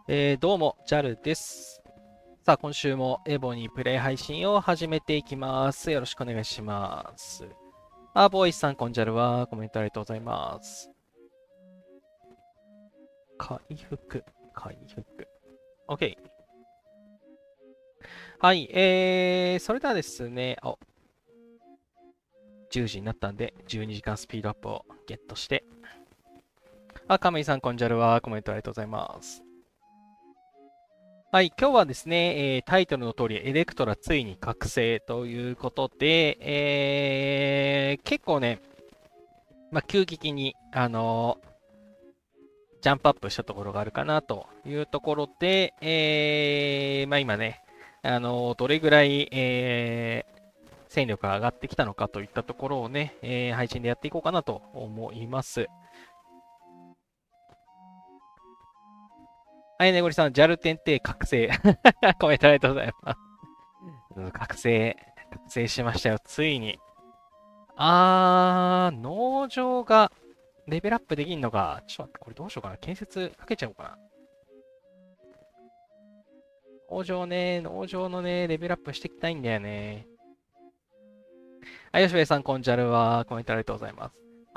どうも、ジャルです。さあ、今週もエボにプレイ配信を始めていきます。よろしくお願いします。ボーイさん、こんジャルはコメントありがとうございます。回復、回復。OK。はい、それではですね、10時になったんで、12時間スピードアップをゲットして、亀井さん、こんジャルはコメントありがとうございます。はい、今日はですね、タイトルの通り、エレクトラついに覚醒ということで、結構ね、急激に、ジャンプアップしたところがあるかなというところで、今ね、どれぐらい、戦力が上がってきたのかといったところをね、配信でやっていこうかなと思います。はい、ねごりさん、ジャルテンテ覚醒。コメントありがとうございます。覚醒しましたよ、ついに。農場がレベルアップできんのか。ちょっと待って、これどうしようかな。建設かけちゃおうかな。農場のね、レベルアップしていきたいんだよね。吉部さん、こんちゃるは、コメントありがとうございます。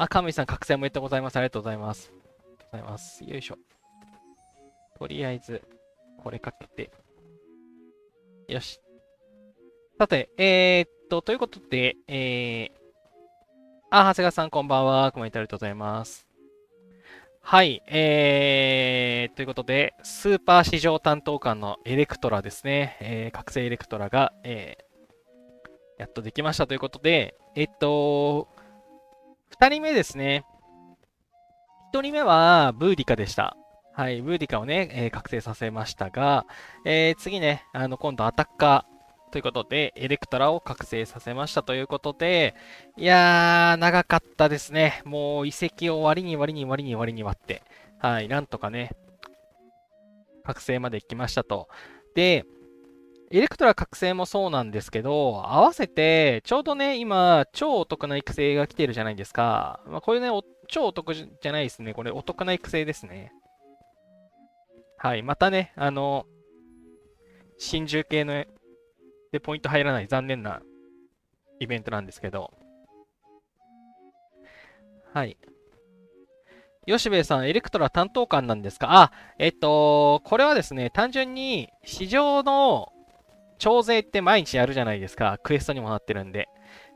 カムイさん、覚醒おめでとうございます。ありがとうございます。ありがとうございます。よいしょ。とりあえず、これかけて。よし。さて、ということで、長谷川さん、こんばんは。コメントありがとうございます。はい、ということで、スーパー市場担当官のエレクトラですね。覚醒エレクトラが、やっとできましたということで、2人目ですね。1人目はブーディカでした。はい、ブーディカをね、覚醒させましたが、次ね、今度アタッカーということで、エレクトラを覚醒させましたということで、いやー、長かったですね。もう遺跡を割に割って、はい、なんとかね、覚醒まで来ましたと。で、エレクトラ覚醒もそうなんですけど、合わせて、ちょうどね、今、超お得な育成が来てるじゃないですか。これね、超お得じゃないですね。これお得な育成ですね。はい。またね、真珠系のでポイント入らない残念なイベントなんですけど。はい。吉兵衛さん、エレクトラ担当官なんですか？これはですね、単純に市場の徴税って毎日やるじゃないですか。クエストにもなってるんで。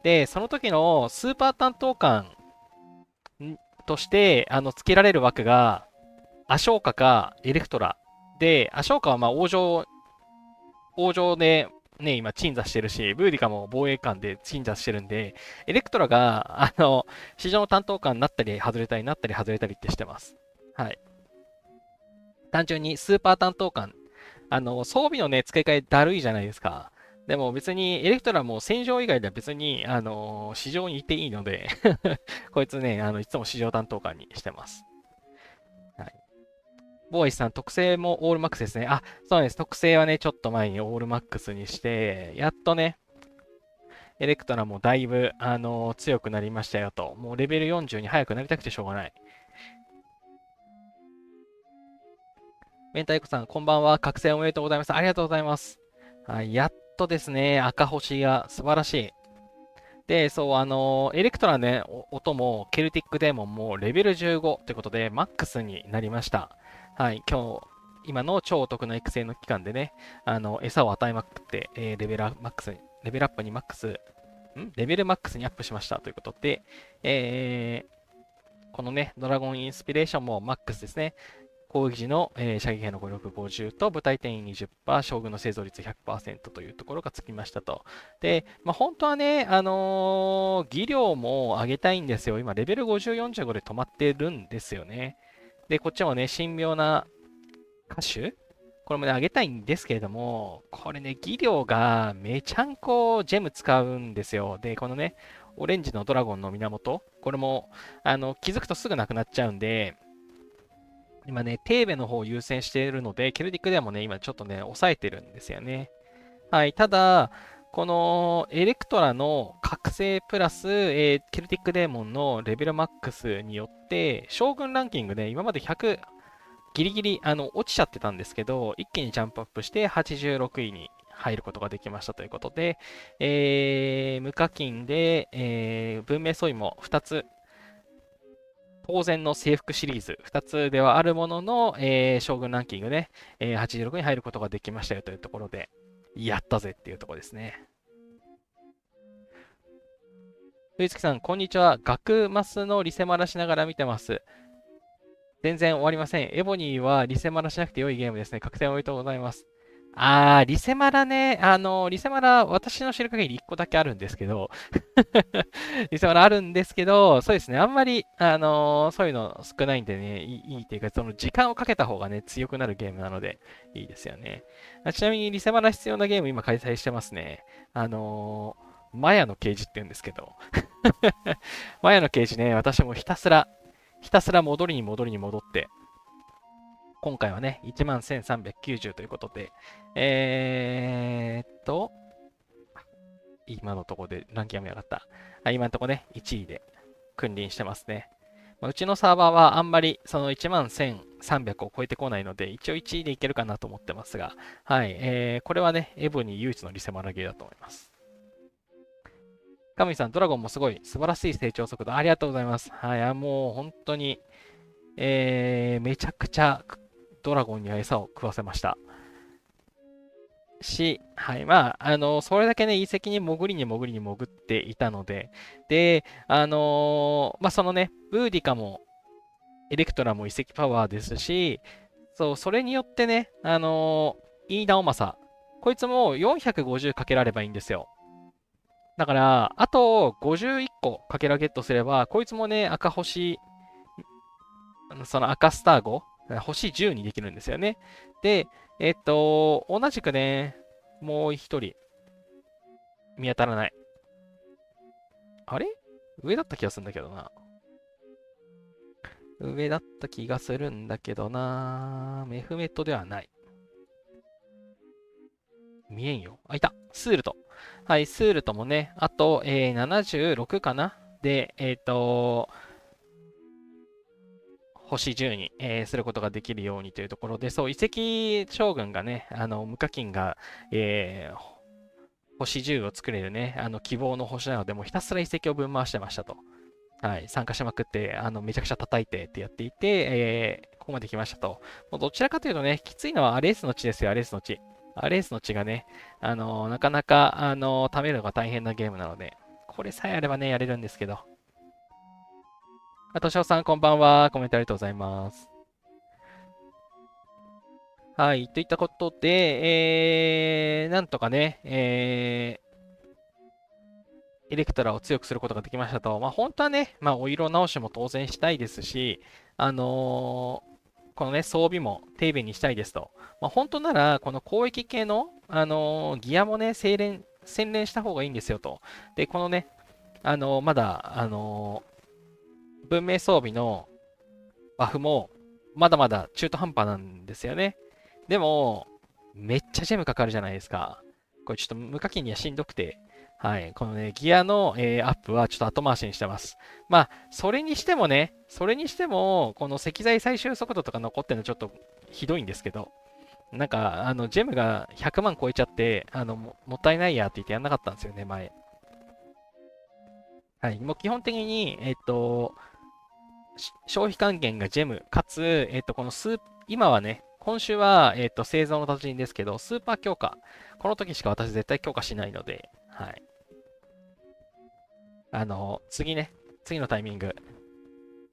で、その時のスーパー担当官として、付けられる枠が、アショーカかエレクトラ。で、アショーカはまあ王城で、ね、今鎮座してるし、ブーディカも防衛官で鎮座してるんで、エレクトラが、市場の担当官になったり外れたりなったり外れたりってしてます。はい。単純にスーパー担当官、装備のね、付け替えだるいじゃないですか。でも別にエレクトラも戦場以外では別に、市場にいていいのでこいつね、いつも市場担当官にしてます。はい。ボーイさん、特性もオールマックスですね。そうなんです。特性はね、ちょっと前にオールマックスにして、やっとね、エレクトラもだいぶ、強くなりましたよと。もうレベル40に早くなりたくてしょうがない。明太子さん、こんばんは。覚醒おめでとうございます。ありがとうございます。はい、やっとですね、赤星が素晴らしい。で、そう、エレクトラね、音も、ケルティックデーモンもレベル15ということで、マックスになりました。はい、今の超お得な育成の期間でね、餌を与えまくって、レベルアップにマックス、レベルマックスにアップしましたということで、このね、ドラゴンインスピレーションもマックスですね。攻撃時の、射撃兵の語力50と部隊転移20%、将軍の生存率100%というところがつきましたと。で、本当はね、技量も上げたいんですよ。今、レベル50、45で止まってるんですよね。で、こっちもね、神妙な歌手これもね、上げたいんですけれども、これね、技量がめちゃんこジェム使うんですよ。で、このね、オレンジのドラゴンの源、これも、気づくとすぐなくなっちゃうんで、今ね、テーベの方を優先しているので、ケルディックでもね、今ちょっとね、抑えてるんですよね。はい。ただ、このエレクトラの覚醒プラス、ケルティックデーモンのレベルマックスによって、将軍ランキングで今まで100、ギリギリ、落ちちゃってたんですけど、一気にジャンプアップして86位に入ることができましたということで、無課金で、文明装備も2つ、当然の制服シリーズ2つではあるものの、将軍ランキングね、86に入ることができましたよというところで、やったぜっていうところですね。冬月さん、こんにちは。学マスのリセマラしながら見てます。全然終わりません。エボニーはリセマラしなくて良いゲームですね。確定おめでとうございます。リセマラね、リセマラ、私の知る限り1個だけあるんですけど、リセマラあるんですけど、そうですね、あんまり、そういうの少ないんでね、いいっていうか、その時間をかけた方がね、強くなるゲームなので、いいですよね。ちなみに、リセマラ必要なゲーム今開催してますね。マヤのケージって言うんですけど、マヤのケージね、私もひたすら戻りに戻りに戻って、今回はね、11,390ということで、今のところでランキングが上がった。今のところね、1位で君臨してますね。うちのサーバーはあんまりその11,300を超えてこないので、一応1位でいけるかなと思ってますが、はい、これはね、エボに唯一のリセマラゲーだと思います。神さん、ドラゴンもすごい素晴らしい成長速度、ありがとうございます。はい、もう本当に、めちゃくちゃドラゴンには餌を食わせました。はい。まあ、それだけね、遺跡に潜りに潜りに潜っていたので、で、まあ、そのね、ブーディカも、エレクトラも遺跡パワーですし、そう、それによってね、飯田マサ、こいつも450かけらればいいんですよ。だから、あと51個かけらゲットすれば、こいつもね、赤星、その赤スター5、星10にできるんですよね。で、同じくね、もう一人、見当たらない。あれ上だった気がするんだけどな。上だった気がするんだけどな。メフメットではない。見えんよ。あ、いた。スールト。はい、スールトもね、あと、76かなで、星10に、することができるようにというところで、そう、遺跡将軍がね、無課金が、星10を作れるね、希望の星なので、もうひたすら遺跡を分回してましたと。はい、参加しまくって、めちゃくちゃ叩いてってやっていて、ここまで来ましたと。もうどちらかというとね、きついのはアレースの地ですよ、アレースの地。アレースの地がね、なかなか、貯めるのが大変なゲームなので、これさえあればね、やれるんですけど。としおさん、こんばんは。コメントありがとうございます。はい、といったことで、なんとかね、エレクトラを強くすることができましたと。まあ、本当はね、まあ、お色直しも当然したいですし、このね、装備も丁寧にしたいですと。まあ、本当なら、この攻撃系の、ギアもね、洗練した方がいいんですよと。で、このね、まだ、文明装備のバフも、まだまだ中途半端なんですよね。でも、めっちゃジェムかかるじゃないですか。これちょっと無課金にはしんどくて、はい。このね、ギアの、アップはちょっと後回しにしてます。まあ、それにしてもね、それにしても、この石材最終速度とか残ってるのちょっとひどいんですけど、なんか、ジェムが100万超えちゃって、もったいないやって言ってやんなかったんですよね、前。はい。もう基本的に、消費還元がジェム、かつ、この今はね、今週は、製造の達人ですけど、スーパー強化。この時しか私絶対強化しないので、はい。次のタイミング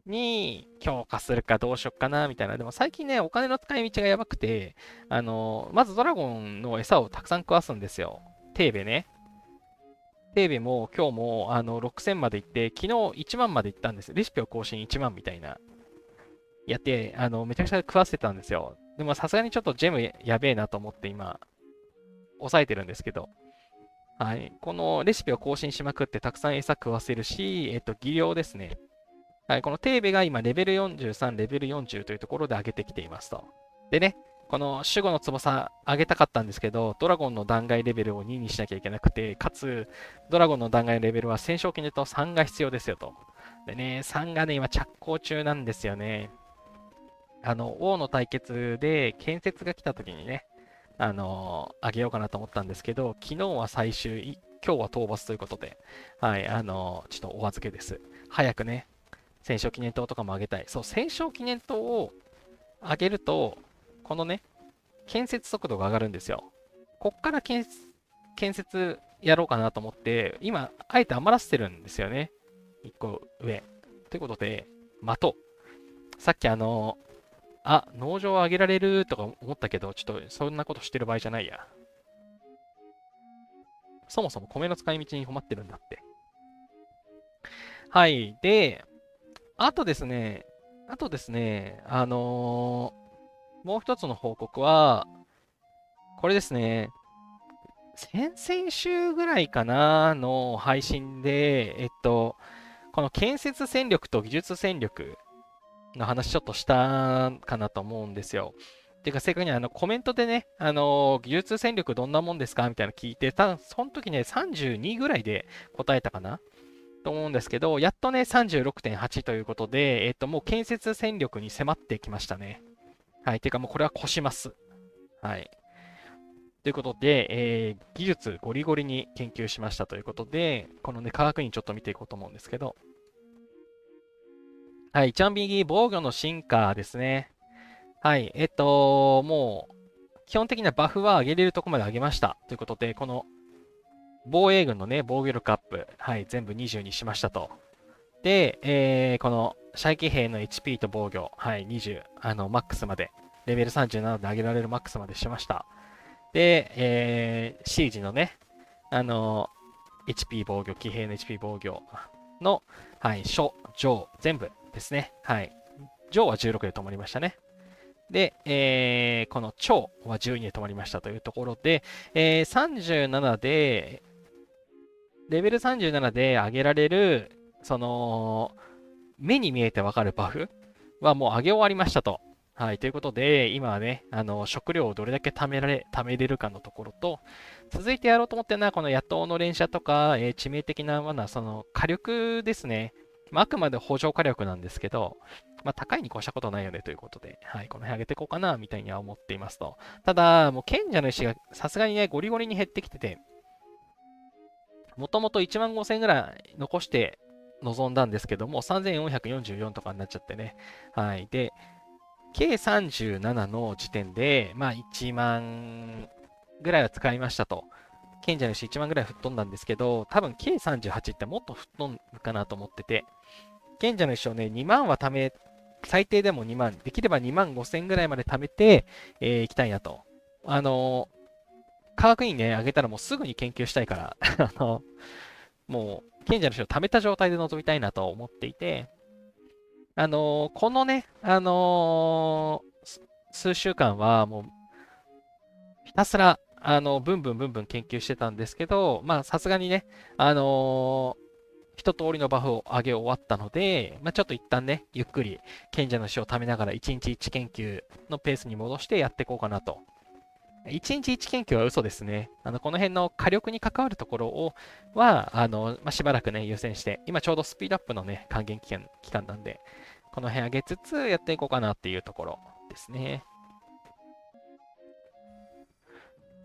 に強化するかどうしよっかな、みたいな。でも最近ね、お金の使い道がやばくて、まずドラゴンの餌をたくさん食わすんですよ。テーベね。テーベも今日も6000まで行って、昨日1万まで行ったんです。レシピを更新1万みたいな。やって、めちゃくちゃ食わせてたんですよ。でもさすがにちょっとジェムやべえなと思って今、抑えてるんですけど、はい。このレシピを更新しまくってたくさん餌食わせるし、技量ですね。はい。このテーベが今レベル43、レベル40というところで上げてきていますと。でね、この守護の翼上げたかったんですけど、ドラゴンの弾劾レベルを2にしなきゃいけなくて、かつ、ドラゴンの弾劾レベルは戦勝記念と3が必要ですよと。でね、3がね、今着工中なんですよね。王の対決で建設が来た時にね、あげようかなと思ったんですけど、昨日は最終、今日は討伐ということで、はい、ちょっとお預けです。早くね、戦勝記念塔とかもあげたい。そう、戦勝記念塔をあげると、このね、建設速度が上がるんですよ。こっから建設やろうかなと思って、今、あえて余らせてるんですよね。1個上。ということで、的。さっき農場を上げられるとか思ったけど、ちょっとそんなことしてる場合じゃないや。そもそも米の使い道に困ってるんだって。はい。で、あとですね、もう一つの報告は、これですね、先々週ぐらいかなの配信で、この建設戦力と技術戦力の話ちょっとしたかなと思うんですよ。ていうか、正確にコメントでね、技術戦力どんなもんですかみたいなの聞いて、その時ね、32ぐらいで答えたかなと思うんですけど、やっとね、36.8ということで、もう建設戦力に迫ってきましたね。はい。ていうか、もうこれは越します。はい。ということで、技術ゴリゴリに研究しましたということで、このね、科学院ちょっと見ていこうと思うんですけど、はい、一番右、防御の進化ですね。はい、もう、基本的なバフは上げれるところまで上げました。ということで、この防衛軍のね、防御力アップ、はい、全部20にしましたと。で、この射撃兵の HP と防御、はい、20、マックスまで、レベル37で上げられるマックスまでしました。で、シージのね、HP 防御、騎兵の HP 防御の、はい、初、上、全部ですね。はい。上は16で止まりましたね。で、この超は12で止まりましたというところで、37で、レベル37で上げられる、その、目に見えてわかるバフはもう上げ終わりましたと。はい。ということで、今はね、食料をどれだけ貯めれるかのところと、続いてやろうと思ってるのは、この野党の連射とか、致命的な、その火力ですね。あくまで補助火力なんですけど、高いに越したことないよねということで、はい、この辺上げていこうかな、みたいには思っていますと。ただ、もう賢者の石がさすがにね、ゴリゴリに減ってきてて、もともと1万5000ぐらい残して臨んだんですけども、3444とかになっちゃってね。はい。で、計37の時点で、1万ぐらいは使いましたと。賢者の石1万ぐらい吹っ飛んだんですけど、多分計38ってもっと吹っ飛ぶかなと思ってて、賢者の石をね、2万は貯め、最低でも2万、できれば2万5000ぐらいまで貯めて、いきたいなと。科学院ね、上げたらもうすぐに研究したいからもう、賢者の石を貯めた状態で臨みたいなと思っていて、このね、数週間はもう、ひたすら、ブンブンブンブン研究してたんですけど、さすがにね、一通りのバフを上げ終わったので、ちょっと一旦ね、ゆっくり賢者の石を貯めながら1日1研究のペースに戻してやっていこうかなと。1日1研究は嘘ですね。この辺の火力に関わるところは、しばらくね、優先して、今ちょうどスピードアップのね、還元期間なんで、この辺上げつつやっていこうかなっていうところですね。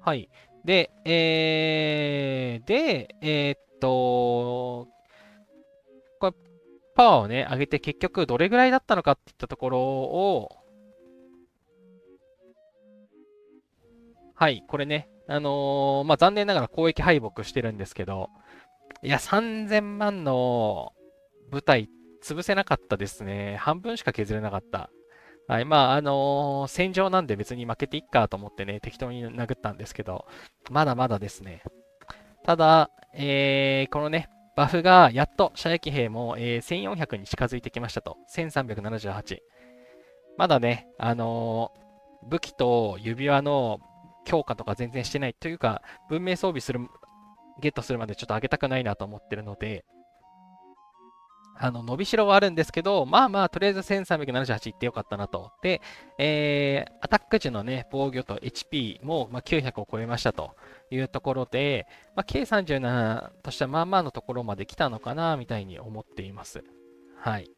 はい。で、これパワーをね、上げて結局どれぐらいだったのかっていったところを、はい、これね、残念ながら攻撃敗北してるんですけど、いや、3000万の部隊潰せなかったですね。半分しか削れなかった。はい、戦場なんで別に負けていっかと思ってね、適当に殴ったんですけど、まだまだですね。ただ、このね、バフがやっと射撃兵も、1400に近づいてきましたと。1378。まだね、武器と指輪の強化とか全然してないというか、文明装備ゲットするまでちょっと上げたくないなと思ってるので、伸びしろはあるんですけど、とりあえず1378いってよかったなと。で、アタック時のね、防御と HP も、900を超えましたというところで、計37としてはまあまあのところまで来たのかな、みたいに思っています。はい。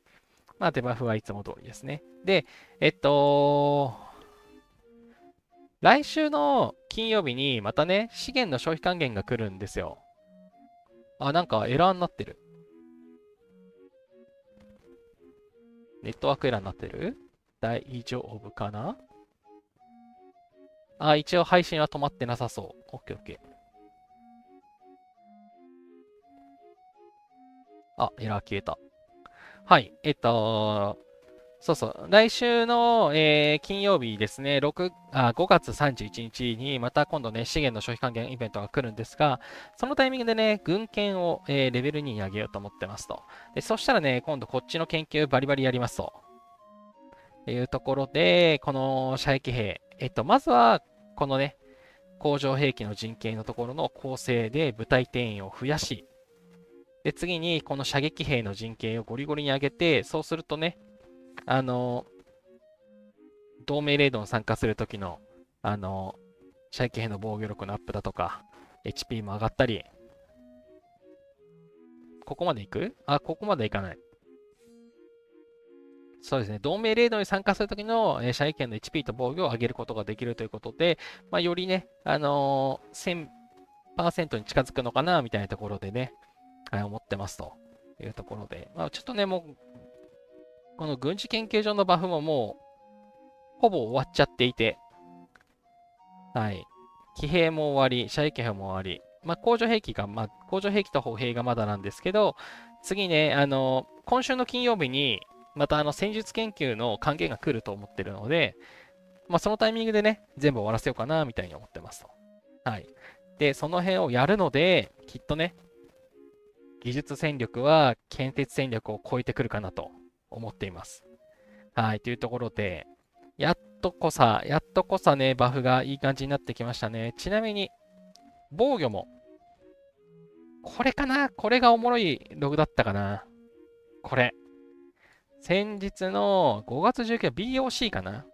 まあ、デバフはいつも通りですね。で、えっと、来週の金曜日にまたね、資源の消費還元が来るんですよ。あ、なんかエラーになってる。ネットワークエラーになってる？大丈夫かな？あ、一応配信は止まってなさそう。オッケーオッケー。あ、エラー消えた。はい。そうそう。来週の、金曜日ですね、5月31日にまた今度ね、資源の消費還元イベントが来るんですが、そのタイミングでね、軍検を、レベル2に上げようと思ってますと。で、そしたらね、今度こっちの研究バリバリやりますと。いうところで、この射撃兵、まずは、このね、工場兵器の陣形のところの構成で部隊定員を増やし、で、次にこの射撃兵の陣形をゴリゴリに上げて、そうするとね、あの、同盟レイドに参加するときの、射撃兵の防御力のアップだとか、HP も上がったり、ここまで行く？あ、ここまで行かない。そうですね。同盟レイドに参加するときの、射撃兵の HP と防御を上げることができるということで、まあ、よりね、1000% に近づくのかな、みたいなところでね、はい、思ってますというところで、まあ、ちょっとね、もう、この軍事研究所のバフももう、ほぼ終わっちゃっていて、はい。騎兵も終わり、射撃兵も終わり、まあ、工場兵器と歩兵がまだなんですけど、次ね、今週の金曜日に、また戦術研究の還元が来ると思ってるので、まあ、そのタイミングでね、全部終わらせようかな、みたいに思ってますと。はい。で、その辺をやるので、きっとね、技術戦力は建設戦力を超えてくるかなと思っています。はい。というところで、やっとこさね、バフがいい感じになってきましたね。ちなみに、防御も、これかな？これがおもろいログだったかな？これ。先日の5月19日 BOC かな？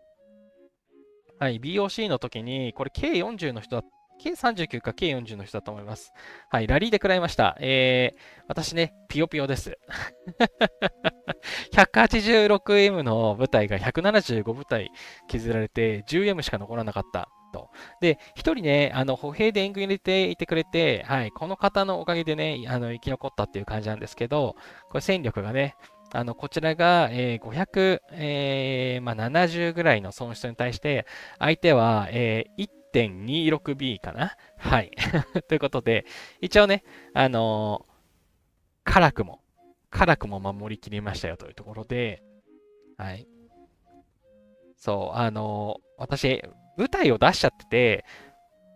はい、BOC の時に、これ K40 の人だ、K39 か K40 の人だと思います。はい、ラリーで食らいました。私ね、ピヨピヨです。186M の部隊が175部隊削られて 10M しか残らなかったと。で、一人ね、歩兵で援軍入れていてくれて、はい、この方のおかげでね、生き残ったっていう感じなんですけど、これ戦力がね、こちらが、500、まあ、70ぐらいの損失に対して、相手は、1.26B かな？はい。ということで、一応ね、辛くも、辛くも守りきりましたよというところで、はい。そう、私、舞台を出しちゃってて、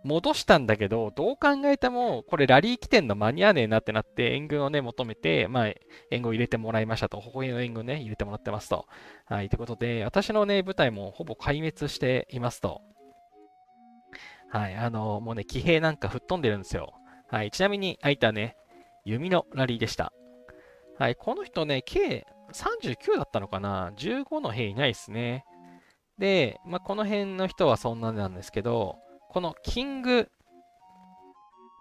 戻したんだけど、どう考えても、これラリー起点の間に合わねえなってなって、援軍をね、求めて、まあ、援軍を入れてもらいましたと。ここの援軍ね、入れてもらってますと。はい、ということで、私のね、部隊もほぼ壊滅していますと。はい、もうね、騎兵なんか吹っ飛んでるんですよ。はい、ちなみに、相手はね、弓のラリーでした。はい、この人ね、計39だったのかな？ 15 の兵いないですね。で、まあ、この辺の人はそんななんですけど、このキング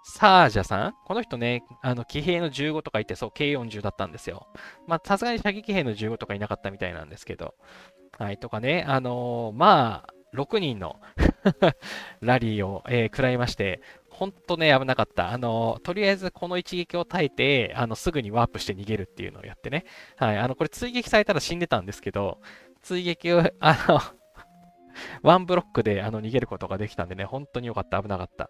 サージャさんこの人ね、騎兵の15とかいて、そう、K40 だったんですよ。まあ、さすがに射撃兵の15とかいなかったみたいなんですけど。はい、とかね、まあ、6人のラリーを、食らいまして、ほんとね、危なかった。とりあえずこの一撃を耐えて、すぐにワープして逃げるっていうのをやってね。はい、これ追撃されたら死んでたんですけど、追撃を、ワンブロックで逃げることができたんでね、本当に良かった、危なかった。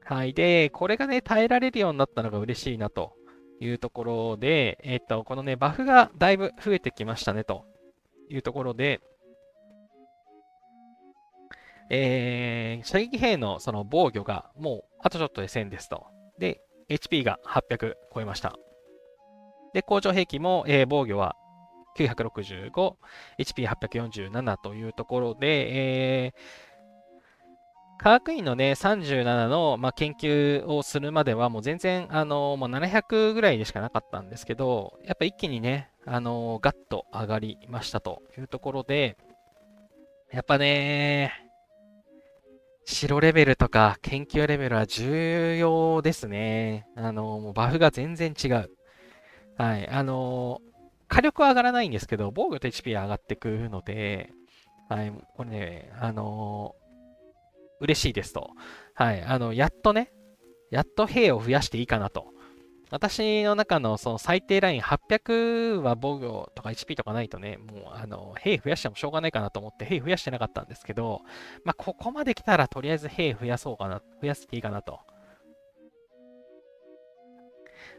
はい。で、これがね、耐えられるようになったのが嬉しいなというところで、このね、バフがだいぶ増えてきましたねというところで、射撃兵のその防御がもうあとちょっとで1000ですと。で、HP が800超えました。で、工場兵器も、防御は965、HP847 というところで、科学院のね、37の、まあ、研究をするまでは、もう全然、もう700ぐらいでしかなかったんですけど、やっぱ一気にね、ガッと上がりましたというところで、やっぱね、白レベルとか研究レベルは重要ですね。もうバフが全然違う。はい。火力は上がらないんですけど、防御と HP は上がってくるので、はい、これね、嬉しいですと。はい、やっと兵を増やしていいかなと。私の中のその最低ライン800は防御とか HP とかないとね、もう兵増やしてもしょうがないかなと思って兵増やしてなかったんですけど、まあ、ここまで来たらとりあえず兵増やそうかな、増やしていいかなと。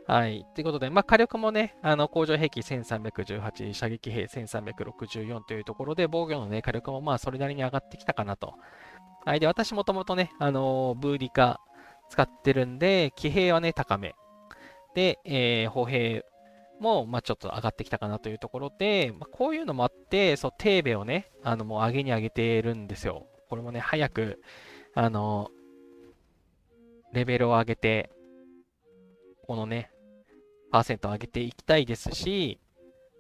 はい。ということで、まあ、火力もね、工場兵器1318、射撃兵1364というところで、防御のね、火力もまあ、それなりに上がってきたかなと。はい。で、私もともとね、ブーリカ使ってるんで、騎兵はね、高め。で、歩兵も、まあ、ちょっと上がってきたかなというところで、まあ、こういうのもあって、そう、テーベをね、もう上げに上げてるんですよ。これもね、早く、あの、レベルを上げて、このね、パーセント上げていきたいですし、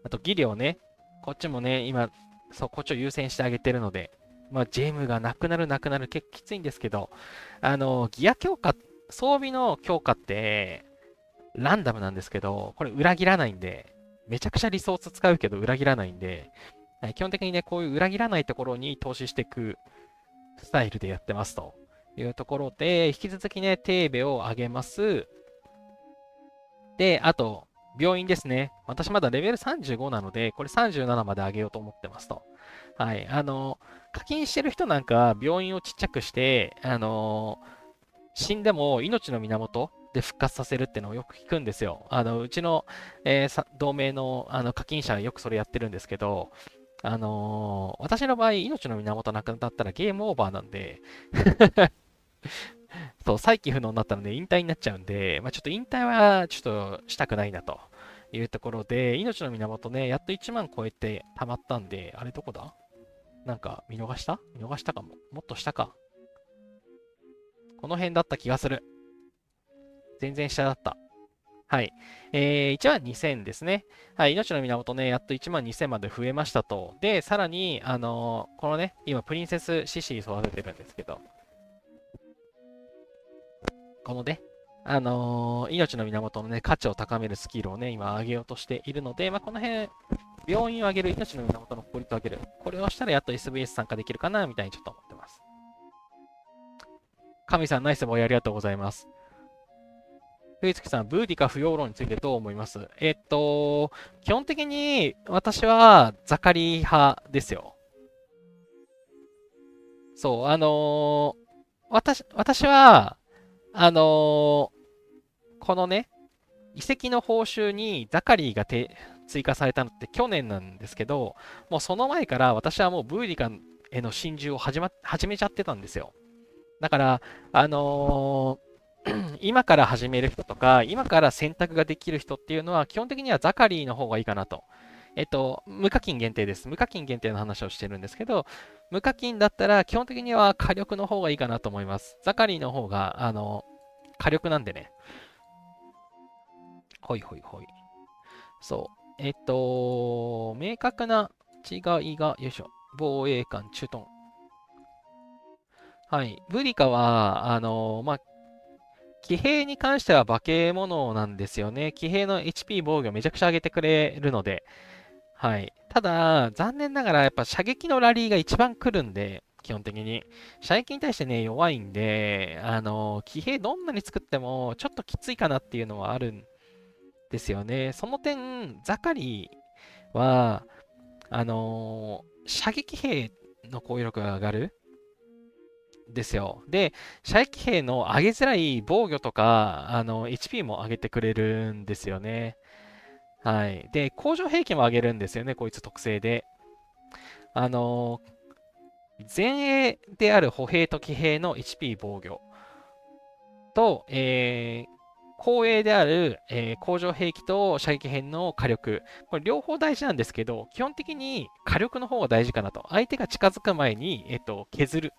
あと技量ね、こっちもね、今、そう、こっちを優先してあげてるので、まあ、ジェムがなくなるなくなる結構きついんですけど、ギア強化、装備の強化って、ランダムなんですけど、これ裏切らないんで、めちゃくちゃリソース使うけど裏切らないんで、基本的にね、こういう裏切らないところに投資していくスタイルでやってますというところで、引き続きね、テーベを上げます。で、あと、病院ですね。私まだレベル35なので、これ37まで上げようと思ってますと。はい。課金してる人なんか、病院をちっちゃくして、死んでも命の源で復活させるっていうのをよく聞くんですよ。うちの、同盟の、課金者はよくそれやってるんですけど、私の場合、命の源なくなったらゲームオーバーなんでそう、再起不能になったので引退になっちゃうんで、まあ、ちょっと引退はちょっとしたくないなというところで、命の源ね、やっと1万超えて溜まったんで、あれどこだなんか見逃したかも。もっと下か。この辺だった気がする。全然下だった。はい。1万2000ですね。はい。命の源ね、やっと1万2000まで増えましたと。で、さらに、このね、今、プリンセスシシー育ててるんですけど、このね、命の源のね、価値を高めるスキルをね、今上げようとしているので、まあ、この辺、病院を上げる、命の源の効率を上げる。これをしたらやっと SBS 参加できるかな、みたいにちょっと思ってます。神さん、ナイスボーイありがとうございます。冬月さん、ブーディカ不要論についてどう思います？基本的に私はザカリー派ですよ。そう、私は、あのーこのね、遺跡の報酬にザカリーが追加されたのって去年なんですけど、もうその前から私はもうブーディカへの心中を始めちゃってたんですよ。だから、今から始める人とか、今から選択ができる人っていうのは、基本的にはザカリーの方がいいかなと。無課金限定です。無課金限定の話をしてるんですけど、無課金だったら基本的には火力の方がいいかなと思います。ザカリーの方が、火力なんでね。ほいほいほい。そう。明確な違いが、よいしょ。防衛艦、駐屯。はい。ブリカは、まあ、騎兵に関しては化け物なんですよね。騎兵の HP 防御めちゃくちゃ上げてくれるので。はい。ただ、残念ながらやっぱ射撃のラリーが一番来るんで、基本的に。射撃に対してね、弱いんで、騎兵どんなに作ってもちょっときついかなっていうのはあるんですよね。その点、ザカリは、射撃兵の攻撃力が上がるですよ。で、射撃兵の上げづらい防御とか、HP も上げてくれるんですよね。はい。で、工場兵器も上げるんですよね、こいつ特性で。あの前衛である歩兵と騎兵の HP 防御と、後衛である、工場兵器と射撃兵の火力。これ両方大事なんですけど、基本的に火力の方が大事かなと。相手が近づく前に、削る。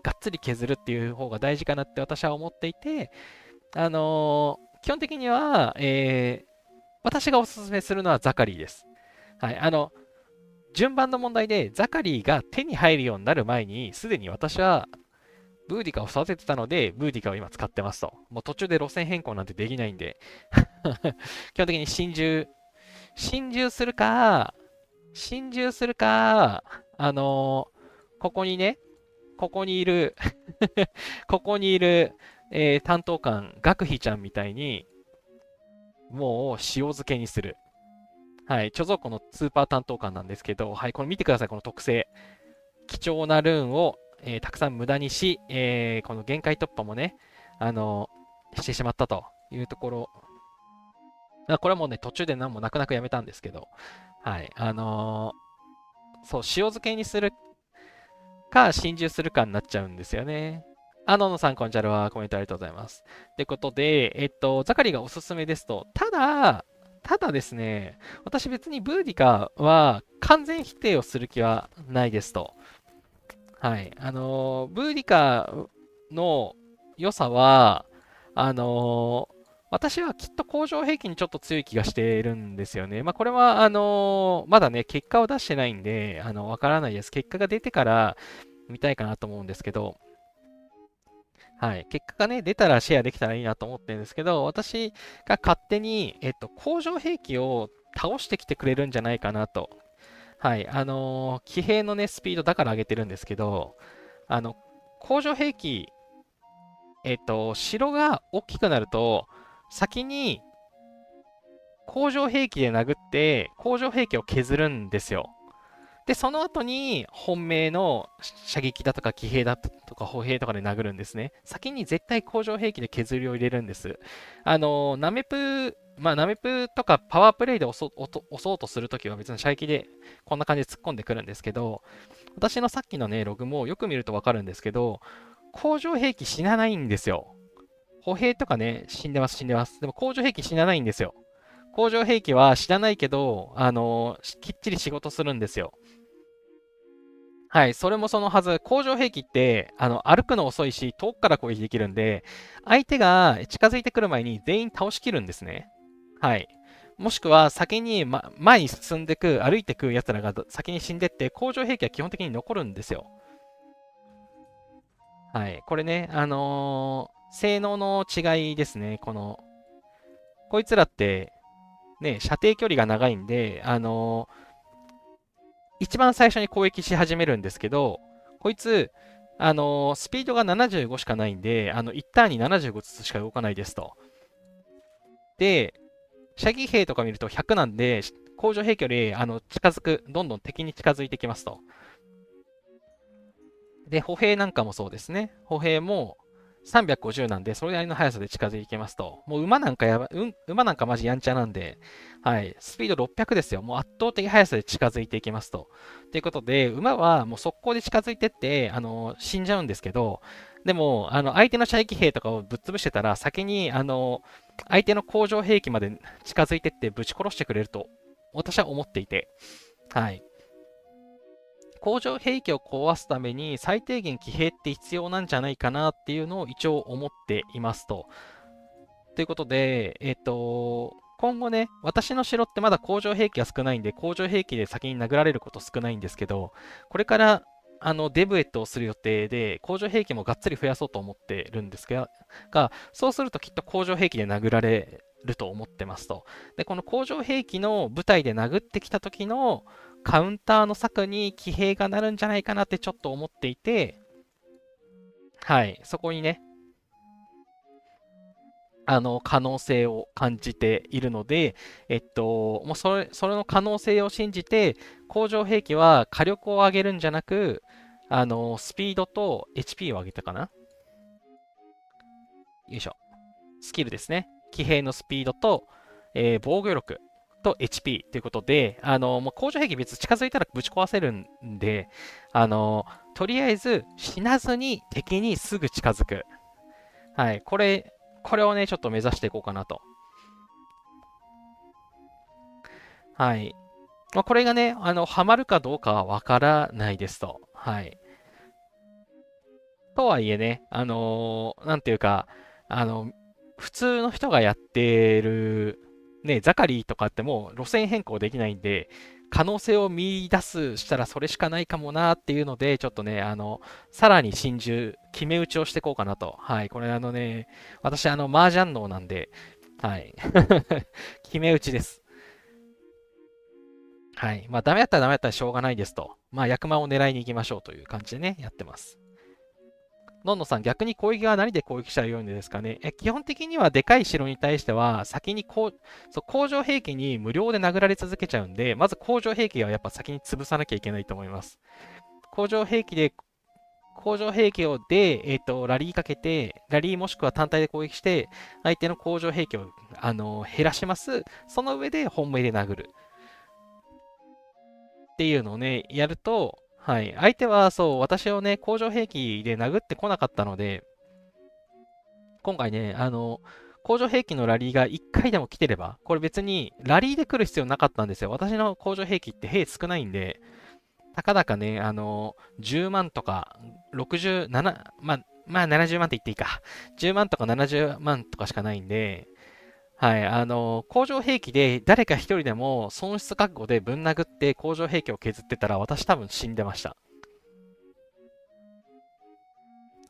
がっつり削るっていう方が大事かなって私は思っていて、基本的には、私がおすすめするのはザカリーです。はい、順番の問題で、ザカリーが手に入るようになる前に、すでに私はブーディカを育ててたので、ブーディカを今使ってますと。もう途中で路線変更なんてできないんで基本的に心中するか、心中するか、ここにね、ここにいるここにいる、担当官、学費ちゃんみたいに、もう塩漬けにする。はい、貯蔵庫のスーパー担当官なんですけど、はい、これ見てください、この特性。貴重なルーンを、たくさん無駄にし、この限界突破もね、してしまったというところ。これはもうね、途中で何も泣く泣くやめたんですけど、はい、そう、塩漬けにするか、心中するかになっちゃうんですよね。のさん、こんにちは。コメントありがとうございます。ということで、ザカリがおすすめですと、ただですね、私別にブーディカは完全否定をする気はないですと。はい。ブーディカの良さは、私はきっと工場兵器にちょっと強い気がしているんですよね。まあ、これは、まだね、結果を出してないんで、わからないです。結果が出てから見たいかなと思うんですけど、はい。結果がね、出たらシェアできたらいいなと思ってるんですけど、私が勝手に、工場兵器を倒してきてくれるんじゃないかなと。はい。騎兵のね、スピードだから上げてるんですけど、あの、工場兵器、城が大きくなると、先に工場兵器で殴って、工場兵器を削るんですよ。で、その後に本命の射撃だとか騎兵だとか歩兵とかで殴るんですね。先に絶対工場兵器で削りを入れるんです。ナメプ、まあ、ナメプとかパワープレイで押そうとするときは別に射撃でこんな感じで突っ込んでくるんですけど、私のさっきのね、ログもよく見るとわかるんですけど、工場兵器死なないんですよ。歩兵とかね、死んでます、死んでます。でも工場兵器死なないんですよ。工場兵器は死なないけど、きっちり仕事するんですよ。はい、それもそのはず。工場兵器って、歩くの遅いし、遠くから攻撃できるんで、相手が近づいてくる前に全員倒しきるんですね。はい。もしくは、先に、前に進んでく、歩いてく奴らが先に死んでって、工場兵器は基本的に残るんですよ。はい。これね、性能の違いですね。こいつらって、ね、射程距離が長いんで、一番最初に攻撃し始めるんですけど、こいつ、スピードが75しかないんで、一ターンに75ずつしか動かないですと。で、射撃兵とか見ると100なんで、工場兵器より近づく、どんどん敵に近づいてきますと。で、歩兵なんかもそうですね。歩兵も350なんで、それなりの速さで近づいていきますと。もう馬なんか馬なんかマジやんちゃなんで、はい、スピード600ですよ。もう圧倒的速さで近づいていきますと。ということで、馬はもう速攻で近づいてって、死んじゃうんですけど、でも、相手の射撃兵とかをぶっ潰してたら、先に、相手の工場兵器まで近づいてってぶち殺してくれると、私は思っていて、はい。工場兵器を壊すために最低限騎兵って必要なんじゃないかなっていうのを一応思っていますと。ということで、今後ね、私の城ってまだ工場兵器が少ないんで、工場兵器で先に殴られること少ないんですけど、これからデブエットをする予定で、工場兵器もがっつり増やそうと思ってるんですが、そうするときっと工場兵器で殴られると思ってますと。で、この工場兵器の部隊で殴ってきた時のカウンターの策に騎兵がなるんじゃないかなってちょっと思っていて、はい、そこにね、可能性を感じているので、もうそれの可能性を信じて、工場兵器は火力を上げるんじゃなく、スピードと HP を上げたかな。よいしょ。スキルですね。騎兵のスピードと、防御力と HP ということで、もう工場兵器別に近づいたらぶち壊せるんで、とりあえず死なずに敵にすぐ近づく。はい、これをね、ちょっと目指していこうかなと。はい。これがね、ハマるかどうかはわからないですと。はい。とはいえね、なんていうか、普通の人がやってる、ね、ザカリーとかってもう路線変更できないんで、可能性を見出すしたらそれしかないかもなっていうので、ちょっとね、さらに心中、決め打ちをしていこうかなと。はい。これね、私麻雀脳なんで、はい。決め打ちです。はい。まあ、ダメだったらダメだったらしょうがないですと。まあ、役満を狙いに行きましょうという感じでね、やってます。のんのさん、逆に攻撃は何で攻撃したらよいんですかね。基本的にはでかい城に対しては、先に工場兵器に無料で殴られ続けちゃうんで、まず工場兵器はやっぱ先に潰さなきゃいけないと思います。工場兵器で、工場兵器をで、ラリーかけて、ラリーもしくは単体で攻撃して、相手の工場兵器を、減らします。その上で本命で殴る。っていうのをね、やると、はい。相手は、そう、私をね、工場兵器で殴ってこなかったので、今回ね、工場兵器のラリーが1回でも来てれば、これ別にラリーで来る必要なかったんですよ。私の工場兵器って兵少ないんで、たかだかね、10万とか67、まあ70万って言っていいか。10万とか70万とかしかないんで、はい、工場兵器で誰か一人でも損失覚悟でぶん殴って工場兵器を削ってたら私多分死んでました。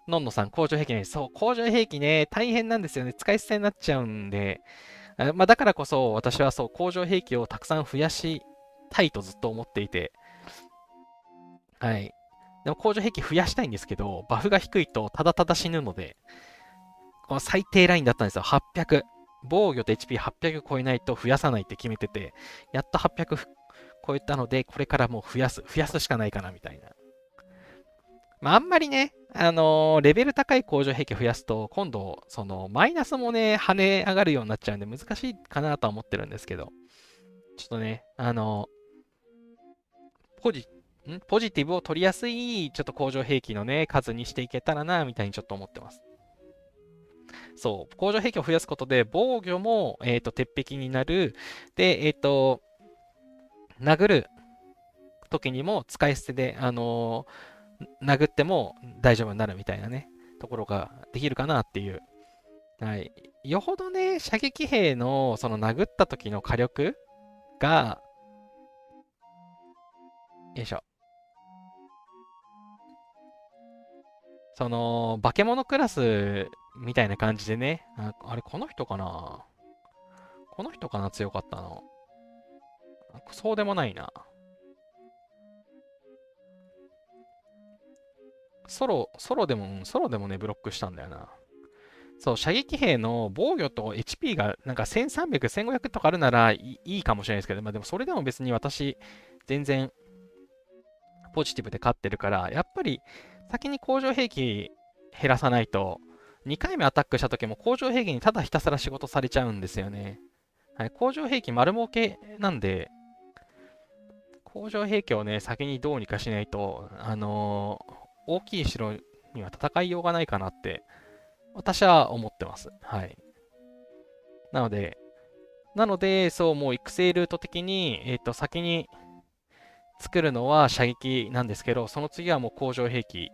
のんのさん、工場兵器ね。そう、工場兵器ね、大変なんですよね。使い捨てになっちゃうんで。まあ、だからこそ、私はそう、工場兵器をたくさん増やしたいとずっと思っていて。はい。でも工場兵器増やしたいんですけど、バフが低いとただただ死ぬので、この最低ラインだったんですよ。800。防御と HP800 超えないと増やさないって決めてて、やっと800超えたので、これからもう増やすしかないかなみたいな。まあ、あんまりね、レベル高い工場兵器増やすと、今度、その、マイナスもね、跳ね上がるようになっちゃうんで、難しいかなとは思ってるんですけど、ちょっとね、ポジ、ポジティブを取りやすい、ちょっと工場兵器のね、数にしていけたらな、みたいにちょっと思ってます。そう、工場兵器を増やすことで、防御も、鉄壁になる。で、殴る時にも使い捨てで、殴っても大丈夫になるみたいなね、ところができるかなっていう。はい。よほどね、射撃兵のその殴った時の火力が、よいしょ。その、化け物クラスみたいな感じでね、あれ、この人かな、この人かな、強かったの。そうでもないな。ソロでもね、ブロックしたんだよな。そう、射撃兵の防御と HP がなんか1300、1500とかあるならいいかもしれないですけど、まあでもそれでも別に私、全然ポジティブで勝ってるから、やっぱり先に工場兵器減らさないと、2回目アタックした時も工場兵器にただひたすら仕事されちゃうんですよね。はい、工場兵器丸儲けなんで、工場兵器をね、先にどうにかしないと、大きい城には戦いようがないかなって、私は思ってます。はい。なので、そう、もう育成ルート的に、先に作るのは射撃なんですけど、その次はもう工場兵器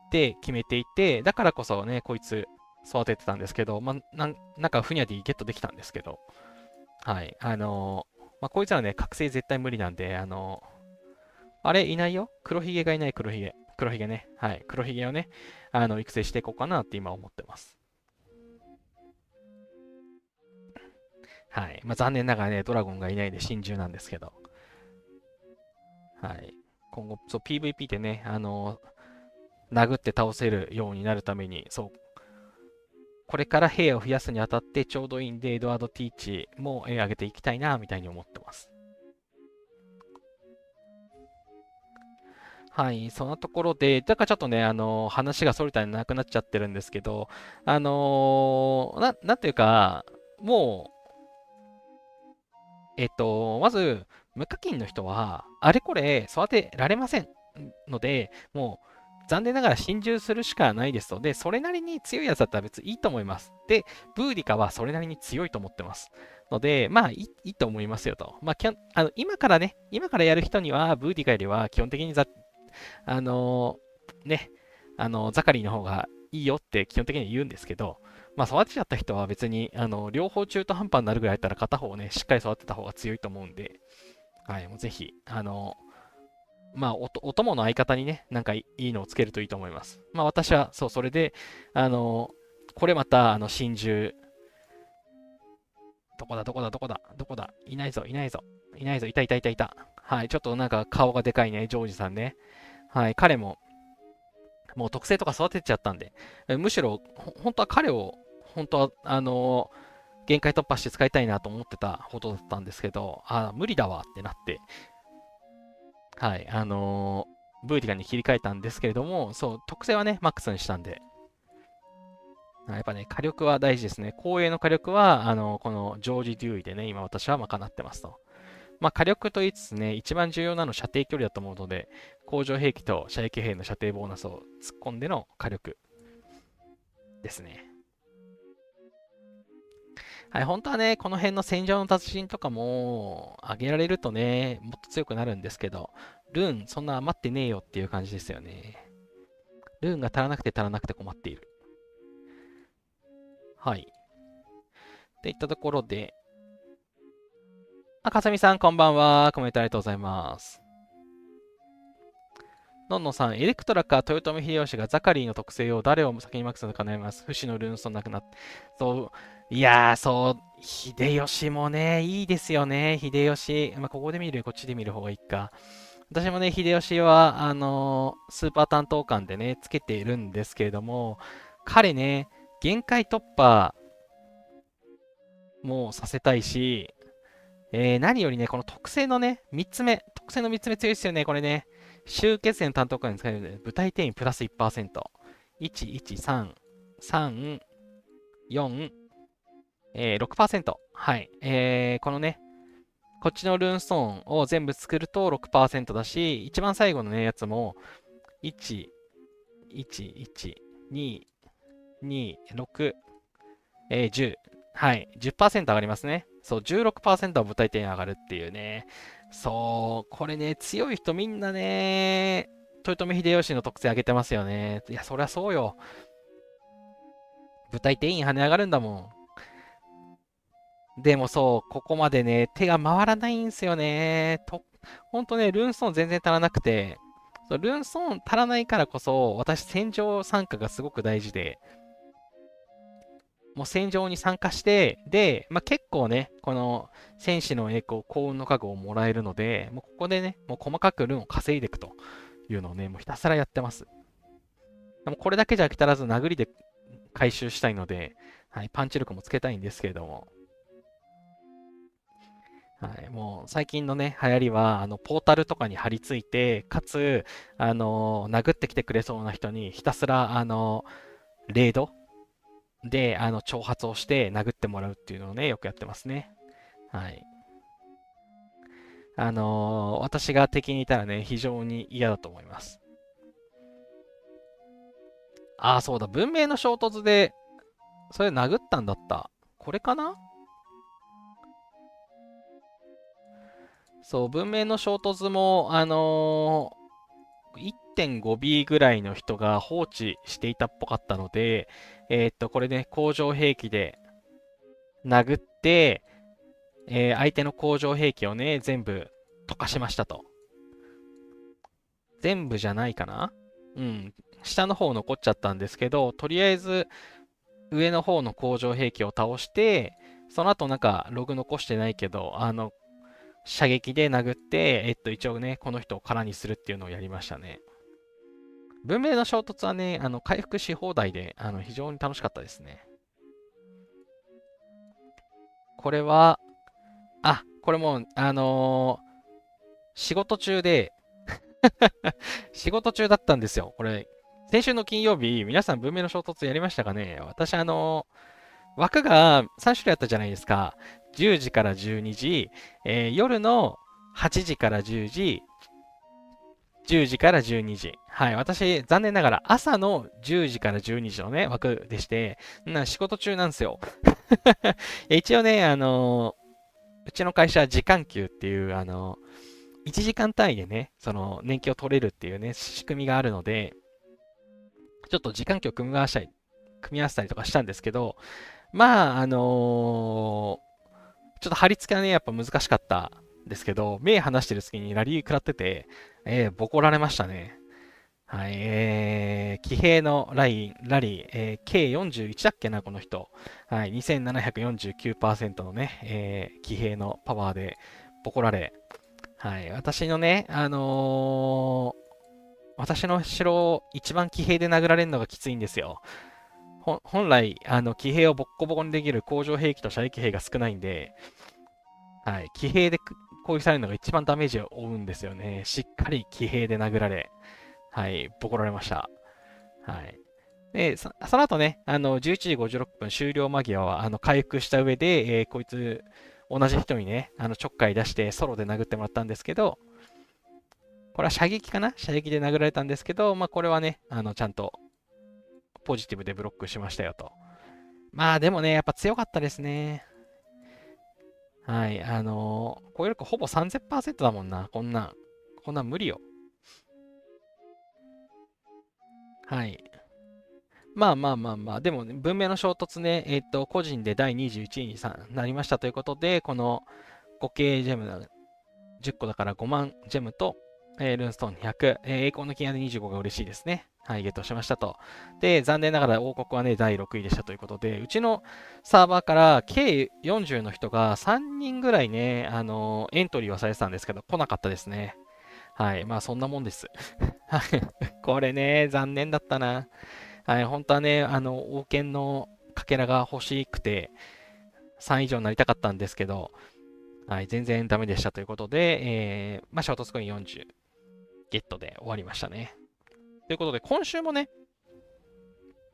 で決めていて、だからこそね、こいつ育ててたんですけど、まあ、なんかふにゃでゲットできたんですけど、はい。まあ、こいつらね、覚醒絶対無理なんで、あれいないよ、黒ひげがいない、黒ひげ。黒ひげね。はい。黒ひげをね、育成していこうかなって今思ってます。はい。まあ、残念ながらね、ドラゴンがいないで心中なんですけど、はい。今後、そう、PVP でね、殴って倒せるようになるために、そう、これから兵を増やすにあたってちょうどいいんで、エドワード・ティーチも上げていきたいな、みたいに思ってます。はい、そんなところで、だからちょっとね、話がそれたりなくなっちゃってるんですけど、なんていうか、もう、まず、無課金の人は、あれこれ育てられませんので、もう、残念ながら心中するしかないですので、それなりに強いやつだったら別にいいと思います。で、ブーディカはそれなりに強いと思ってます。ので、まあ、いいと思いますよと。まあ、今からやる人には、ブーディカよりは基本的にあのね、ザカリーの方がいいよって基本的には言うんですけど、まあ、育てちゃった人は別に、両方中途半端になるぐらいだったら片方をね、しっかり育てた方が強いと思うんで、はい、もうぜひ、まあ、お供の相方にね、なんかいいのをつけるといいと思います。まあ、私は、そう、それで、これまた、真珠、どこだ、いないぞ、いないぞ。いないぞ。いたいたいたいた。はい。ちょっとなんか顔がでかいね。ジョージさんね。はい。彼も、もう特性とか育てちゃったんで。むしろ、本当は彼を、本当は、限界突破して使いたいなと思ってたほどだったんですけど、無理だわってなって、はい。ブーティガンに切り替えたんですけれども、そう、特性はね、マックスにしたんで、やっぱね、火力は大事ですね。後衛の火力は、このジョージ・デューイでね、今私は賄ってますと。まあ、火力と言いつつね、一番重要なのは射程距離だと思うので、工場兵器と射撃兵の射程ボーナスを突っ込んでの火力ですね。はい、本当はね、この辺の戦場の達人とかも上げられるとね、もっと強くなるんですけど、ルーンそんな余ってねえよっていう感じですよね。ルーンが足らなくて足らなくて困っている。はい。っていったところで、かさみさんこんばんは。コメントありがとうございます。のんのさん、エレクトラか豊臣秀吉がザカリーの特性を誰を先にマックスのか悩みます。不死のルーンストンなくなって。そう、いやー、そう、秀吉もね、いいですよね、秀吉。まあ、ここで見る、こっちで見る方がいいか。私もね、秀吉は、スーパー担当官でね、つけているんですけれども、彼ね、限界突破もさせたいし、何よりね、この特性のね、3つ目、特性の3つ目強いですよね、これね。集結戦担当官に使えるので、部隊定員プラス 1%。1、1、3、3、4、6%。はい。このね、こっちのルーンストーンを全部作ると 6% だし、一番最後のね、やつも、1、1、1、2、2、6、10。はい。10%上がりますね。そう、16%は部隊点上がるっていうね。そう、これね、強い人みんなね、豊臣秀吉の特性上げてますよね。いや、そりゃそうよ。部隊定員跳ね上がるんだもん。でもそう、ここまでね、手が回らないんすよね。ほんとね、ルーンストーン全然足らなくて、そうルーンストーン足らないからこそ、私、戦場参加がすごく大事で、もう戦場に参加して、で、まあ、結構ね、この戦士の栄光、幸運の家具をもらえるので、もうここでね、もう細かくルーンを稼いでいくというのをね、もうひたすらやってます。でもこれだけじゃ飽き足らず殴りで回収したいので、はい、パンチ力もつけたいんですけれども、はい、もう最近のね、流行りは、ポータルとかに張り付いて、かつ、殴ってきてくれそうな人にひたすら、レードで、挑発をして殴ってもらうっていうのをね、よくやってますね。はい。私が敵にいたらね、非常に嫌だと思います。ああ、そうだ、文明の衝突で、それ殴ったんだった。これかな。そう、文明の衝突も、1.5B ぐらいの人が放置していたっぽかったので、これね、工場兵器で殴って、相手の工場兵器をね、全部溶かしましたと。全部じゃないかな。うん。下の方残っちゃったんですけど、とりあえず上の方の工場兵器を倒して、その後なんかログ残してないけど、射撃で殴って、一応ね、この人を空にするっていうのをやりましたね。文明の衝突はね、回復し放題で、非常に楽しかったですね。これは、これもう、仕事中で仕事中だったんですよ。これ、先週の金曜日、皆さん文明の衝突やりましたかね。私、枠が3種類あったじゃないですか。10時から12時、夜の8時から10時、10時から12時。はい。私、残念ながら朝の10時から12時のね、枠でして、仕事中なんですよ。一応ね、うちの会社は時間給っていう、1時間単位でね、その年金を取れるっていうね、仕組みがあるので、ちょっと時間給を組み合わせたりとかしたんですけど、まあ、ちょっと貼り付けはね、やっぱ難しかったんですけど、目離してる隙にラリー食らってて、ボコられましたね。はい、騎兵のラリー、K41 だっけな、この人。はい、2749%のね、騎兵のパワーでボコられ。はい。私のね、私の城、一番騎兵で殴られるのがきついんですよ。本来、騎兵をボッコボコにできる工場兵器と射撃兵が少ないんで、はい。騎兵で攻撃されるのが一番ダメージを負うんですよね。しっかり騎兵で殴られ、はい。ボコられました。はい。で、その後ね、11時56分終了間際は、回復した上で、こいつ、同じ人にね、ちょっかい出してソロで殴ってもらったんですけど、これは射撃かな射撃で殴られたんですけど、まあ、これはね、ちゃんとポジティブでブロックしましたよと。まあ、でもね、やっぱ強かったですね。はい、攻撃力ほぼ3000%だもんな、こんなん無理よ。はい。まあまあまあまあ、でも、ね、文明の衝突ね、個人で第21位になりましたということで、この合計ジェム10個だから5万ジェムと、ルーンストーン100、栄光の金アで25が嬉しいですね。はい、ゲットしましたと。で、残念ながら王国はね、第6位でしたということで、うちのサーバーから計40の人が3人ぐらいね、エントリーはされてたんですけど、来なかったですね。はい、まあそんなもんです。はい、これね、残念だったな。はい、本当はね、王権のかけらが欲しくて、3以上になりたかったんですけど、はい、全然ダメでしたということで、まあ、ショートスコイン40ゲットで終わりましたね。ということで、今週もね、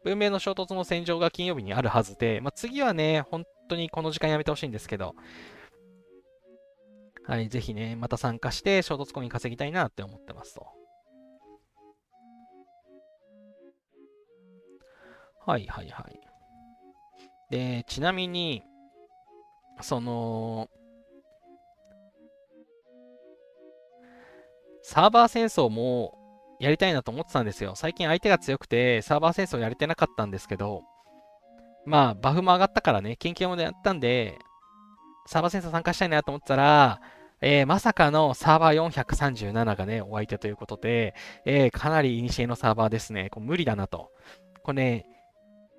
文明の衝突の戦場が金曜日にあるはずで、まあ、次はね、本当にこの時間やめてほしいんですけど、はい、ぜひね、また参加して衝突コイン稼ぎたいなって思ってますと。はいはいはい。で、ちなみに、その、サーバー戦争もやりたいなと思ってたんですよ。最近相手が強くて、サーバー戦争やれてなかったんですけど、まあ、バフも上がったからね、研究もやったんで、サーバー戦争参加したいなと思ってたら、まさかのサーバー437がね、お相手ということで、かなり古のサーバーですね。これ無理だなと。これね、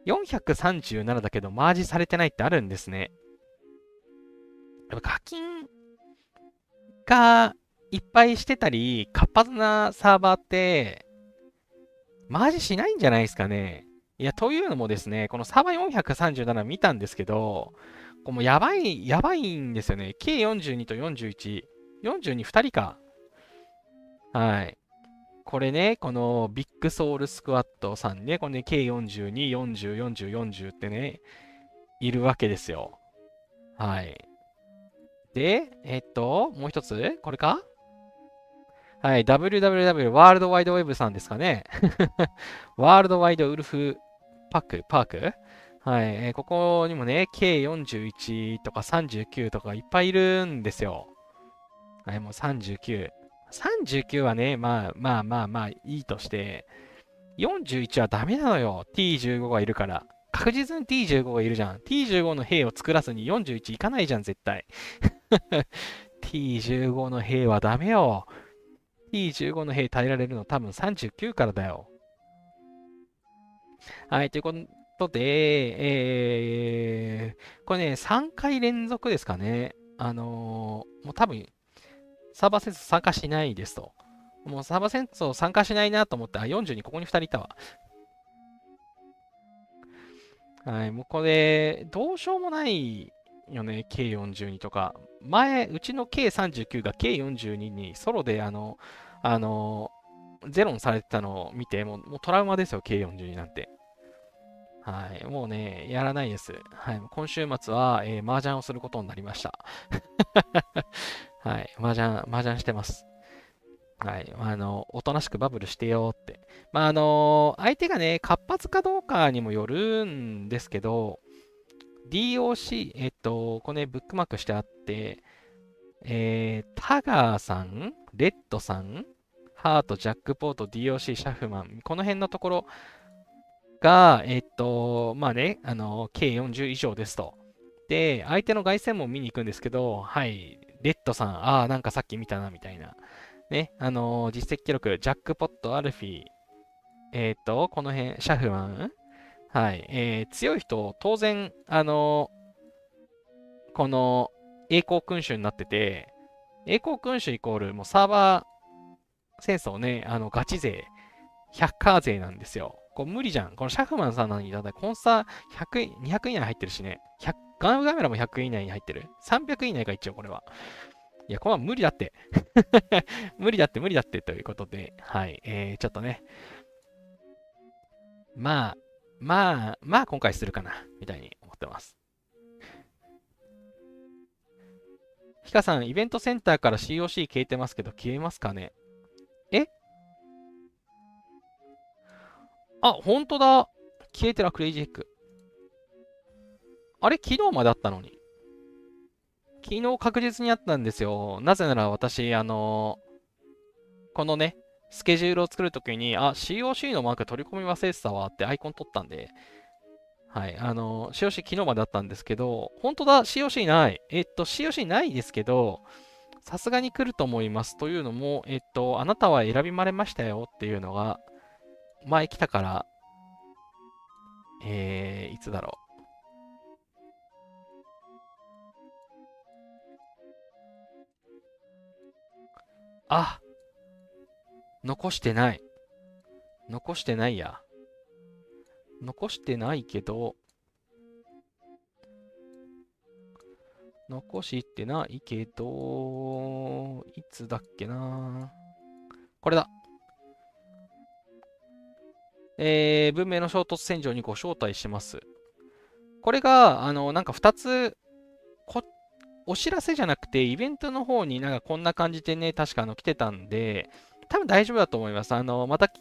437だけど、マージされてないってあるんですね。やっぱ課金がいっぱいしてたり、活発なサーバーって、マージしないんじゃないですかね。いや、というのもですね、このサーバー437見たんですけど、これもうやばいんですよね。K42 と41。42、2人か。はい。これね、このビッグソウルスクワットさんね、これね、K42、40、40、40ってね、いるわけですよ。はい。で、もう一つこれかはい、WWW ワールドワイドウェブさんですかね。ワールドワイドウルフパークはい、ここにもね、K41 とか39とかいっぱいいるんですよ。はい、もう39。39はね、まあまあまあまあいいとして、41はダメなのよ。T15 がいるから。確実に T15 がいるじゃん。T15 の兵を作らずに41いかないじゃん、絶対。T15 の兵はダメよ。T15 の兵耐えられるの多分39からだよ。はい、ということで、これね、3回連続ですかね。もう多分、サーバー戦争参加しないですと。もうサーバー戦争参加しないなと思って、あ、42、ここに2人いたわ。はい、もうこれ、どうしようもないよね、K42 とか。前、うちの K39 が K42 にソロで、あの、ゼロにされてたのを見て、もうトラウマですよ、K42 なんて。はい。もうね、やらないです。はい。今週末は、麻雀をすることになりました。はい。麻雀してます。はい。おとなしくバブルしてよって。まあ、相手がね、活発かどうかにもよるんですけど、DOC、これね、ブックマークしてあって、タガーさん、レッドさん、ハート、ジャックポート、DOC、シャフマン、この辺のところが、まあね、計40以上ですと。で、相手の凱旋門見に行くんですけど、はい、レッドさん、ああ、なんかさっき見たな、みたいな。ね、実績記録、ジャックポット、アルフィー、この辺、シャフマン、はい、強い人、当然、この栄光君主になってて、栄光君主イコール、もうサーバー戦争ね、ガチ勢、100%勢なんですよ。これ無理じゃん。このシャフマンさんなのに、だってコンサ100、200以内に入ってるしね。ガンカメラも100以内に入ってる。300以内が一応これは。いや、これは無理だって。無理だって、無理だってということで、はい。ちょっとね、まあ、今回するかな、みたいに思ってます。ヒカさん、イベントセンターから COC 消えてますけど、消えますかね？えあ、本当だ。消えてる、クレイジーヘック。あれ、昨日まであったのに。昨日確実にあったんですよ。なぜなら私、このね、スケジュールを作るときに、COC のマーク取り込み忘れてたわってアイコン取ったんで、はい、COC 昨日まであったんですけど、本当だ、COC ない。COC ないですけど、さすがに来ると思います。というのも、あなたは選びまれましたよっていうのが、前来たから、いつだろう。あ、残してない。残してないや。残してないけど、残してないけど、いつだっけな。これだ。文明の衝突戦場にご招待します。これが、なんか2つ、お知らせじゃなくて、イベントの方になんかこんな感じでね、確か来てたんで、多分大丈夫だと思います。また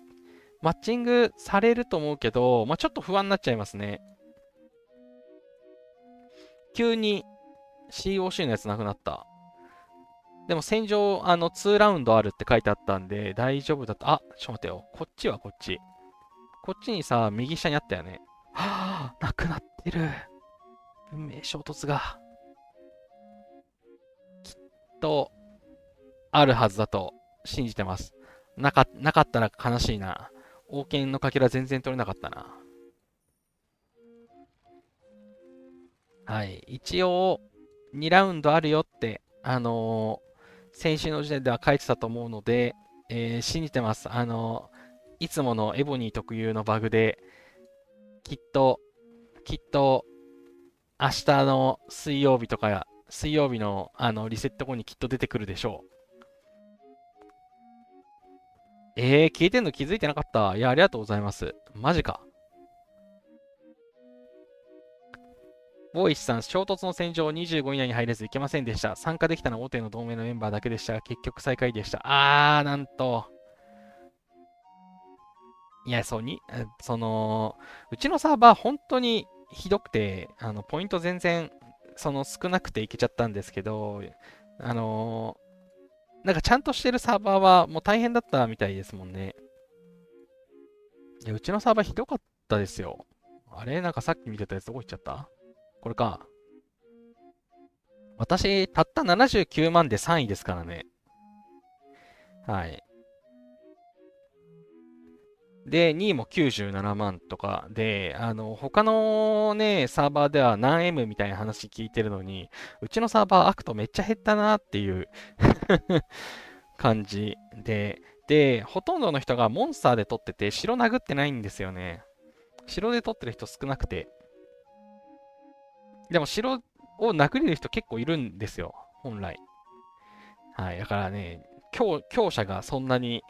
マッチングされると思うけど、まあ、ちょっと不安になっちゃいますね。急に COC のやつなくなった。でも戦場、2ラウンドあるって書いてあったんで、大丈夫だった。ちょっと待ってよ。こっちはこっち。こっちにさ、右下にあったよね。はぁ、なくなってる。運命衝突が、と、あるはずだと信じてます。なかったら悲しいな。王権のかけら全然取れなかったな。はい。一応、2ラウンドあるよって、先週の時点では書いてたと思うので、信じてます。いつものエボニー特有のバグで、きっと、きっと、明日の水曜日とか、水曜日のリセット後にきっと出てくるでしょう。消えてんの気づいてなかった。いや、ありがとうございます。マジか。ボーイスさん、衝突の戦場25以内に入れずいけませんでした。参加できたのは大手の同盟のメンバーだけでしたが、結局最下位でした。なんと。いや、うちのサーバー本当にひどくて、ポイント全然、少なくていけちゃったんですけど、あのなんかちゃんとしてるサーバーはもう大変だったみたいですもんね。いや、うちのサーバーひどかったですよ。あれなんかさっき見てたやつどこ行っちゃった？これか。私、たった79万で3位ですからね。はい。で、2位も97万とかで、他のね、サーバーでは何 M みたいな話聞いてるのに、うちのサーバーアクトめっちゃ減ったなっていう感じで、ほとんどの人がモンスターで取ってて、城殴ってないんですよね。城で取ってる人少なくて。でも城を殴れる人結構いるんですよ、本来。はい。だからね、強者がそんなに、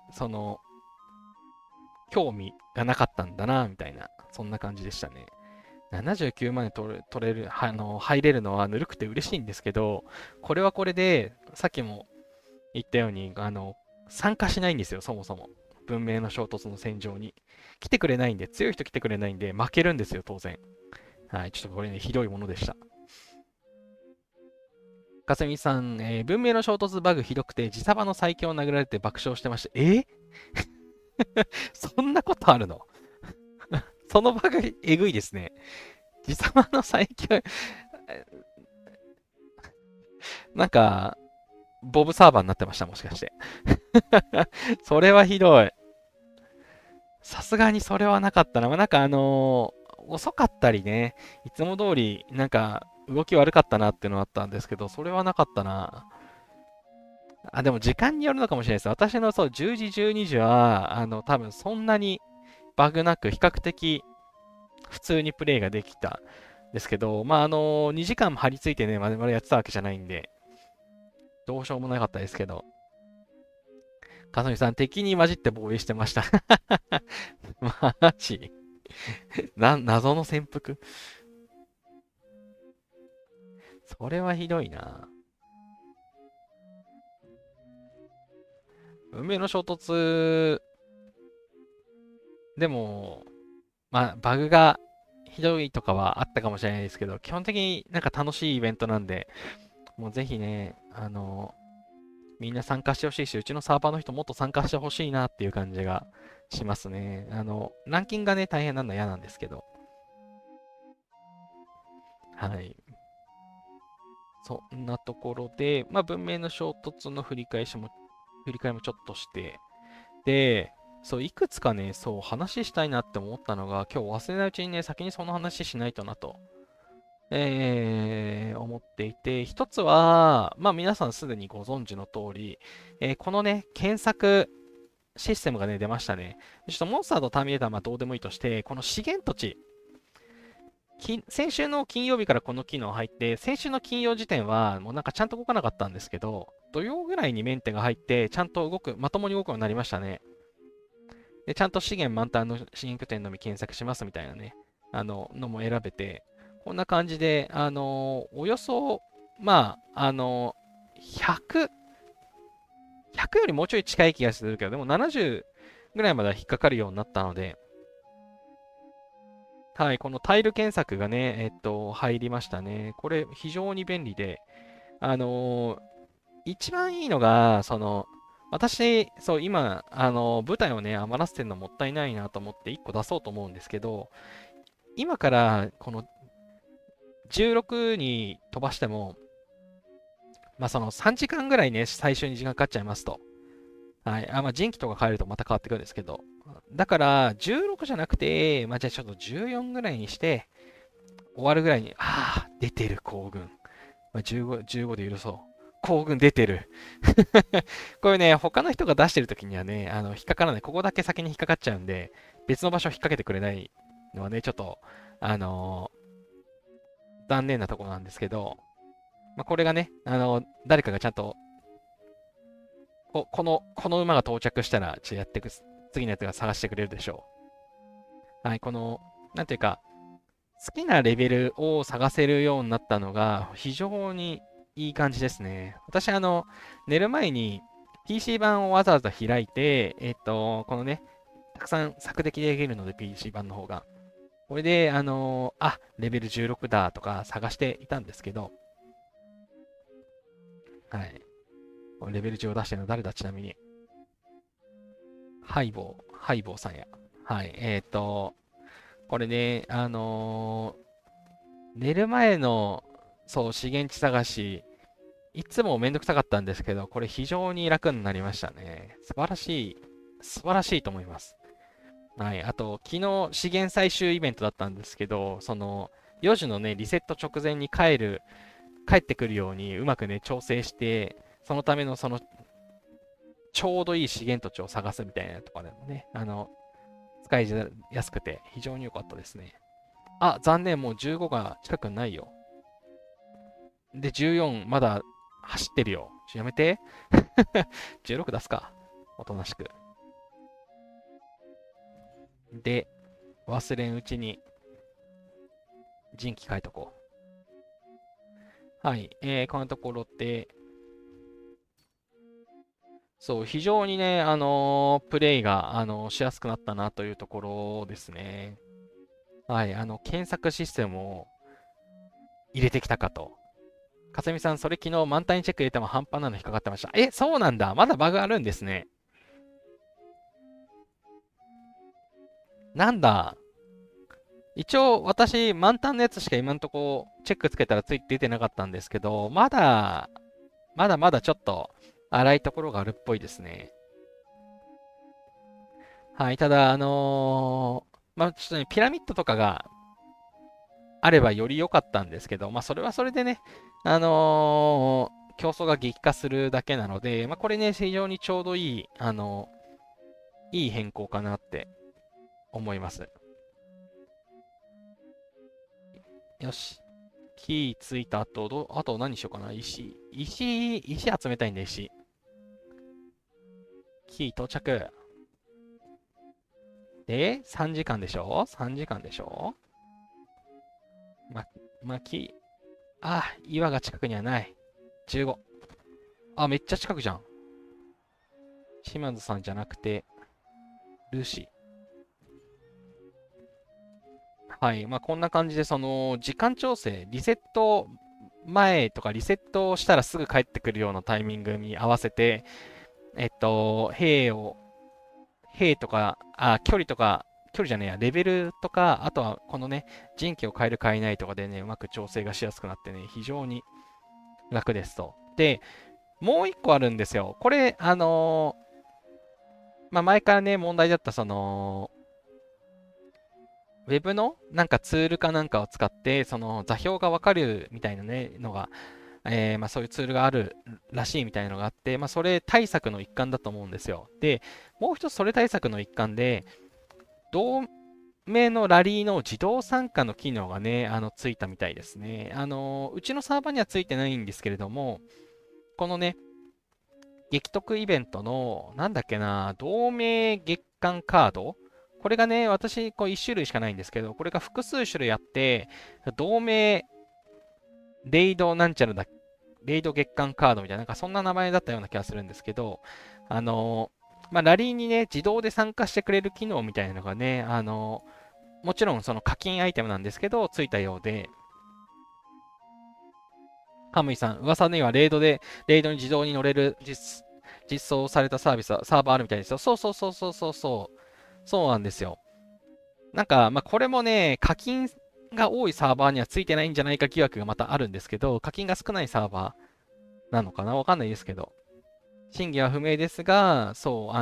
興味がなかったんだな、みたいな、そんな感じでしたね。79万で取れる、入れるのはぬるくて嬉しいんですけど、これはこれで、さっきも言ったように、参加しないんですよ、そもそも。文明の衝突の戦場に。来てくれないんで、強い人来てくれないんで、負けるんですよ、当然。はい、ちょっとこれね、ひどいものでした。かすみさん、文明の衝突バグひどくて、自サバの最強を殴られて爆笑してました。そんなことあるの？そのバグえぐいですね。自サバの最強、なんか、ボブサーバーになってました、もしかして。それはひどい。さすがにそれはなかったな。なんか遅かったりね、いつも通り、なんか、動き悪かったなっていうのはあったんですけど、それはなかったな。あ、でも時間によるのかもしれないです。私のそう、10時、12時は、多分そんなにバグなく、比較的普通にプレイができたんですけど、まあ、2時間張り付いてね、まるまるやってたわけじゃないんで、どうしようもなかったですけど、かすみさん、敵に混じって防衛してました。マジ謎の潜伏。それはひどいな。運命の衝突、でも、まあ、バグがひどいとかはあったかもしれないですけど、基本的になんか楽しいイベントなんで、もうぜひね、みんな参加してほしいし、うちのサーバーの人もっと参加してほしいなっていう感じがしますね。ランキングがね、大変なのは嫌なんですけど、はい。そんなところで、まあ、文明の衝突の振り返りもちょっとして、で、そう、いくつかね、そう、話したいなって思ったのが、今日忘れないうちにね、先にその話しないとなと、思っていて、一つは、まあ皆さんすでにご存知の通り、このね、検索システムがね、出ましたね。ちょっとモンスターとターミネーターはまあどうでもいいとして、この資源土地、先週の金曜日からこの機能入って、先週の金曜時点はもうなんかちゃんと動かなかったんですけど、土曜ぐらいにメンテが入って、ちゃんとまともに動くようになりましたね。で、ちゃんと資源満タンの資源拠点のみ検索しますみたいなね、のも選べて、こんな感じで、およそ、まあ、100、100よりもうちょい近い気がするけど、でも70ぐらいまでは引っかかるようになったので、はい、このタイル検索がね、入りましたね。これ非常に便利で、あのー一番いいのが、私、そう、今、舞台をね、余らせてるのもったいないなと思って1個出そうと思うんですけど、今から、この16に飛ばしても、まあ、その3時間ぐらいね、最初に時間かかっちゃいますと。はい。まあ、人気とか変えるとまた変わってくるんですけど。だから、16じゃなくて、まあ、じゃあちょっと14ぐらいにして、終わるぐらいに、出てる行軍。まあ、15で許そう。行軍出てる。これね、他の人が出してるときにはね、引っかからない。ここだけ先に引っかかっちゃうんで、別の場所引っ掛けてくれないのはね、ちょっと、あの残念なところなんですけど、まあ、これがね、誰かがちゃんと、この馬が到着したら、ちょっとやっていく、次のやつが探してくれるでしょう。はい、なんていうか、好きなレベルを探せるようになったのが、非常にいい感じですね。私、寝る前に PC 版をわざわざ開いて、このね、たくさん索敵できるので、PC 版の方が。これで、レベル16だとか探していたんですけど、はい。レベル10を出してるの誰だちなみに。ハイボーさんや。はい。これね、寝る前の、そう、資源地探し、いつもめんどくさかったんですけど、これ非常に楽になりましたね。素晴らしいと思います。はい。あと、昨日資源採集イベントだったんですけど、4時のね、リセット直前に帰ってくるようにうまくね、調整して、そのためのちょうどいい資源土地を探すみたいなところでもね、使いやすくて非常に良かったですね。残念、もう15が近くないよ。で、14まだ走ってるよ。やめて。16出すか。おとなしく。で、忘れんうちに人気書いとこう。はい。このところで、そう、非常にね、プレイが、しやすくなったなというところですね。はい。検索システムを入れてきたかと。かすみさん、それ昨日満タンにチェック入れても半端なの引っかかってました。そうなんだ。まだバグあるんですね。なんだ。一応、私、満タンのやつしか今んとこチェックつけたら出てなかったんですけど、まだちょっと荒いところがあるっぽいですね。はい、ただ、まあ、ちょっとね、ピラミッドとかがあればより良かったんですけど、まあ、それはそれでね、競争が激化するだけなので、まあ、これね、非常にちょうどいい、いい変更かなって思います。よし。木ついた後、あと何しようかな。石集めたいんで、石。木到着。で、3時間でしょ？ 3 時間でしょ？ま、木。あ、岩が近くにはない。15。あ、めっちゃ近くじゃん。島津さんじゃなくて、ルシ。はい。まあ、こんな感じで、時間調整、リセット前とかリセットしたらすぐ帰ってくるようなタイミングに合わせて、兵とか、距離とか、距離じゃねえや、レベルとか、あとはこのね、陣形を変える変えないとかでね、うまく調整がしやすくなってね、非常に楽ですと。で、もう一個あるんですよ。これ、まあ、前からね、問題だったウェブのなんかツールかなんかを使って、その座標がわかるみたいなね、のが、まあ、そういうツールがあるらしいみたいなのがあって、まあ、それ対策の一環だと思うんですよ。で、もう一つそれ対策の一環で、同名のラリーの自動参加の機能がね、ついたみたいですね。うちのサーバーにはついてないんですけれども、このね、激得イベントの、なんだっけな、同盟月間カード、これがね、私、こう1種類しかないんですけど、これが複数種類あって、同盟レイドなんちゃらだ、レイド月間カードみたいな、なんかそんな名前だったような気がするんですけど、まあ、ラリーにね、自動で参加してくれる機能みたいなのがね、もちろんその課金アイテムなんですけど、ついたようで、カムイさん、噂にはレイドに自動に乗れる実装されたサービスは、サーバーあるみたいですよ。そうそうそうそうそうそう。そうなんですよ。なんか、まあ、これもね、課金が多いサーバーにはついてないんじゃないか疑惑がまたあるんですけど、課金が少ないサーバーなのかなわかんないですけど。真偽は不明ですが、そう、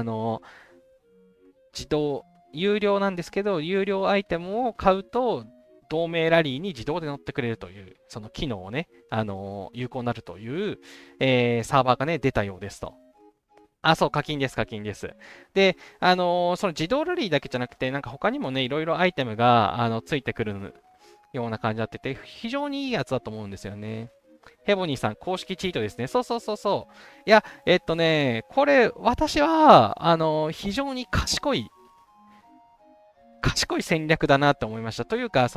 自動、有料なんですけど、有料アイテムを買うと、同盟ラリーに自動で乗ってくれるという、その機能をね、有効になるという、サーバーがね、出たようですと。あ、そう、課金です、課金です。で、その自動ラリーだけじゃなくて、なんか他にもね、いろいろアイテムが、ついてくるような感じになってて、非常にいいやつだと思うんですよね。ヘボニーさん、公式チートですね。そうそうそうそう。いや、これ、私は、非常に賢い戦略だなって思いました。というか、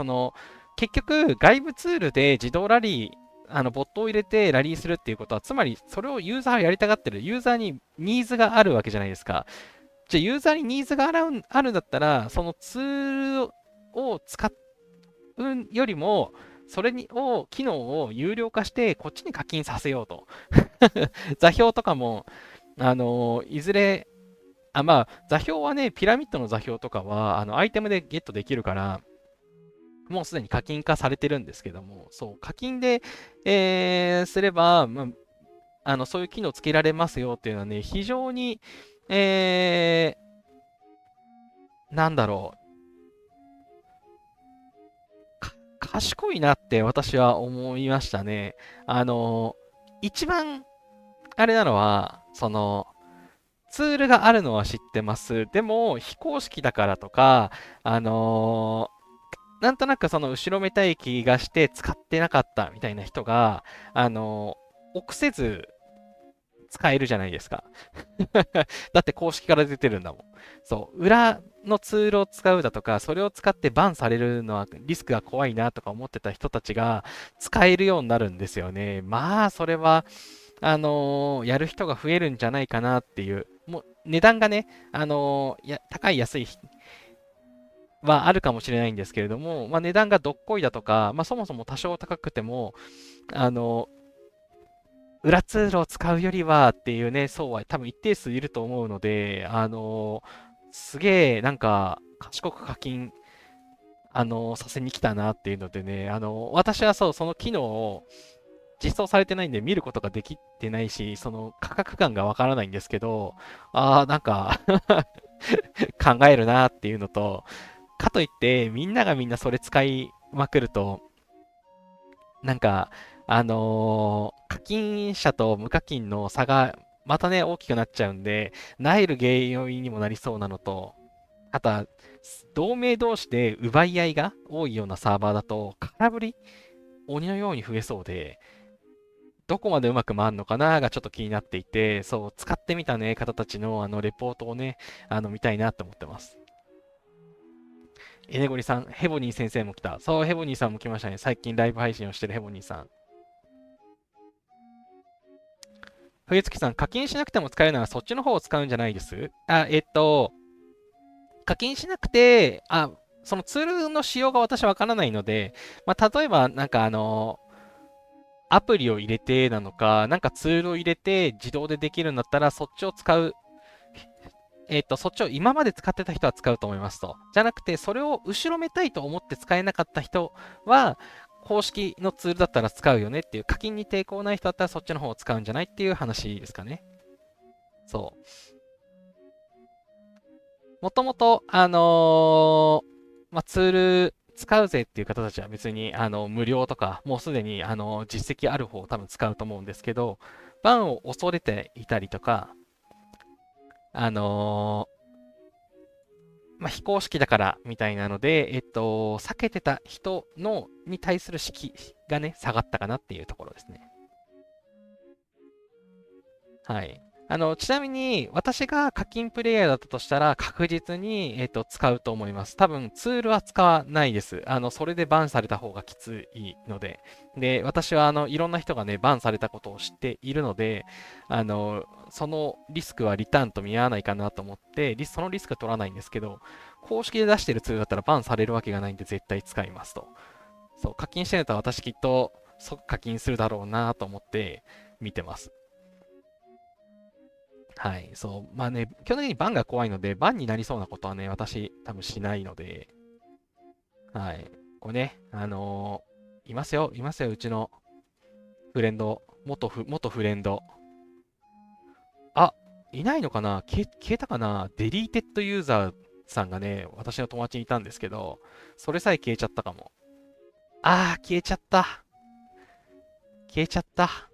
結局、外部ツールで自動ラリー、ボットを入れてラリーするっていうことは、つまり、それをユーザーがやりたがってる、ユーザーにニーズがあるわけじゃないですか。じゃあ、ユーザーにニーズがあるんだったら、そのツールを使うよりも、機能を有料化して、こっちに課金させようと。座標とかも、いずれ、まあ、座標はね、ピラミッドの座標とかは、アイテムでゲットできるから、もうすでに課金化されてるんですけども、そう、課金で、すれば、まあ、そういう機能つけられますよっていうのはね、非常に、なんだろう、賢いなって私は思いましたね。一番、あれなのは、ツールがあるのは知ってます。でも、非公式だからとか、なんとなくその後ろめたい気がして使ってなかったみたいな人が、臆せず使えるじゃないですか。だって公式から出てるんだもん。そう、裏のツールを使うだとか、それを使ってバンされるのはリスクが怖いなとか思ってた人たちが使えるようになるんですよね。まあ、それは、やる人が増えるんじゃないかなっていう。もう値段がね、高い安いはあるかもしれないんですけれども、まあ、値段がどっこいだとか、まあ、そもそも多少高くても、あの、裏通路を使うよりはっていうね、層は多分一定数いると思うので、すげえなんか賢く課金、させに来たなっていうのでね、私はそう、その機能を実装されてないんで見ることができてないし、その価格感がわからないんですけど、なんか考えるなっていうのと、かといってみんながみんなそれ使いまくると、なんか、課金者と無課金の差がまたね、大きくなっちゃうんで、なえる原因にもなりそうなのと、あとは、同盟同士で奪い合いが多いようなサーバーだと、空振り鬼のように増えそうで、どこまでうまく回るのかながちょっと気になっていて、そう、使ってみたね、方たちのレポートをね、見たいなと思ってます。エネゴリさん、ヘボニー先生も来た。そう、ヘボニーさんも来ましたね。最近ライブ配信をしてるヘボニーさん。冬月さん、課金しなくても使えるならそっちの方を使うんじゃないです課金しなくて、そのツールの仕様が私わからないので、まあ、例えば、なんかアプリを入れてなのか、なんかツールを入れて自動でできるんだったら、そっちを使う。そっちを今まで使ってた人は使うと思いますと。じゃなくて、それを後ろめたいと思って使えなかった人は、公式のツールだったら使うよねっていう、課金に抵抗ない人だったらそっちの方を使うんじゃないっていう話ですかね。そう。もともと、まあ、ツール使うぜっていう方たちは別に、無料とか、もうすでに、実績ある方を多分使うと思うんですけど、バンを恐れていたりとか、あのまあ、非公式だからみたいなので、避けてた人に対する士気がね、下がったかなっていうところですね。はい。ちなみに、私が課金プレイヤーだったとしたら、確実に、使うと思います。多分、ツールは使わないです。それでバンされた方がきついので。で、私は、いろんな人がね、バンされたことを知っているので、そのリスクはリターンと見合わないかなと思って、そのリスクは取らないんですけど、公式で出してるツールだったらバンされるわけがないんで、絶対使いますと。そう、課金してると私きっと即課金するだろうなと思って見てます。はい、そう。まあね、基本的にバンが怖いので、バンになりそうなことはね、私多分しないので、はい。これね、いますよ、いますよ、うちのフレンド、元フレンド。あ、いないのかな消えたかなデリーテッドユーザーさんがね、私の友達にいたんですけど、それさえ消えちゃったかも。消えちゃった。消えちゃった。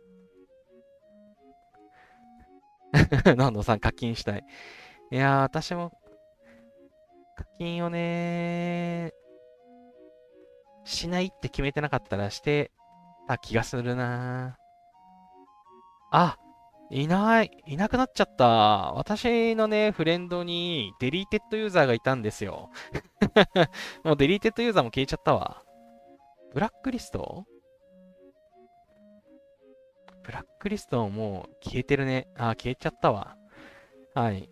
ナンドさん課金したい。いやー、私も課金をねしないって決めてなかったらしてた気がするな。あ、いなくなっちゃった。私のね、フレンドにデリーテッドユーザーがいたんですよ。もうデリーテッドユーザーも消えちゃったわ。ブラックリストブラックリストもう消えてるね。消えちゃったわ。はい。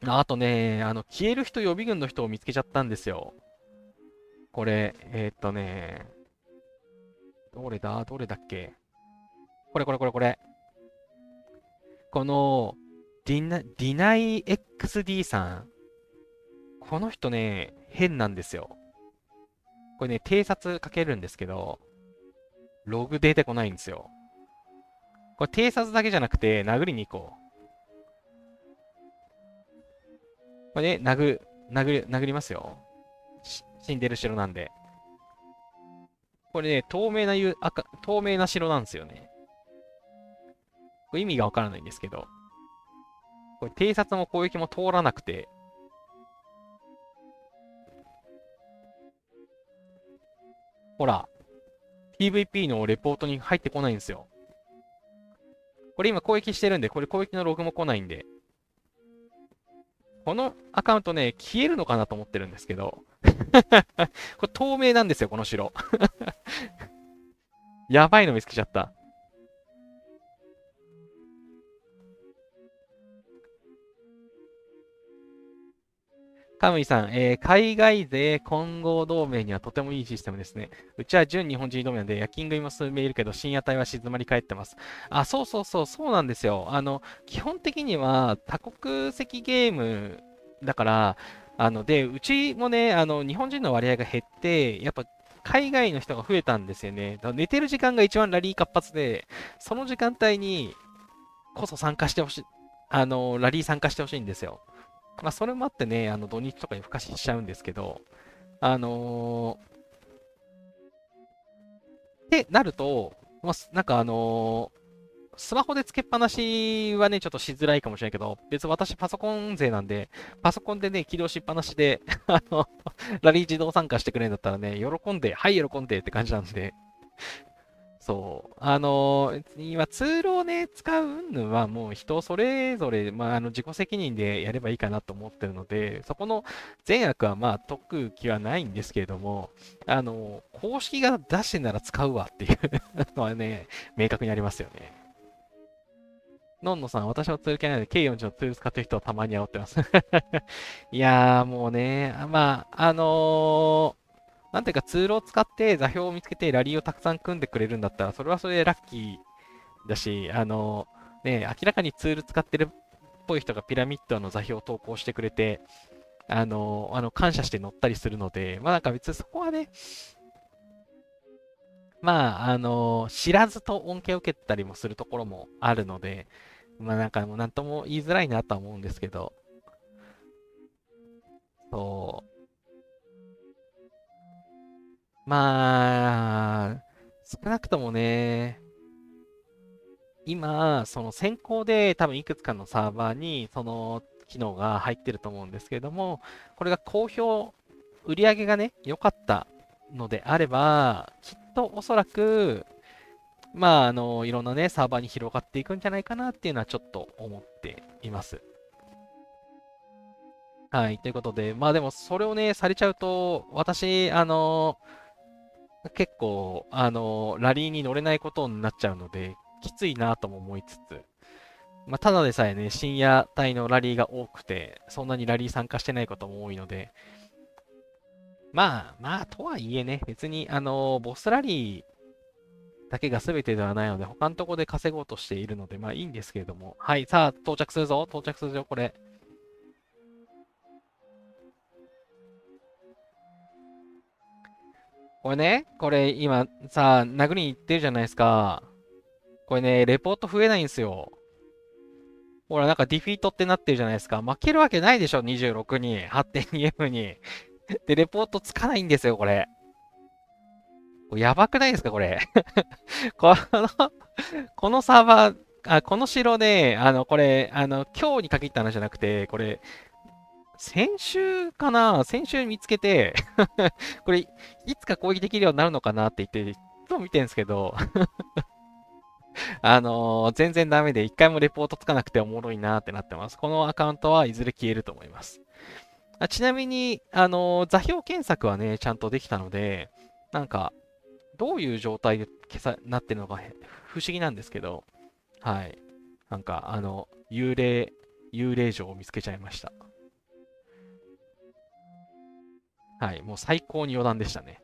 あとね、消える人予備軍の人を見つけちゃったんですよ。これ、どれだっけこれ。この、ディナイ XD さん。この人ね、変なんですよ。これね、偵察かけるんですけど、ログ出てこないんですよ。これ偵察だけじゃなくて、殴りに行こう。これね、殴りますよ。死んでる城なんで。これね、透明な城なんですよね。これ意味がわからないんですけど、これ偵察も攻撃も通らなくて、ほら、PVP のレポートに入ってこないんですよ。これ今攻撃してるんで、これ攻撃のログも来ないんで、このアカウントね、消えるのかなと思ってるんですけど、これ透明なんですよ、この城。やばいの見つけちゃった。カムイさん、海外勢混合同盟にはとてもいいシステムですね。うちは純日本人同盟なんで、夜勤組も数名いるけど、深夜帯は静まり返ってます。そうなんですよ。基本的には多国籍ゲームだから、うちもね、日本人の割合が減って、やっぱ海外の人が増えたんですよね。だから寝てる時間が一番ラリー活発で、その時間帯にこそ参加してほしい、ラリー参加してほしいんですよ。まあ、それもあってね、土日とかに付加しちゃうんですけど、あのってなると、まあ、なんかスマホでつけっぱなしはね、ちょっとしづらいかもしれないけど、別に私パソコン勢なんで、パソコンでね、起動しっぱなしでラリー自動参加してくれるんだったらね、喜んで、はい、喜んでって感じなんで、そう。別に今ツールをね、使うのはもう人それぞれ、まあ、自己責任でやればいいかなと思ってるので、そこの善悪はまあ解く気はないんですけれども、公式が出してんなら使うわっていうのはね、明確にありますよね。のんのさん、私のツール系ないので、K40 のツール使ってる人はたまに煽ってますいやーもうね、まあ、なんていうかツールを使って座標を見つけてラリーをたくさん組んでくれるんだったら、それはそれでラッキーだし、ね、明らかにツール使ってるっぽい人がピラミッドの座標を投稿してくれて、感謝して乗ったりするので、まあなんか別にそこはね、まあ、知らずと恩恵を受けたりもするところもあるので、まあなんかもうなんとも言いづらいなとは思うんですけど、そう、まあ、少なくともね、今、その先行で多分いくつかのサーバーにその機能が入ってると思うんですけれども、これが好評、売り上げがね、良かったのであれば、きっとおそらく、まあ、いろんなね、サーバーに広がっていくんじゃないかなっていうのはちょっと思っています。はい。ということで、まあでもそれをね、されちゃうと、私、結構、ラリーに乗れないことになっちゃうので、きついなとも思いつつ、まあ、ただでさえね、深夜帯のラリーが多くて、そんなにラリー参加してないことも多いので、まあ、とはいえね、別に、ボスラリーだけが全てではないので、他のところで稼ごうとしているので、まあいいんですけれども。はい、さあ、到着するぞ、到着するぞ、これ。これね、これ今さ、殴りに行ってるじゃないですか。これね、レポート増えないんですよ。ほら、なんかディフィートってなってるじゃないですか。負けるわけないでしょ、26に。8.2F に。で、レポートつかないんですよ、これ。これやばくないですか、これ。このサーバー、この城ね、これ、今日に限った話じゃなくて、これ、先週かな先週見つけてこれ、いつか攻撃できるようになるのかなって言って、いつも見てるんですけど全然ダメで、一回もレポートつかなくておもろいなってなってます。このアカウントはいずれ消えると思います。ちなみに、座標検索はね、ちゃんとできたので、なんか、どういう状態でなってるのか不思議なんですけど、はい。なんか、幽霊城を見つけちゃいました。はい。もう最高に余談でしたね。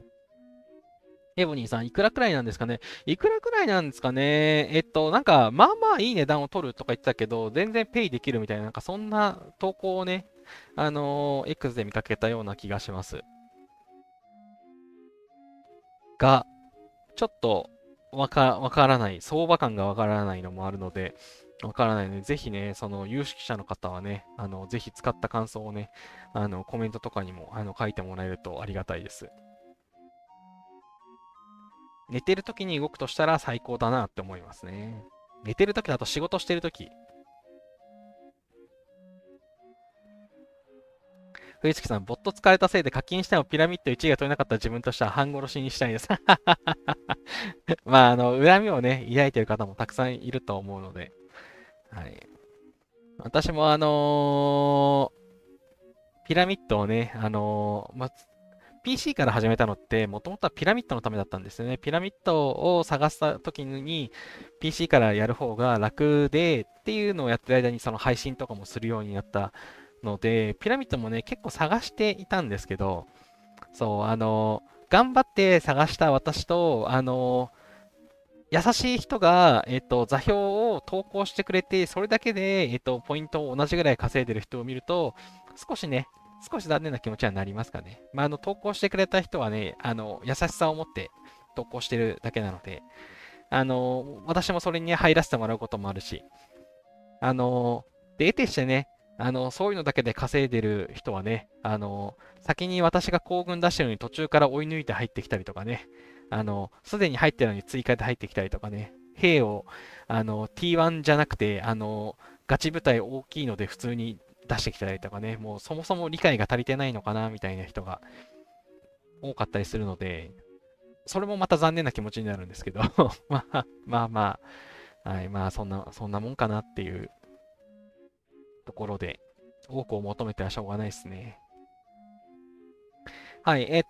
エボニーさん、いくらくらいなんですかね。いくらくらいなんですかね。なんか、まあまあいい値段を取るとか言ってたけど、全然ペイできるみたいな、なんかそんな投稿をね、X で見かけたような気がします。が、ちょっとわからない、相場感がわからないのもあるので、わからないので、ぜひね、その有識者の方はね、ぜひ使った感想をね、コメントとかにも書いてもらえるとありがたいです。寝てる時に動くとしたら最高だなって思いますね。寝てる時だと仕事してる時。冬月さん、ボット使われたせいで課金してもピラミッド1位が取れなかった自分としては半殺しにしたいです。まあ、恨みをね、抱いてる方もたくさんいると思うので、はい。私もピラミッドをね、PC から始めたのって、もともとはピラミッドのためだったんですよね。ピラミッドを探した時に、PC からやる方が楽で、っていうのをやってる間に、その配信とかもするようになったので、ピラミッドもね、結構探していたんですけど、そう、頑張って探した私と、優しい人が、座標を投稿してくれて、それだけで、ポイントを同じぐらい稼いでる人を見ると、少しね、少し残念な気持ちにはなりますかね。まあ、投稿してくれた人はね、優しさを持って投稿してるだけなので、私もそれに入らせてもらうこともあるし、で、得てしてね、そういうのだけで稼いでる人はね、先に私が行軍出してるのに途中から追い抜いて入ってきたりとかね、すでに入ってるのに追加で入ってきたりとかね、兵を、T1 じゃなくて、ガチ部隊大きいので普通に出してきたりとかね、もうそもそも理解が足りてないのかな、みたいな人が多かったりするので、それもまた残念な気持ちになるんですけどまあ、まあまあ、はい、まあそんなもんかなっていうところで、多くを求めてはしょうがないですね。はい、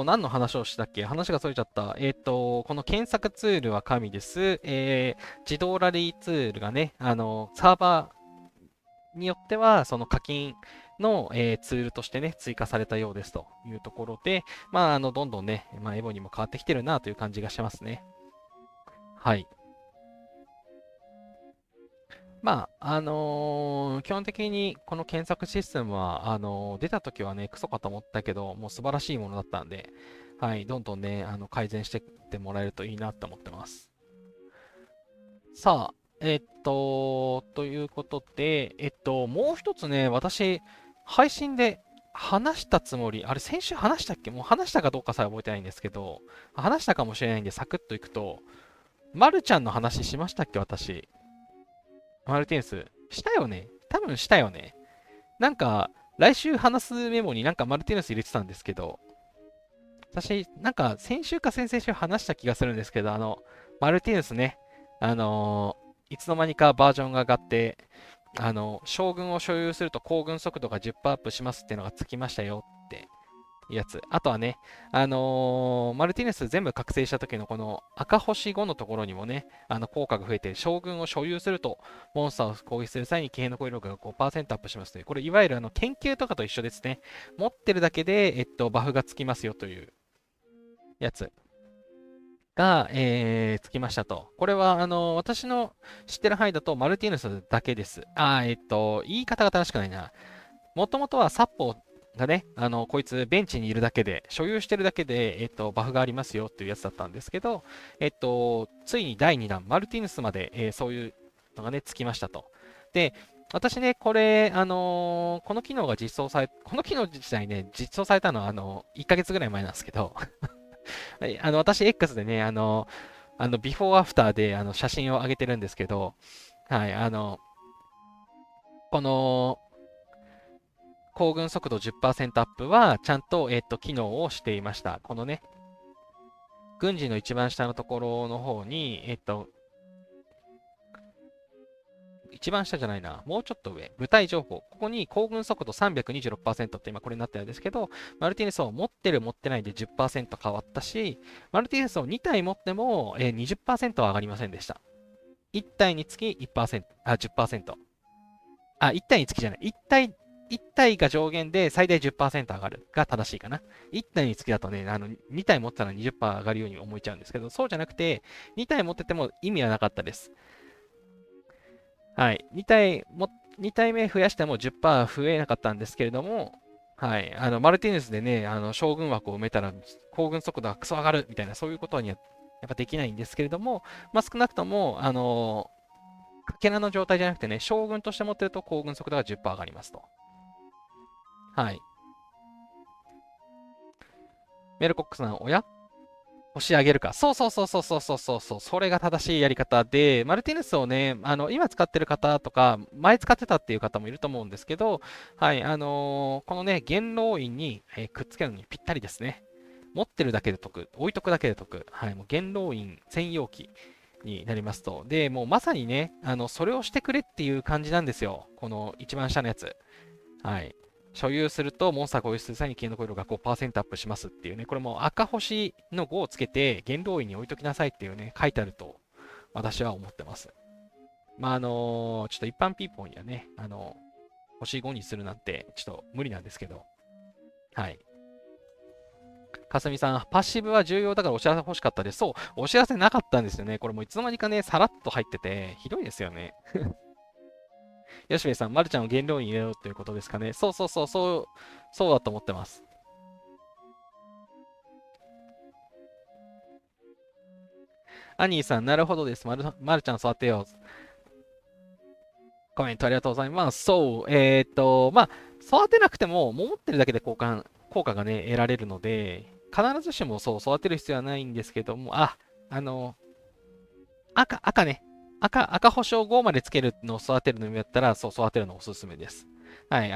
何の話をしたっけ？話がそれちゃった。この検索ツールは神です。自動ラリーツールがね、サーバーによっては、その課金の、ツールとしてね、追加されたようですというところで、まあ、どんどんね、まあ、エボにも変わってきてるなという感じがしますね。はい。まあ、基本的にこの検索システムは、出た時はね、クソかと思ったけど、もう素晴らしいものだったんで、はい、どんどんね、改善していってもらえるといいなと思ってます。さあ、ということで、もう一つね、私、配信で話したつもり、あれ、先週話したっけ？もう話したかどうかさえ覚えてないんですけど、話したかもしれないんで、サクッといくと、まるちゃんの話しましたっけ、私。マルティネス。したよね？多分したよね。なんか、来週話すメモになんかマルティネス入れてたんですけど、私、なんか先週か先々週話した気がするんですけど、マルティネスね、いつの間にかバージョンが上がって、将軍を所有すると行軍速度が10%アップしますっていうのがつきましたよってやつ。あとはね、マルティネス全部覚醒した時のこの赤星5のところにもね、効果が増えて、将軍を所有すると、モンスターを攻撃する際に経の攻撃力が5%アップしますという、これいわゆる研究とかと一緒ですね。持ってるだけで、バフがつきますよというやつが、つきましたと。これは、私の知ってる範囲だと、マルティネスだけです。言い方が正しくないな。もともとはサッポがね、こいつベンチにいるだけで、所有してるだけで、バフがありますよっていうやつだったんですけど、ついに第2弾、マルティヌスまで、そういうのがね、つきましたと。で、私ね、これ、この機能が実装され、この機能自体ね、実装されたのは、1ヶ月ぐらい前なんですけど、はい、私 X でね、ビフォーアフターで、写真を上げてるんですけど、はい、この、行軍速度10%アップは、ちゃんと、機能をしていました。このね、軍事の一番下のところの方に、一番下じゃないな、もうちょっと上、部隊情報。ここに行軍速度326%って今これになってるんですけど、マルティネスを持ってる持ってないで10%変わったし、マルティネスを2体持っても、20%は上がりませんでした。1体につき1%、10%。1体につきじゃない。1体が上限で最大10%上がるが正しいかな。1体につきだとね、2体持ってたら20%上がるように思えちゃうんですけど、そうじゃなくて、2体持ってても意味はなかったです。はい。2体目増やしても10%増えなかったんですけれども、はい。マルティネスでね、将軍枠を埋めたら、行軍速度がクソ上がるみたいな、そういうことにはやっぱできないんですけれども、まあ、少なくとも、かけらの状態じゃなくてね、将軍として持ってると行軍速度が10%上がりますと。はい。メルコックさん、おや押し上げるか。そうそうそうそうそうそうそうそう。それが正しいやり方で、マルティネスをね、今使ってる方とか、前使ってたっていう方もいると思うんですけど、はい、このね、元老院に、くっつけるのにぴったりですね。持ってるだけで得、置いとくだけで得。はい、もう元老院専用機になりますと。で、もうまさにね、それをしてくれっていう感じなんですよ。この一番下のやつ。はい。所有すると、モンスターを攻撃する際にキノコ量が5%アップしますっていうね、これも赤星の5をつけて、元老院に置いときなさいっていうね、書いてあると、私は思ってます。まあ、ちょっと一般ピーポーにはね、星5にするなんて、ちょっと無理なんですけど、はい。かすみさん、パッシブは重要だからお知らせ欲しかったです。そう、お知らせなかったんですよね。これもういつの間にかね、さらっと入ってて、ひどいですよね。よしべさん、まるちゃんを原料に入れろということですかね。そうそうそう、そうだと思ってます。アニーさん、なるほどです。まるちゃん育てよう。コメントありがとうございます。そう、まあ、育てなくても、持ってるだけで効果がね、得られるので、必ずしもそう育てる必要はないんですけども、あの、赤ね。赤保証5までつけるのを育てるのやったら、そう育てるのおすすめです。はい、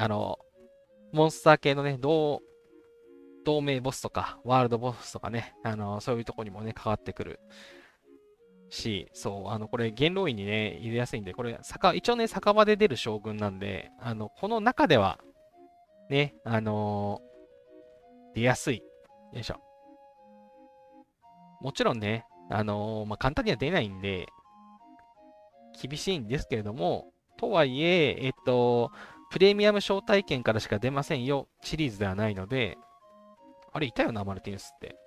モンスター系のね、同盟ボスとか、ワールドボスとかね、そういうとこにもね、関わってくるし、そう、これ、元老院にね、入れやすいんで、これ、一応ね、酒場で出る将軍なんで、この中では、ね、出やすい。よいしょ。もちろんね、簡単には出ないんで、厳しいんですけれども、とはいえ、プレミアム招待券からしか出ませんよ、シリーズではないので、あれ、いたよな、マルティヌスって。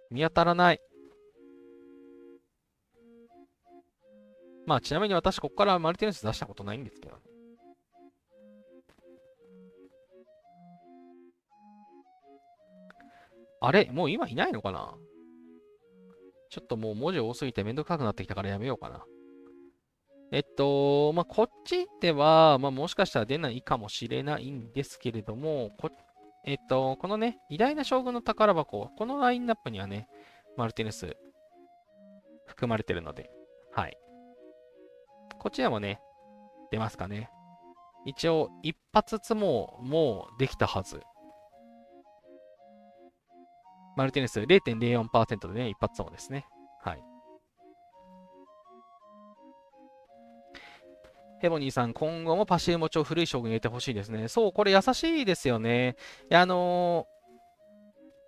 見当たらない。まあ、ちなみに私、ここからマルティヌス出したことないんですけどね。あれもう今いないのかな。ちょっともう文字多すぎてめんどくさくなってきたからやめようかな。まあ、こっちでは、まあ、もしかしたら出ないかもしれないんですけれども、このね、偉大な将軍の宝箱、このラインナップにはね、マルティネス含まれてるので、はい。こっちでもね、出ますかね。一応、一発つもうできたはず。マルティネス0.04%でね、一発つもですね。はい。ヘボニーさん、今後もパシウモチを古い将軍に入れてほしいですね。そう、これ優しいですよね。いや、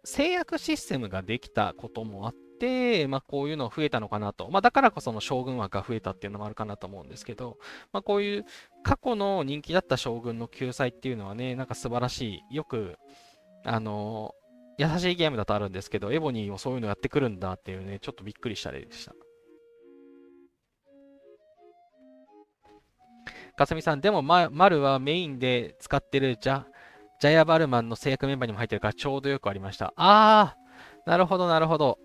制約システムができたこともあって、まあ、こういうの増えたのかなと。まあ、だからこその将軍枠が増えたっていうのもあるかなと思うんですけど、まあ、こういう過去の人気だった将軍の救済っていうのはね、なんか素晴らしい。よく、あの優しいゲームだとあるんですけど、エボニーもそういうのやってくるんだっていうね、ちょっとびっくりした例でした。かすみさん、でも、マルはメインで使ってるジャヤバルマンの制約メンバーにも入ってるからちょうどよくありました。なるほど、なるほど。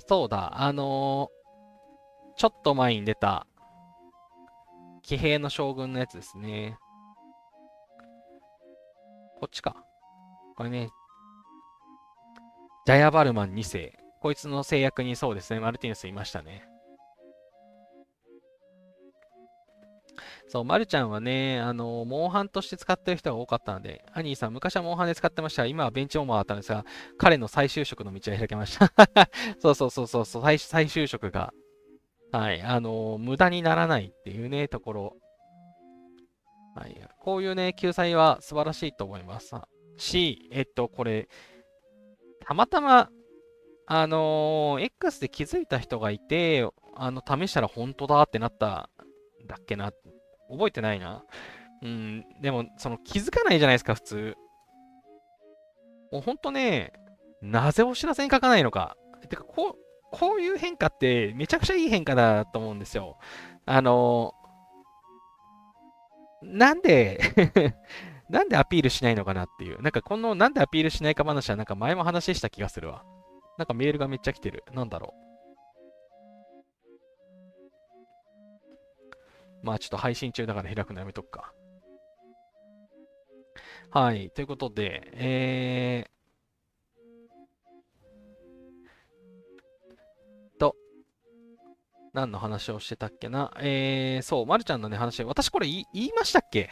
そうだ、ちょっと前に出た、騎兵の将軍のやつですね。こっちか。これね、ジャヤバルマン2世。こいつの制約にそうですね、マルティネスいましたね。そう、マルちゃんはね、モンハンとして使ってる人が多かったので、アニーさん、昔はモンハンで使ってました。今はベンチオーマーだったんですが、彼の再就職の道が開けました。そう、再就職が、はい、無駄にならないっていうね、ところ。はい、こういうね、救済は素晴らしいと思います。これ、たまたま、X で気づいた人がいて、試したら本当だってなったんだっけな。覚えてないな。うん、でも、気づかないじゃないですか、普通。もうほんとね、なぜお知らせに書かないのか。てか、こういう変化ってめちゃくちゃいい変化だと思うんですよ。あの、なんでなんでアピールしないのかなっていう。なんかこのなんでアピールしないか話はなんか前も話した気がするわ。なんかメールがめっちゃ来てる。なんだろう。まあちょっと配信中だから開くのやめとくか。はい。ということで、と、何の話をしてたっけな。そう、まるちゃんのね、話、私これ言いましたっけ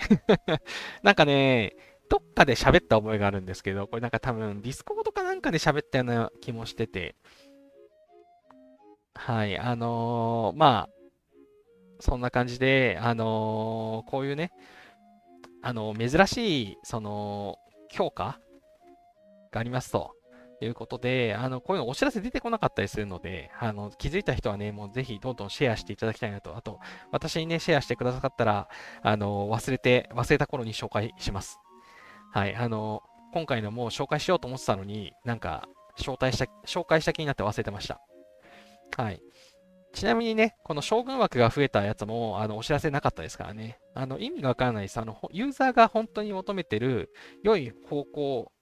なんかね、どっかで喋った覚えがあるんですけど、これなんか多分ディスコードかなんかで喋ったような気もしてて、はい、まあ、そんな感じで、こういうね、珍しい、強化がありますと。いうことで、こういうのお知らせ出てこなかったりするので、気づいた人はね、もうぜひどんどんシェアしていただきたいなと。あと、私にね、シェアしてくださったら、忘れた頃に紹介します。はい、今回のもう紹介しようと思ってたのに、なんか、紹介した気になって忘れてました。はい。ちなみにね、この将軍枠が増えたやつも、お知らせなかったですからね。意味がわからないです。ユーザーが本当に求めてる良い方向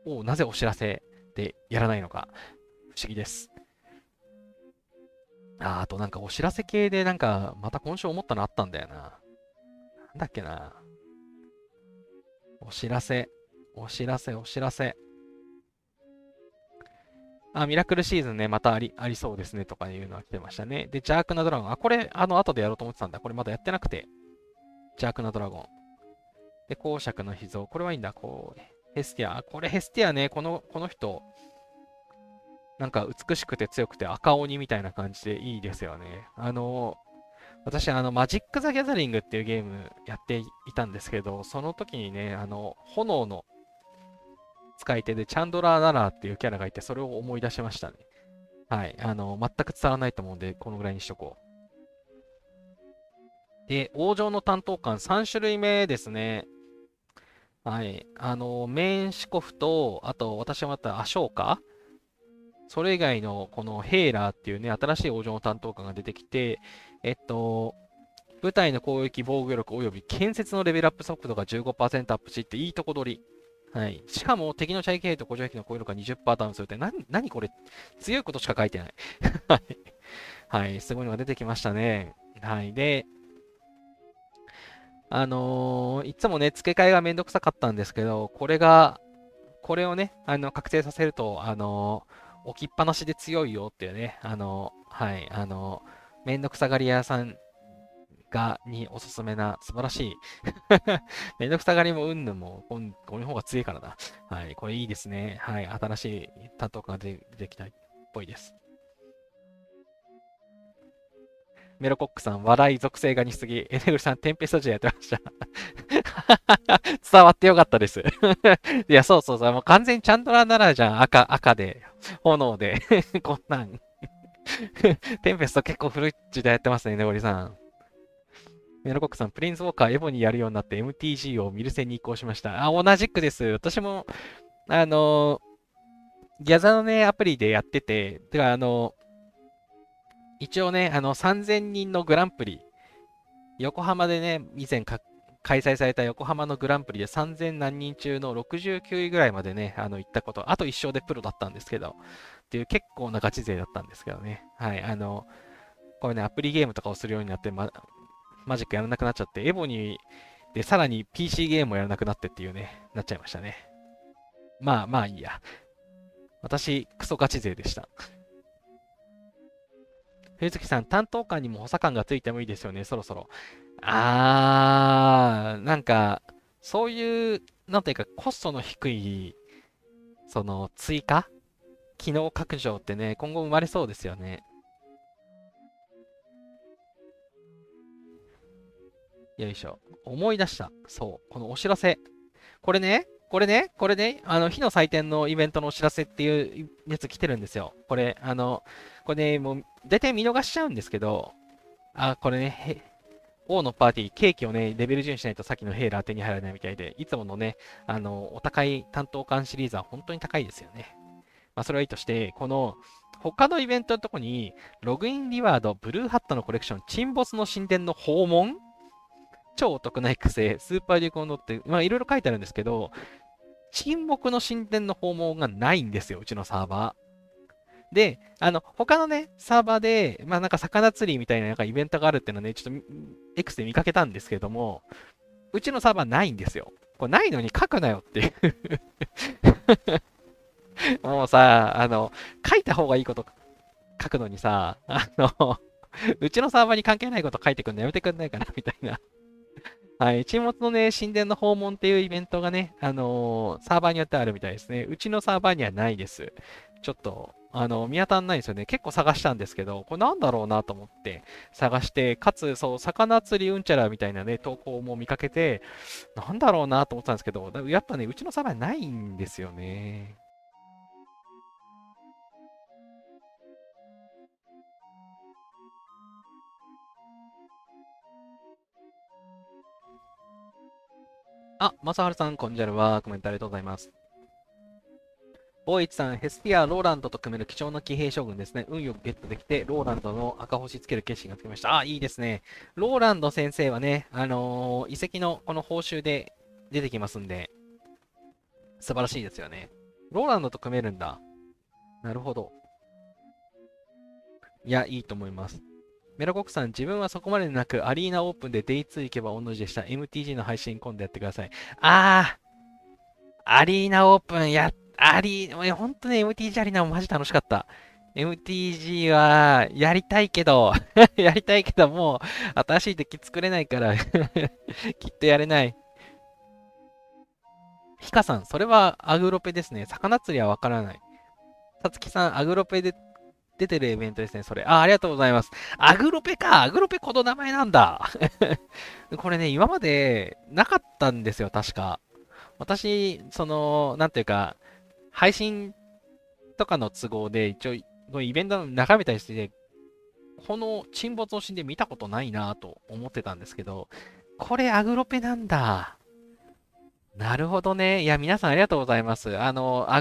をなぜお知らせでやらないのか、不思議です。あとなんかお知らせ系でなんかまた今週思ったのあったんだよな。なんだっけな。お知らせ。お知らせ、お知らせ。あ、ミラクルシーズンね、またありそうですねとかいうのが来てましたね。で、邪悪なドラゴン。あ、これ、後でやろうと思ってたんだ。これまだやってなくて。邪悪なドラゴン。で、公爵の秘蔵。これはいいんだ。こう、ヘスティア。これヘスティアね、この人、なんか美しくて強くて赤鬼みたいな感じでいいですよね。私、マジック・ザ・ギャザリングっていうゲームやっていたんですけど、その時にね、炎の使い手でチャンドラー・ナラーっていうキャラがいて、それを思い出しましたね。はい。全く伝わらないと思うんで、このぐらいにしとこう。で、王城の担当官3種類目ですね。はい。メンシコフと、あと、私がまたアショーカそれ以外の、このヘイラーっていうね、新しい王城の担当官が出てきて、部隊の攻撃防御力及び建設のレベルアップ速度が15%アップしっていいとこ取り。はい。しかも敵の射撃兵と補助兵器の攻撃力が20%ダウンするって、何これ強いことしか書いてない。はい。はい。すごいのが出てきましたね。はい。で、いつもね、付け替えがめんどくさかったんですけど、これをね、覚醒させると、置きっぱなしで強いよっていうね、はい、めんどくさがり屋さんにおすすめな素晴らしいめんどくさがりもうんぬんも、この方が強いからな。はい、これいいですね。はい、新しい担当官が出てきたっぽいです。メロコックさん、笑い属性が似すぎ。エネグルさん、テンペスト時やってました伝わってよかったですいや、そうそうそう。もう完全にチャンドラーならじゃん。赤で、炎でこんなんテンペスト結構古い時代やってますね、ネゴリさん。メロコックさん、プリンスウォーカーエボにやるようになって MTG をミルセンに移行しました。あ、同じくです。私も、あのギャザのね、アプリでやってて、てか、一応ね、3000人のグランプリ、横浜でね、以前開催された横浜のグランプリで3000何人中の69位ぐらいまでね、行ったこと、あと1勝でプロだったんですけど、っていう結構なガチ勢だったんですけどね。はい、これね、アプリゲームとかをするようになって、マジックやらなくなっちゃって、エボニーでさらに PC ゲームもやらなくなってっていうね、なっちゃいましたね。まあまあいいや。私、クソガチ勢でした。冬月さん、担当官にも補佐官がついてもいいですよね、そろそろ。なんか、そういう、なんていうか、コストの低い、追加機能拡張ってね、今後生まれそうですよね。よいしょ。思い出した。そう。このお知らせ。これね、火の祭典のイベントのお知らせっていうやつ来てるんですよ。これね、もう、大体見逃しちゃうんですけど、これね、王のパーティー、ケーキをね、レベル順しないとさっきのヘイラー手に入らないみたいで、いつものね、お高い担当官シリーズは本当に高いですよね。まあ、それはいいとして、他のイベントのとこに、ログインリワード、ブルーハットのコレクション、沈没の神殿の訪問、超お得な育成、スーパーリュコンドって、まあ、いろいろ書いてあるんですけど、沈黙の神殿の訪問がないんですよ、うちのサーバー。で、他のね、サーバーで、まあなんか魚釣りみたいななんかイベントがあるっていうのはね、ちょっと X で見かけたんですけども、うちのサーバーないんですよ。これないのに書くなよっていうもうさ、書いた方がいいこと書くのにさ、うちのサーバーに関係ないこと書いてくんのやめてくんないかなみたいな。はい。沈没のね、神殿の訪問っていうイベントがね、サーバーによってあるみたいですね。うちのサーバーにはないです。ちょっと、見当たんないんですよね。結構探したんですけど、これなんだろうなと思って探して、かつ、そう、魚釣りうんちゃらみたいなね、投稿も見かけて、なんだろうなと思ってたんですけど、やっぱね、うちのサーバーにないんですよね。あ、まさはるさん、こんにちは。コメントありがとうございます。ボイチさん、ヘスティア、ローランドと組める貴重な騎兵将軍ですね。運よくゲットできて、ローランドの赤星つける決心がつきました。あ、いいですね。ローランド先生はね、遺跡のこの報酬で出てきますんで、素晴らしいですよね。ローランドと組めるんだ。なるほど。いや、いいと思います。メロコクさん、自分はそこまでなく、アリーナオープンでデイ2行けば御の字でした。MTG の配信今度やってください。アリーナオープン、本当ね、MTG アリーナもマジ楽しかった。MTG は、やりたいけどやりたいけど、もう、新しいデッキ作れないからきっとやれない。ヒカさん、それはアグロペですね。魚釣りはわからない。さつきさん、アグロペで出てるイベントですね、それ。ありがとうございます。アグロペか。アグロペこの名前なんだ。これね、今までなかったんですよ、確か。私、なんていうか、配信とかの都合で、一応、このイベントの眺めたりして、この沈没のシーンで見たことないなと思ってたんですけど、これアグロペなんだ。なるほどね。いや、皆さんありがとうございます。ア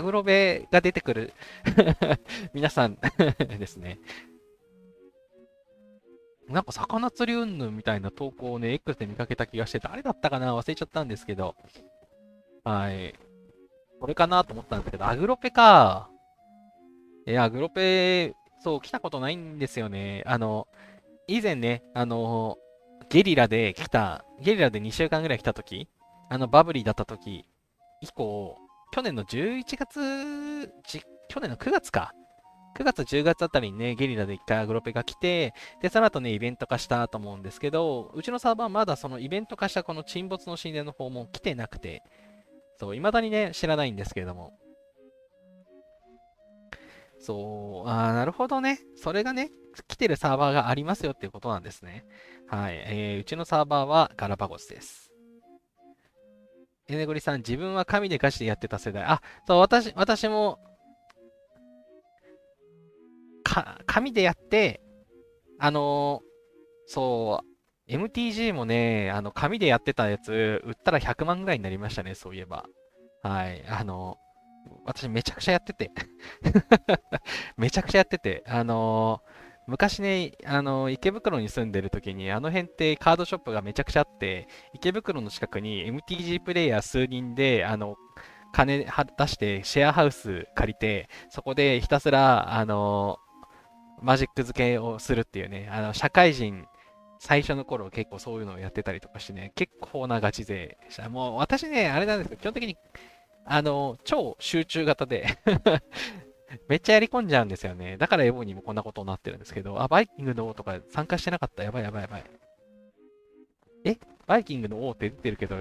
グロペが出てくる皆さんですね。なんか魚釣り云々みたいな投稿をね、X で見かけた気がして、誰だったかな忘れちゃったんですけど、はい。これかなと思ったんですけど、アグロペか。アグロペ、そう、来たことないんですよね。以前ね、ゲリラで2週間ぐらい来たとき、バブリーだったとき以降、去年の11月、去年の9月か。9月、10月あたりにね、ゲリラで一回アグロペが来て、で、その後ね、イベント化したと思うんですけど、うちのサーバーはまだそのイベント化したこの沈没の神殿の訪問来てなくて、そう、未だにね、知らないんですけれども。そう、なるほどね。それがね、来てるサーバーがありますよっていうことなんですね。はい。うちのサーバーはガラパゴスです。エネゴリさん、自分は神でガチでやってた世代。そう、私も、紙でやって、あのーそう、MTG もね、紙でやってたやつ、売ったら100万ぐらいになりましたね、そういえば。はい。私めちゃくちゃやっててめちゃくちゃやってて、昔ね、池袋に住んでる時に、あの辺ってカードショップがめちゃくちゃあって、池袋の近くに MTG プレイヤー数人で、金出してシェアハウス借りて、そこでひたすら、マジック付けをするっていうね、社会人、最初の頃結構そういうのをやってたりとかしてね、結構なガチ勢でした。もう私ね、あれなんですけど、基本的に、超集中型でめっちゃやり込んじゃうんですよね。だからエボにもこんなことになってるんですけど、バイキングの王とか参加してなかった。やばいやばいやばい。えバイキングの王って出てるけど、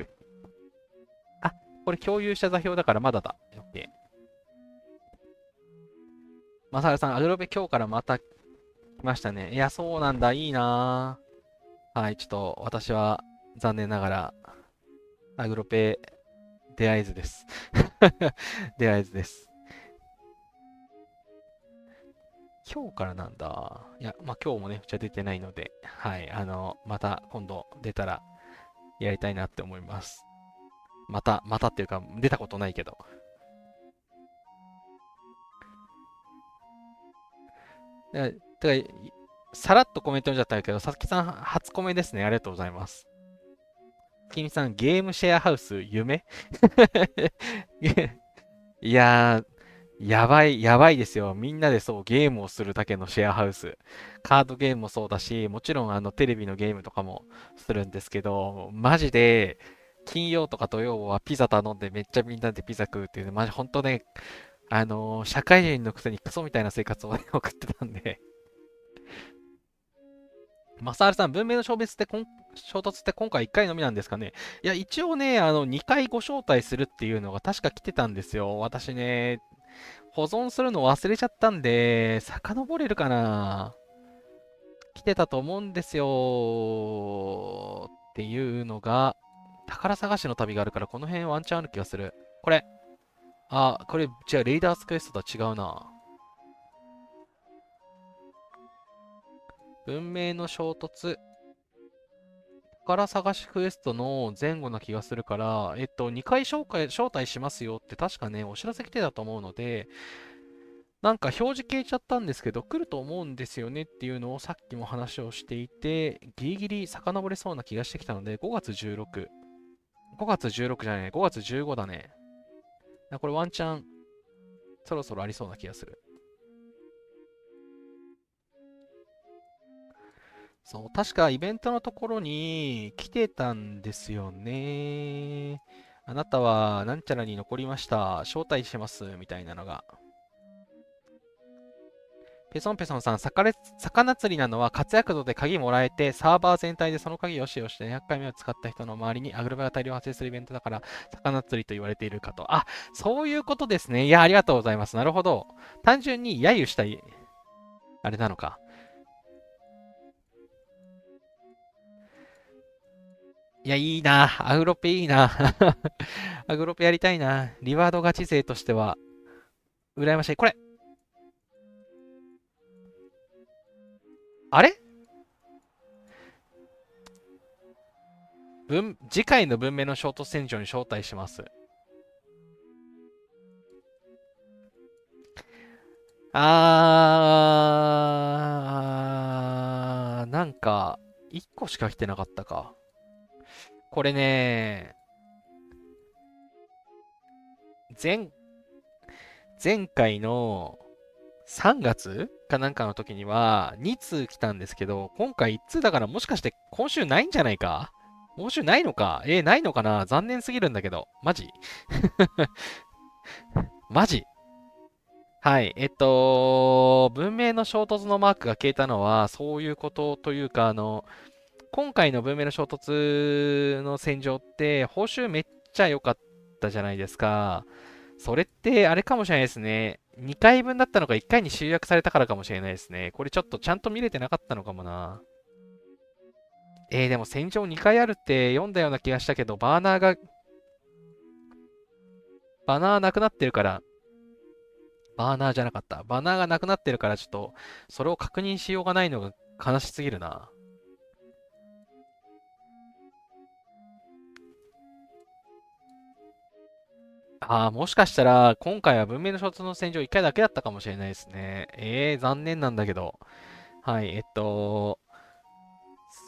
あ、これ共有した座標だからまだだ。オッケー。マサルさん、アグロベ今日からまた来ましたね。いや、そうなんだ。いいなぁ。はい、ちょっと私は残念ながら、アグロペ出会えずです。出会えずです。今日からなんだ。いや、まあ今日もね、うちは出てないので、はい、また今度出たらやりたいなって思います。またっていうか、出たことないけど。てか、さらっとコメント読んじゃったけど、さつきさん初コメですね。ありがとうございます。きみさん、ゲームシェアハウス、夢いやー、やばいですよ。みんなでそうゲームをするだけのシェアハウス。カードゲームもそうだし、もちろんテレビのゲームとかもするんですけど、マジで、金曜とか土曜はピザ頼んでめっちゃみんなでピザ食うっていうね、マジ本当ね、社会人のくせにクソみたいな生活をね送ってたんでマサールさん、文明の衝突って今回1回のみなんですかね。いや、一応ね、2回ご招待するっていうのが確か来てたんですよ。私ね、保存するの忘れちゃったんで、遡れるかな来てたと思うんですよ。っていうのが、宝探しの旅があるから、この辺ワンチャンある気がする。これ。これ、違う、レイダースクエストとは違うな。文明の衝突。宝探しクエストの前後な気がするから、2回招待しますよって確かね、お知らせ来てたと思うので、なんか表示消えちゃったんですけど、来ると思うんですよねっていうのをさっきも話をしていて、ギリギリ遡れそうな気がしてきたので、5月16。5月16じゃない、5月15だね。これワンチャン、そろそろありそうな気がする。そう、確かイベントのところに来てたんですよね。あなたはなんちゃらに残りました。招待します。みたいなのが。ペソンペソンさん、魚釣りなのは活躍度で鍵もらえて、サーバー全体でその鍵を使用して200回目を使った人の周りにアグロバが大量発生するイベントだから、魚釣りと言われているかと。あ、そういうことですね。いや、ありがとうございます。なるほど。単純に揶揄したい、あれなのか。いや、いいな。アグロペいいな。アグロペやりたいな。リワードガチ勢としては、羨ましい。これ、あれ次回の文明の衝突戦場に招待します。なんか、1個しか来てなかったか。これね、前、前回の3月かなんかの時には2通来たんですけど、今回1通だからもしかして今週ないんじゃないか。今週ないのか。ないのかな。残念すぎるんだけど。マジマジ。はい。文明の衝突のマークが消えたのは、そういうことというか、今回の文明の衝突の戦場って、報酬めっちゃ良かったじゃないですか。それって、あれかもしれないですね。2回分だったのが1回に集約されたからかもしれないですね。これちょっとちゃんと見れてなかったのかもな。でも戦場2回あるって読んだような気がしたけど、バナーなくなってるから、バーナーじゃなかった。バナーがなくなってるから、ちょっと、それを確認しようがないのが悲しすぎるな。もしかしたら、今回は文明の衝突の戦場1回だけだったかもしれないですね。残念なんだけど。はい、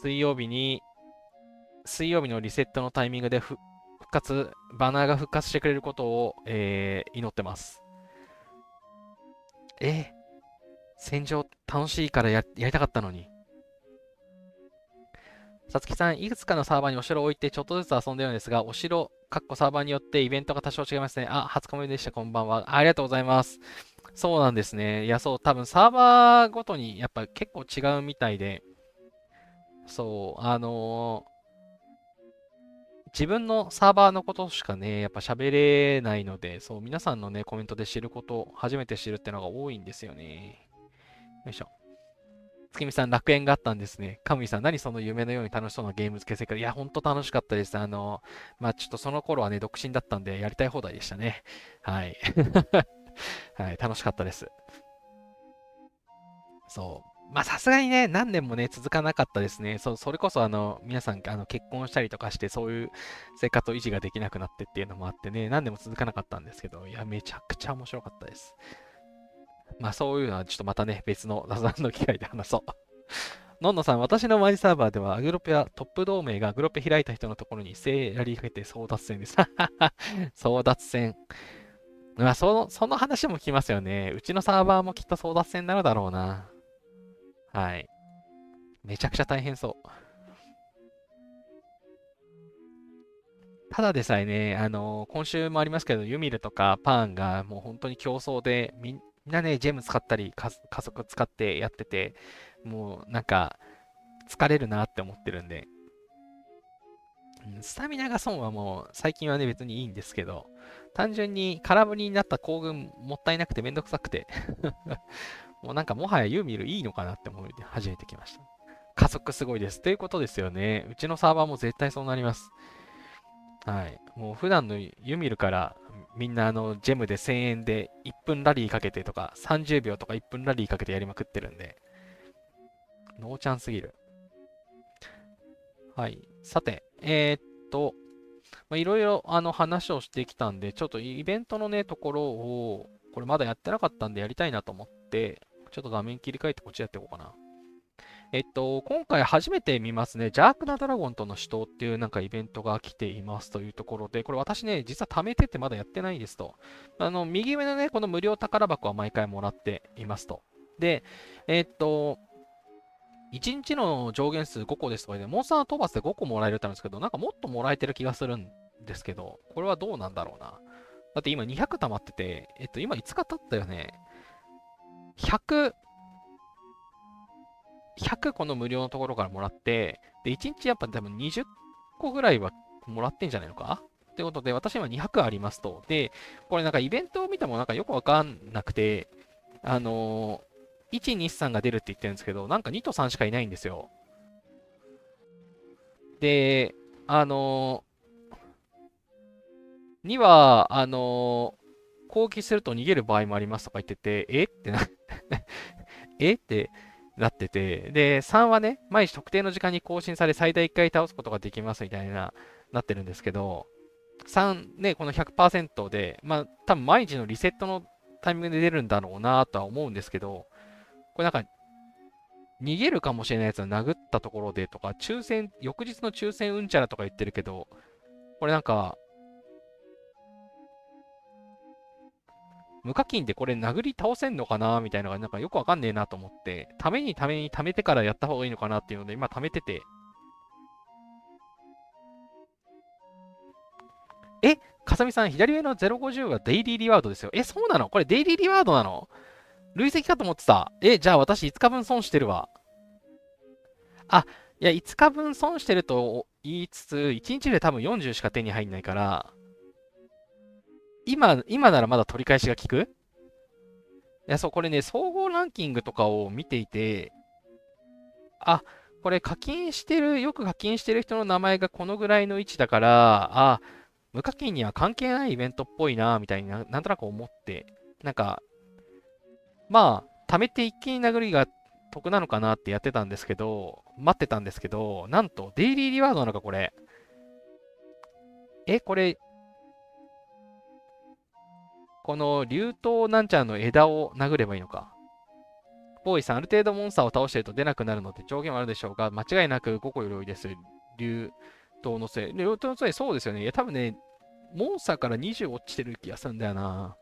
水曜日に、水曜日のリセットのタイミングでバナーが復活してくれることを、祈ってます。えー戦場楽しいからやりたかったのに。さつきさん、いくつかのサーバーにお城を置いてちょっとずつ遊んでるんですが、お城、サーバーによってイベントが多少違いますね。初コメでした、こんばんは。ありがとうございます。そうなんですね。いや、そう、多分サーバーごとにやっぱ結構違うみたいで、そう、自分のサーバーのことしかね、やっぱ喋れないので、そう、皆さんのね、コメントで知ること、初めて知るってのが多いんですよね。よいしょ。月見さん、楽園があったんですね。カムイさん、何その夢のように楽しそうなゲーム付け世界。いや、ほんと楽しかったです。ちょっとその頃はね、独身だったんで、やりたい放題でしたね。はい。はい、楽しかったです。そう。さすがにね、何年もね、続かなかったですね。そう、それこそ皆さん、結婚したりとかして、そういう生活を維持ができなくなってっていうのもあってね、何年も続かなかったんですけど、いや、めちゃくちゃ面白かったです。そういうのはちょっとまたね、別の雑談の機会で話そう。のんのさん、私のマイサーバーでは、アグロペアトップ同盟がアグロペ開いた人のところに一斉ラリーかけて争奪戦です。争奪戦。その話も聞きますよね。うちのサーバーもきっと争奪戦になるだろうな。はい。めちゃくちゃ大変そう。ただでさえね、今週もありますけど、ユミルとかパーンがもう本当に競争で、みんなね、ジェム使ったり、加速使ってやってて、もうなんか、疲れるなって思ってるんで、スタミナが損はもう最近はね別にいいんですけど、単純に空振りになった行軍もったいなくてめんどくさくてもうなんかもはやユーミルいいのかなって思い始めてきました。加速すごいです。ということですよね。うちのサーバーも絶対そうなります。はい。もう普段のユミルからみんなジェムで1000円で1分ラリーかけてとか30秒とか1分ラリーかけてやりまくってるんで、ノーチャンすぎる。はい。さて、いろいろ話をしてきたんで、ちょっとイベントのね、ところを、これまだやってなかったんでやりたいなと思って、ちょっと画面切り替えてこっちやっていこうかな。今回初めて見ますね、邪悪なドラゴンとの死闘っていうなんかイベントが来ていますというところで、これ私ね、実は貯めててまだやってないですと。右上のね、この無料宝箱は毎回もらっていますと。で、1日の上限数5個ですとかで、モンスター討伐で5個もらえるってあるんですけど、なんかもっともらえてる気がするんですけど、これはどうなんだろうな。だって今200溜まってて、今5日経ったよね。100、100この無料のところからもらって、で、1日やっぱ多分20個ぐらいはもらってんじゃないのかということで、私今200ありますと。で、これなんかイベントを見てもなんかよくわかんなくて、1、2、3が出るって言ってるんですけど、なんか2と3しかいないんですよ。で、2は、攻撃すると逃げる場合もありますとか言ってて、ってなえってなってて、で、3はね、毎日特定の時間に更新され最大1回倒すことができますみたいなってるんですけど、3ね、この100%で、まあ、多分毎日のリセットのタイミングで出るんだろうなとは思うんですけど、これなんか、逃げるかもしれないやつは殴ったところでとか、翌日の抽選うんちゃらとか言ってるけど、これなんか、無課金でこれ殴り倒せんのかなみたいなのがなんかよくわかんねえなと思って、ために貯めてからやった方がいいのかなっていうので、今貯めてて。かさみさん、左上の050はデイリーリワードですよ。そうなの？これデイリーリワードなの？累積かと思ってた。じゃあ私5日分損してるわ。あ、いや、5日分損してると言いつつ、1日で多分40しか手に入んないから、今ならまだ取り返しが効く。いや、そう、これね、総合ランキングとかを見ていて、あ、これよく課金してる人の名前がこのぐらいの位置だから、無課金には関係ないイベントっぽいな、みたいになんとなく思って、なんか、まあ、貯めて一気に殴りが得なのかなってやってたんですけど、待ってたんですけど、なんと、デイリーリワードなのか、これ。これ、この竜頭なんちゃらの枝を殴ればいいのか。ボーイさん、ある程度モンスターを倒してると出なくなるので上限はあるでしょうが、間違いなく5個より多いです。竜頭のせい。竜頭のせい、そうですよね。いや、多分ね、モンスターから20落ちてる気がするんだよな。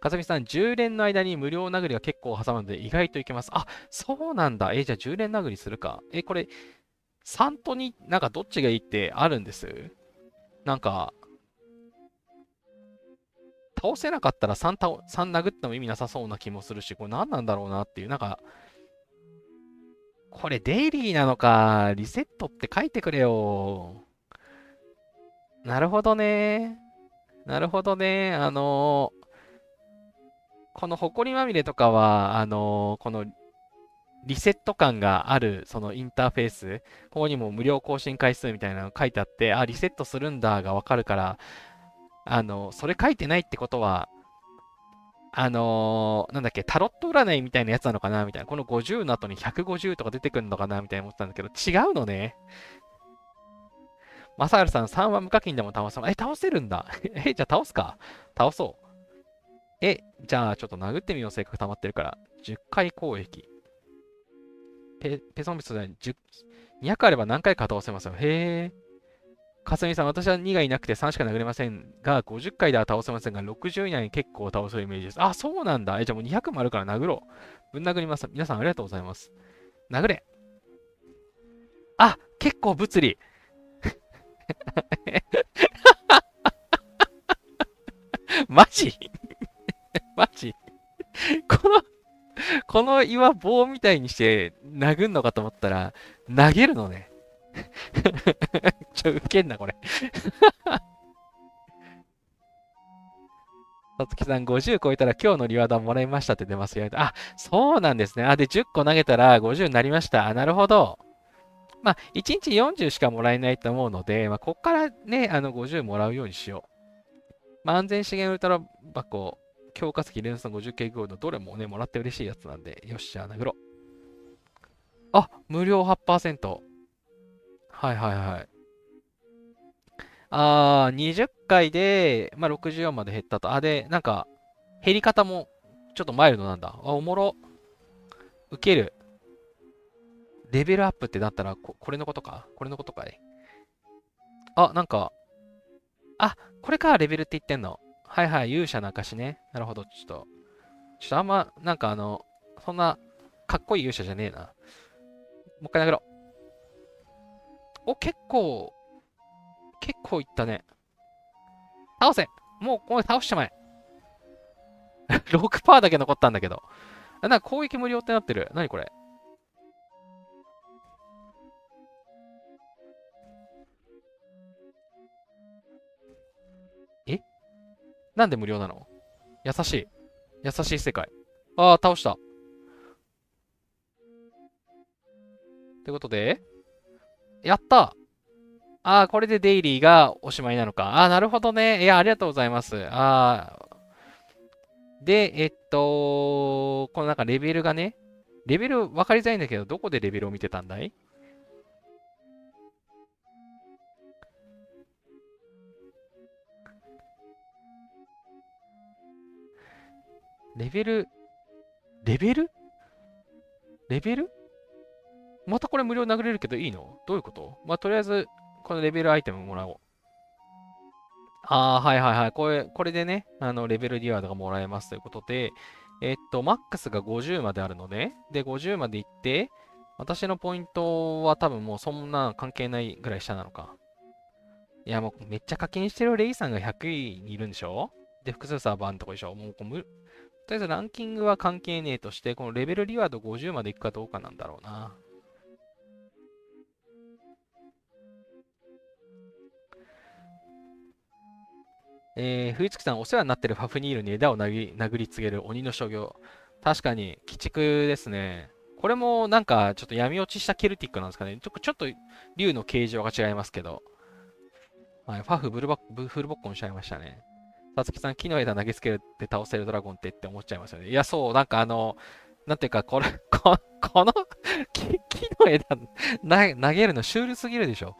かずみさん、10連の間に無料殴りが結構挟むので意外といけます。あ、そうなんだ。じゃあ10連殴りするか。これ、3と2、なんかどっちがいいってあるんです？なんか、倒せなかったら3殴っても意味なさそうな気もするし、これ何なんだろうなっていう、なんか、これデイリーなのか、リセットって書いてくれよ。なるほどね。なるほどね。この埃まみれとかは、このリセット感がある、そのインターフェース、ここにも無料更新回数みたいなの書いてあって、リセットするんだがわかるから、それ書いてないってことは、なんだっけ、タロット占いみたいなやつなのかなみたいな。この50の後に150とか出てくるのかなみたいな思ってたんだけど、違うのね。マサールさん、3は無課金でも倒せます。倒せるんだ。じゃあ倒すか。倒そう。じゃあちょっと殴ってみよう、性格溜まってるから。10回攻撃。ペソンビスで200あれば何回か倒せますよ。へえ。かすみさん、私は2がいなくて3しか殴れませんが、50回では倒せませんが、60以内に結構倒せるイメージです。そうなんだ。じゃあもう200もあるから殴ろう。ぶん殴ります。皆さんありがとうございます。殴れ。結構物理。マジマジこの、この岩棒みたいにして殴んのかと思ったら、投げるのね。ウケんな、これ。さつきさん、50超えたら今日のリワードもらいましたって出ますよ。そうなんですね。で、10個投げたら50になりました。なるほど。まあ、1日40しかもらえないと思うので、こっからね、50もらうようにしよう。安全資源ウルトラ箱、強化石連鎖50系ゴールド、どれもね、もらって嬉しいやつなんで、よし、じゃあ殴ろう。無料8%。はいはいはい。20回で、64まで減ったと。で、なんか、減り方もちょっとマイルドなんだ。おもろ。ウケる。レベルアップってなったらこれのことかこれのことかい？なんか、これか、レベルって言ってんの。はいはい、勇者の証ね。なるほど、ちょっとあんま、なんかそんな、かっこいい勇者じゃねえな。もう一回殴ろう。お、結構いったね。倒せ。もう、これ倒しちまえ。6%だけ残ったんだけど。なんか攻撃無料ってなってる。何これ。え、なんで無料なの？優しい。優しい世界。ああ、倒した。ということで、やったああ、これでデイリーがおしまいなのか。ああ、なるほどね。いや、ありがとうございます。ああ、で、このなんかレベルがね、レベル分かりづらいんだけど、どこでレベルを見てたんだい？レベル、レベルレベルまたこれ無料殴れるけどいいの？どういうこと？まあ、とりあえず、このレベルアイテムもらおう。ああ、はいはいはい。これでね、レベルリワードがもらえますということで、マックスが50まであるのね。で、50まで行って、私のポイントは多分もうそんな関係ないぐらい下なのか。いや、もうめっちゃ課金してるレイさんが100位にいるんでしょ？で、複数サーバーのとこでしょ？もうとりあえずランキングは関係ねえとして、このレベルリワード50まで行くかどうかなんだろうな。冬月さん、お世話になってるファフニールに枝を殴りつける鬼の所業。確かに、鬼畜ですね。これもなんかちょっと闇落ちしたケルティックなんですかね。ちょっと竜の形状が違いますけど。はい、ファフフルボッコンしちゃいましたね。さつきさん、木の枝投げつけて倒せるドラゴンって思っちゃいますよね。いや、そう、なんかなんていうか、これ、この木の枝投げるのシュールすぎるでしょ。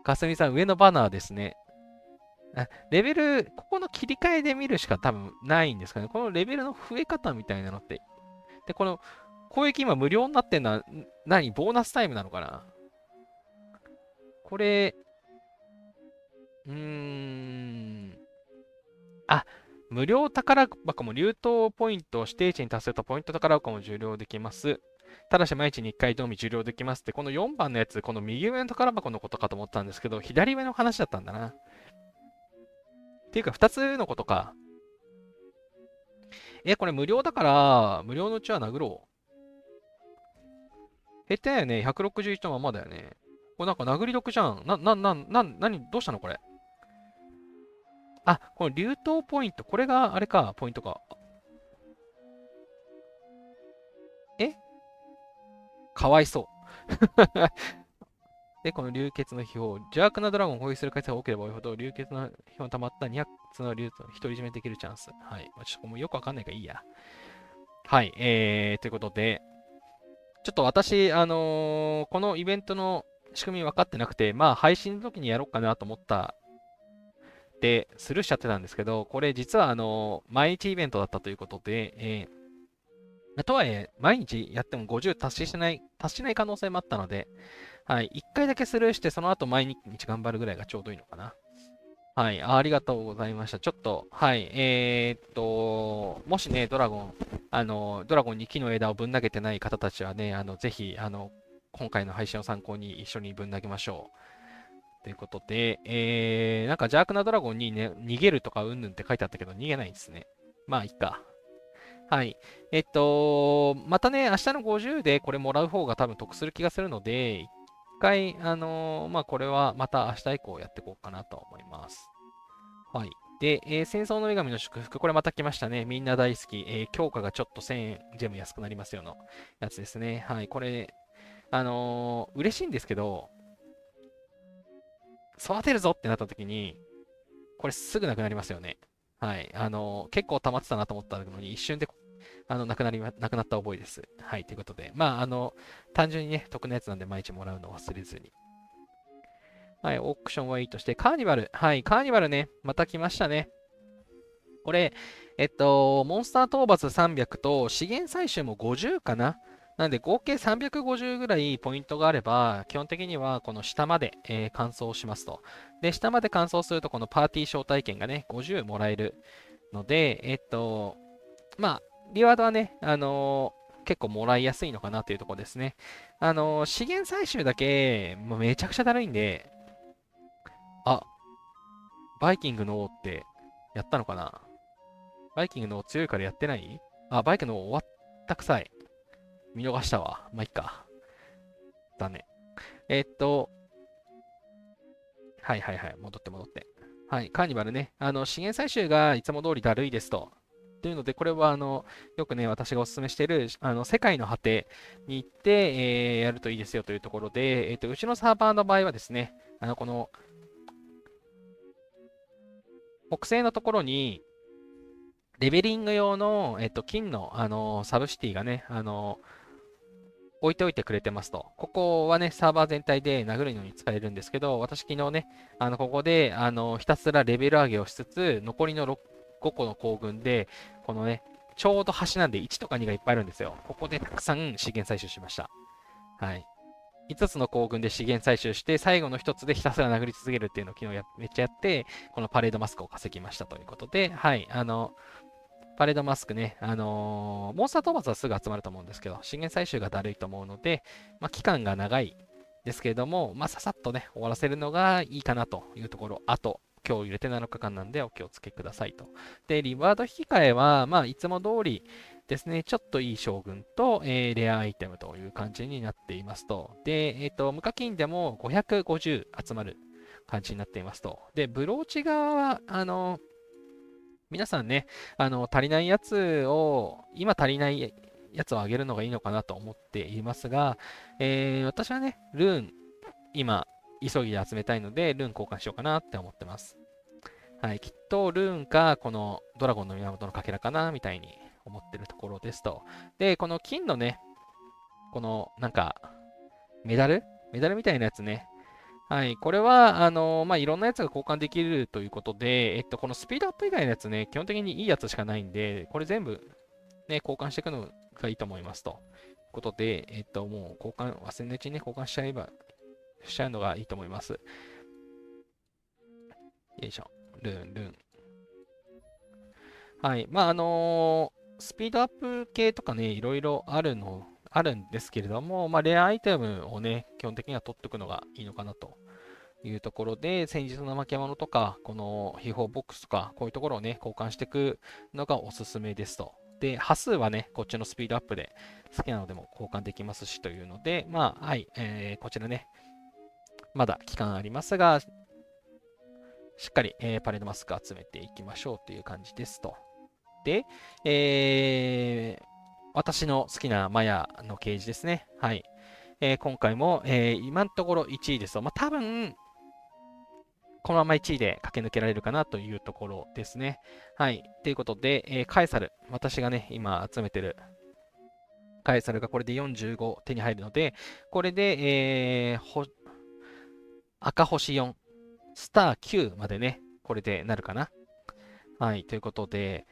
かすみさん、上のバナーですね。レベル、ここの切り替えで見るしか多分ないんですかね。このレベルの増え方みたいなのって。で、この攻撃今無料になってんのは、ボーナスタイムなのかな？これ、うーん。あ、無料宝箱も流動ポイントを指定値に達するとポイント宝箱も受領できます。ただし毎日に1回のみ受領できますって、この4番のやつ、この右上の宝箱のことかと思ったんですけど、左上の話だったんだな。っていうか、2つのことか。これ無料だから、無料のうちは殴ろう。減ってないよね。161のままだよね。これなんか殴り得じゃん。どうしたのこれ。あ、この流動ポイント。これがあれか、ポイントか。えかわいそう。で、この流血の秘宝。邪悪なドラゴンを攻撃する回数が多ければ多いほど、流血の秘宝溜まった200つの流と独り占めできるチャンス。はい。ちょっともうよくわかんないからいいや。はい。ということで、ちょっと私、このイベントの仕組み分かってなくて、まあ、配信の時にやろうかなと思ったで、スルーしちゃってたんですけど、これ実は毎日イベントだったということで、とはいえ、毎日やっても50達しない可能性もあったので、はい、1回だけスルーして、その後毎日頑張るぐらいがちょうどいいのかな。はい、ありがとうございました。ちょっと、はい、もしね、ドラゴンに木の枝をぶん投げてない方たちはね、ぜひ、今回の配信を参考に一緒にぶん投げましょう。ということで、なんか邪悪なドラゴンにね、逃げるとかうんぬんって書いてあったけど、逃げないんですね。まあ、いっか。はい。またね、明日の50でこれもらう方が多分得する気がするので、一回、まあ、これはまた明日以降やっていこうかなと思います。はい。で、戦争の女神の祝福、これまた来ましたね。みんな大好き。強化がちょっと1000円ジェム安くなりますよのやつですね。はい。これ、嬉しいんですけど、育てるぞってなった時に、これすぐなくなりますよね。はい。結構溜まってたなと思ったのに、一瞬でなくなった覚えです。はい。ということで、まあ、単純にね、得なやつなんで毎日もらうのを忘れずに。はい。オークションはいいとして、カーニバル。はい。カーニバルね、また来ましたね。これ、モンスター討伐300と資源採集も50かな。なんで合計350ぐらいポイントがあれば、基本的にはこの下まで、完走しますと。で、下まで完走すると、このパーティー招待券がね、50もらえるので、まあ、リワードはね、結構もらいやすいのかなというところですね。資源採集だけ、もうめちゃくちゃだるいんで、あ、バイキングの王ってやったのかな。バイキングの王強いからやってない。あ、バイキングの王終わったくさい。見逃したわ。まあ、いっか。だね。はいはいはい。戻って戻って。はい、カーニバルね。資源採集がいつも通りだるいですと。というので、これはよくね、私がお勧めしている世界の果てに行って、やるといいですよというところで、うちのサーバーの場合はですね、この北西のところに、レベリング用の、金の、サブシティがね、置いておいてくれてますと。ここはね、サーバー全体で殴るのに使えるんですけど、私昨日ね、ここで、ひたすらレベル上げをしつつ、残りの5個の行軍で、このね、ちょうど端なんで1とか2がいっぱいあるんですよ。ここでたくさん資源採集しました。はい。5つの行軍で資源採集して、最後の1つでひたすら殴り続けるっていうのを昨日めっちゃやって、このパレードマスクを稼ぎましたということで、はい。パレードマスクね、モンスター討伐はすぐ集まると思うんですけど、資源採集がだるいと思うので、まあ、期間が長いですけれども、まあ、ささっとね、終わらせるのがいいかなというところ。あと、今日入れて7日間なんでお気をつけくださいと。で、リワード引き換えは、まあ、いつも通りですね、ちょっといい将軍と、レアアイテムという感じになっていますと。で、無課金でも550集まる感じになっていますと。で、ブローチ側は、皆さんね、足りないやつを、今足りないやつをあげるのがいいのかなと思っていますが、私はね、ルーン、今、急ぎで集めたいので、ルーン交換しようかなって思ってます。はい、きっとルーンか、このドラゴンの源のかけらかな、みたいに思ってるところですと。で、この金のね、この、なんか、メダルみたいなやつね、はい。これは、まあ、いろんなやつが交換できるということで、このスピードアップ以外のやつね、基本的にいいやつしかないんで、これ全部、ね、交換していくのがいいと思いますと。いうことで、もう交換、忘れないうちにね、交換しちゃうのがいいと思います。よいしょ。ルーン、ルーン。はい。まあ、スピードアップ系とかね、いろいろあるんですけれども、まあ、レアアイテムをね、基本的には取っておくのがいいのかなというところで、先日の負け物とか、この秘宝ボックスとか、こういうところをね、交換していくのがおすすめですと。で、端数はね、こっちのスピードアップで好きなのでも交換できますしというので、まあ、はい、こちらね、まだ期間ありますが、しっかり、パレードマスク集めていきましょうという感じですと。で、私の好きなマヤのケージですね。はい。今回も、今のところ1位ですと。まあ、多分、このまま1位で駆け抜けられるかなというところですね。はい。ということで、カエサル。私がね、今集めてるカエサルがこれで45手に入るので、これで、赤星4、スター9までね、これでなるかな。はい。ということで、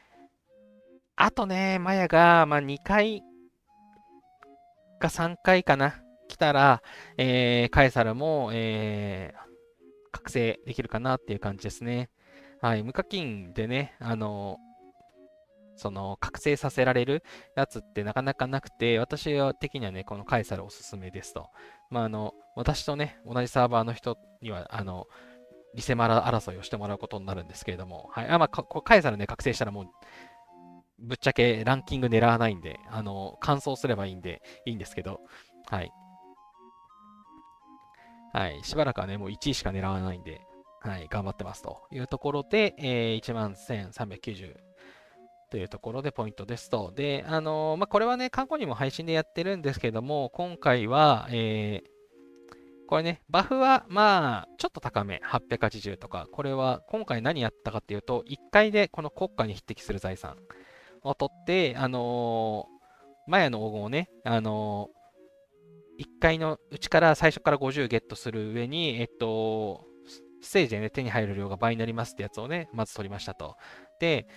あとね、マヤが、まあ、2回か3回かな。来たら、カエサルも、覚醒できるかなっていう感じですね。はい。無課金でね、その覚醒させられるやつってなかなかなくて、私は的にはね、このカエサルおすすめですと。まあ、私とね、同じサーバーの人には、リセマラ争いをしてもらうことになるんですけれども、はい。まあ、カエサルね、覚醒したらもう、ぶっちゃけランキング狙わないんで、完走すればいいんで、いいんですけど、はい。はい。しばらくはね、もう1位しか狙わないんで、はい。頑張ってますというところで、11,390というところでポイントですと。で、まあ、これはね、過去にも配信でやってるんですけども、今回は、これね、バフは、まあ、ちょっと高め、880とか、これは今回何やったかっていうと、1回でこの国家に匹敵する財産を取って、マヤの黄金をね、1回のうちから最初から50ゲットする上に、ステージでね、手に入る量が倍になりますってやつをね、まず取りましたと。で、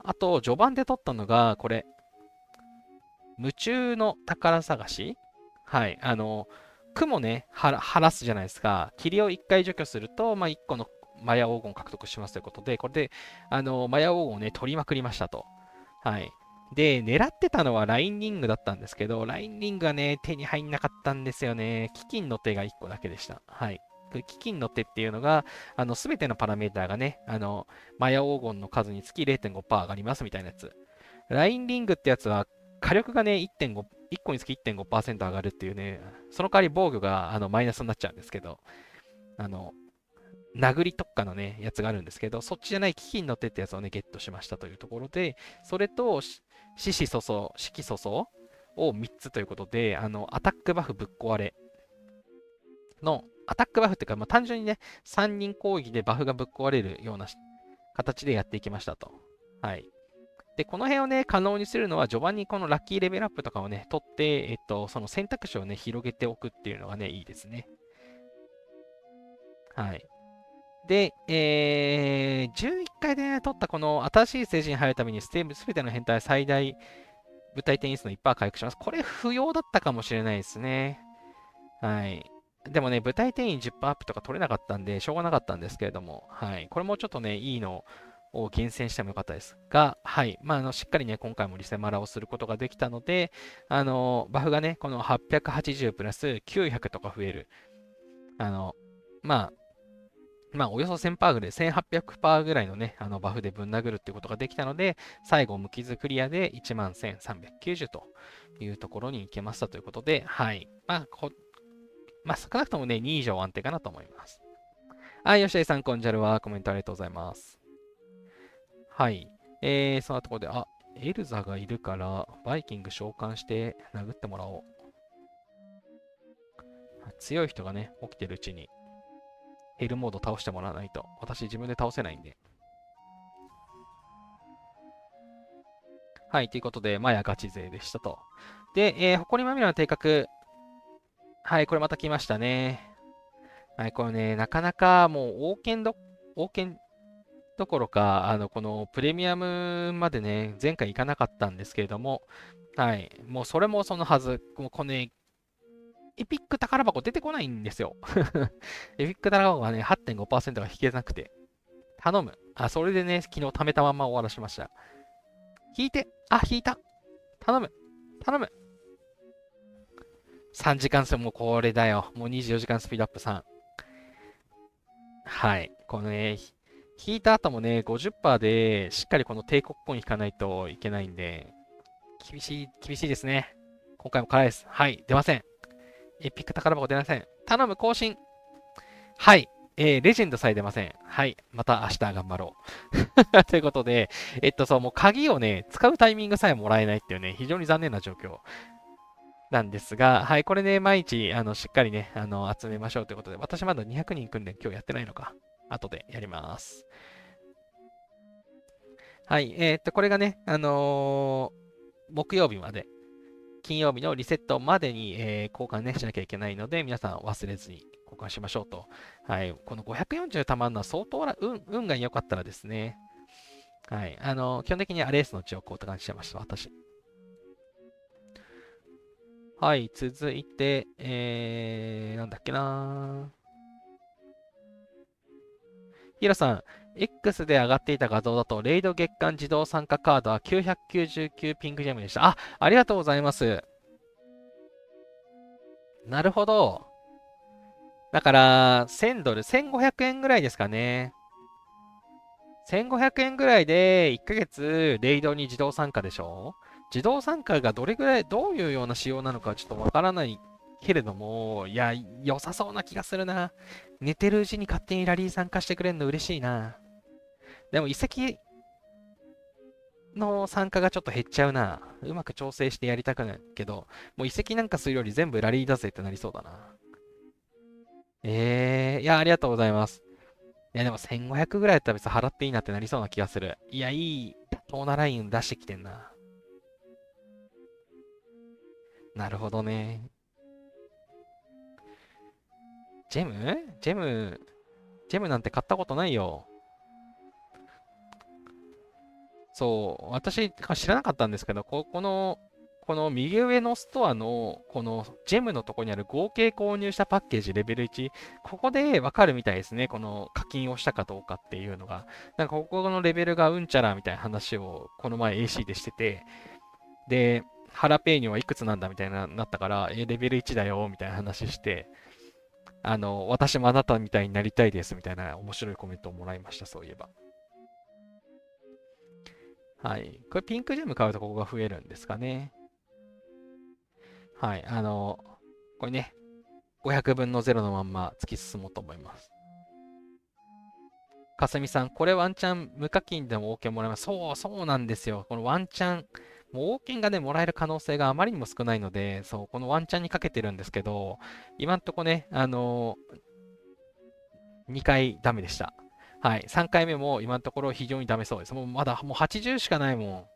あと、序盤で取ったのが、これ、夢中の宝探し。はい。雲ね、晴らすじゃないですか。霧を1回除去すると、まあ、1個のマヤ黄金を獲得しますということで、これで、マヤ黄金をね、取りまくりましたと。はい。で、狙ってたのはラインリングだったんですけど、ラインリングはね、手に入んなかったんですよね。基金の手が1個だけでした。はい。基金の手っていうのが、すべてのパラメーターがね、マヤ黄金の数につき0.5%上がりますみたいなやつ。ラインリングってやつは、火力がね、1.5、1個につき1.5%上がるっていうね、その代わり防御がマイナスになっちゃうんですけど、あの、殴り特化のね、やつがあるんですけど、そっちじゃない基金の手ってやつをね、ゲットしましたというところで、それと、獅子粗相、色粗相を3つということで、アタックバフぶっ壊れの、アタックバフっていうか、まあ、単純にね、3人攻撃でバフがぶっ壊れるような形でやっていきましたと。はい。で、この辺をね、可能にするのは、序盤にこのラッキーレベルアップとかをね、取って、その選択肢をね、広げておくっていうのがね、いいですね。はい。で、11回で、ね、取ったこの新しいステージに入るために、すべての変態最大部隊点数の1%回復します。これ不要だったかもしれないですね。はい。でもね、部隊定員10%アップとか取れなかったんで、しょうがなかったんですけれども、はい。これもちょっとね、いいのを厳選してもよかったですが、はい。まあ、しっかりね、今回もリセマラをすることができたので、バフがね、この880プラス900とか増える。あの、まあ、およそ1000%ぐらい、1800%ぐらいのね、バフでぶん殴るっていうことができたので、最後、無傷クリアで11390というところに行けましたということで、はい。少なくともね、2以上安定かなと思います。はい、吉井さん、こんじゃるはコメントありがとうございます。はい。そんなところで、エルザがいるから、バイキング召喚して殴ってもらおう。強い人がね、起きてるうちに、ヘルモード倒してもらわないと、私自分で倒せないんで。はい、ということで、マヤガチ勢でしたと。で、埃まみれの定格。はい、これまた来ましたね。はい、これね、なかなかもう王権どころか、このプレミアムまでね、前回行かなかったんですけれども、はい、もうそれもそのはず、もうこのね、エピック宝箱出てこないんですよ。エピック宝箱がね、8.5%が引けなくて。頼む。それでね、昨日貯めたまま終わらしました。引いて。引いた。頼む。頼む。3時間もうこれだよ。もう24時間スピードアップ3。はい。このね、引いた後もね、50%でしっかりこの帝国コイン引かないといけないんで、厳しいですね。今回も辛いです。はい、出ません。エピック宝箱出ません。頼む、更新。はい。レジェンドさえ出ません。はい。また明日頑張ろう。ということで、そう、もう鍵をね、使うタイミングさえもらえないっていうね、非常に残念な状況なんですが、はい、これね、毎日、しっかりね、集めましょうということで、私まだ200人訓練今日やってないのか。後でやります。はい、これがね、木曜日まで、金曜日のリセットまでに、交換ね、しなきゃいけないので、皆さん忘れずに交換しましょうと。はい、この540たまるのは相当運が良かったらですね、はい、基本的にアレースの血を交換してました、私。はい、続いて、なんだっけなヒロさん、X で上がっていた画像だと、レイド月間自動参加カードは999ピンクジェムでした。ありがとうございます。なるほど。だから、1000ドル、1500円ぐらいですかね。1500円ぐらいで1ヶ月レイドに自動参加でしょ。自動参加がどれぐらい、どういうような仕様なのかちょっとわからないけれども、いや、良さそうな気がするな。寝てるうちに勝手にラリー参加してくれるの嬉しいな。でも遺跡の参加がちょっと減っちゃうな。うまく調整してやりたくないけど、もう遺跡なんかするより全部ラリーだぜってなりそうだな。いや、ありがとうございます。いや、でも1500ぐらいだったら別に払っていいなってなりそうな気がする。いや、いいトーナライン出してきてんな。なるほどね。ジェムジェム、ジェムなんて買ったことないよ。そう、私知らなかったんですけど、この右上のストアの、このジェムのところにある合計購入したパッケージレベル1、ここでわかるみたいですね。この課金をしたかどうかっていうのが。なんかここのレベルがうんちゃらみたいな話をこの前 AC でしてて、で、ハラペーニョはいくつなんだみたいな、なったから、レベル1だよ、みたいな話して、私もあなたみたいになりたいです、みたいな面白いコメントをもらいました、そういえば。はい。これピンクジェム買うとここが増えるんですかね。はい。これね、500分の0のまんま突き進もうと思います。かすみさん、これワンチャン無課金でも OK もらえます。そうなんですよ。このワンチャン、もう OK がね、もらえる可能性があまりにも少ないので、そう、このワンチャンにかけてるんですけど、今んとこね、2回ダメでした。はい。3回目も今のところ非常にダメそうです。もうまだもう80しかないもん。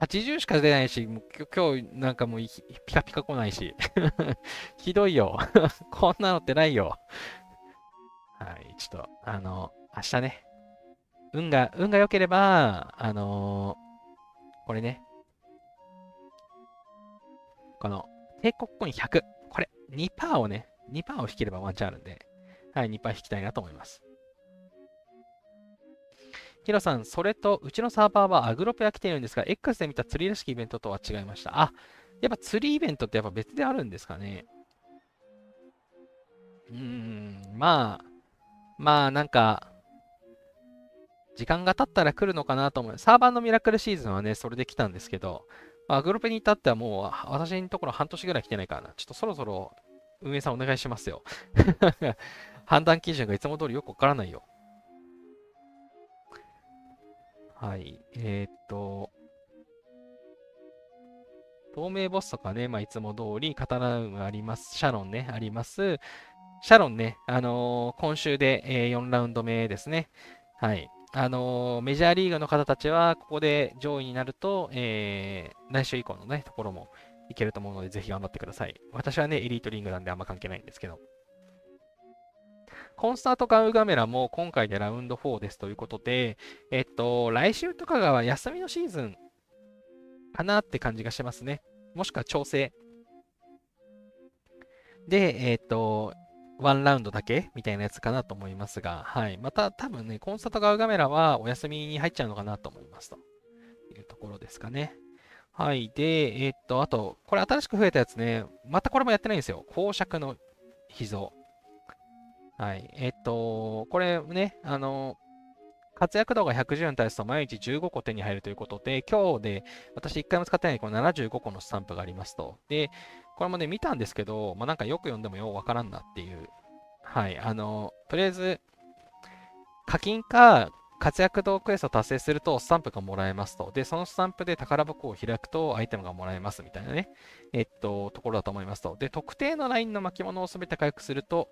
80しか出ないし、もう今日なんかもうピカピカ来ないし。ひどいよ。こんなのってないよ。はい。ちょっと、明日ね、運が良ければ、これね、この帝国コイン100、これ2%をね、2%を引ければワンチャンあるんで、はい、2%引きたいなと思います。ヒロさん、それと、うちのサーバーはアグロペア来ているんですが、X で見た釣りらしきイベントとは違いました。あ、やっぱ釣りイベントってやっぱ別であるんですかね。まあ、なんか、時間が経ったら来るのかなと思う。サーバーのミラクルシーズンはね、それで来たんですけど、まあ、アグロペに至ってはもう、私のところ半年ぐらい来てないからな。ちょっとそろそろ運営さんお願いしますよ。判断基準がいつも通りよくわからないよ。はい。透明ボスとかね、まあ、いつも通り、カタナウムあります。シャロンね、あります。シャロンね、今週で、4ラウンド目ですね。はい。メジャーリーグの方たちは、ここで上位になると、来週以降のね、ところもいけると思うので、ぜひ頑張ってください。私はね、エリートリングなんであんま関係ないんですけど。コンスタートガウガメラも今回でラウンド4ですということで、来週とかが休みのシーズンかなって感じがしますね。もしくは調整。で、ワンラウンドだけみたいなやつかなと思いますが、はい。また多分ね、コンスタートガウガメラはお休みに入っちゃうのかなと思いますというところですかね。はい。で、あと、これ新しく増えたやつね、またこれもやってないんですよ。公爵の秘蔵。はい。これね、活躍度が110に対すると毎日15個手に入るということで、今日で私1回も使ってないこの75個のスタンプがありますと。で、これもね、見たんですけど、まあ、なんかよく読んでもようわからんなっていう。はい。とりあえず、課金か活躍度クエストを達成するとスタンプがもらえますと。で、そのスタンプで宝箱を開くとアイテムがもらえますみたいなね、ところだと思いますと。で、特定のラインの巻物をすべて回復すると、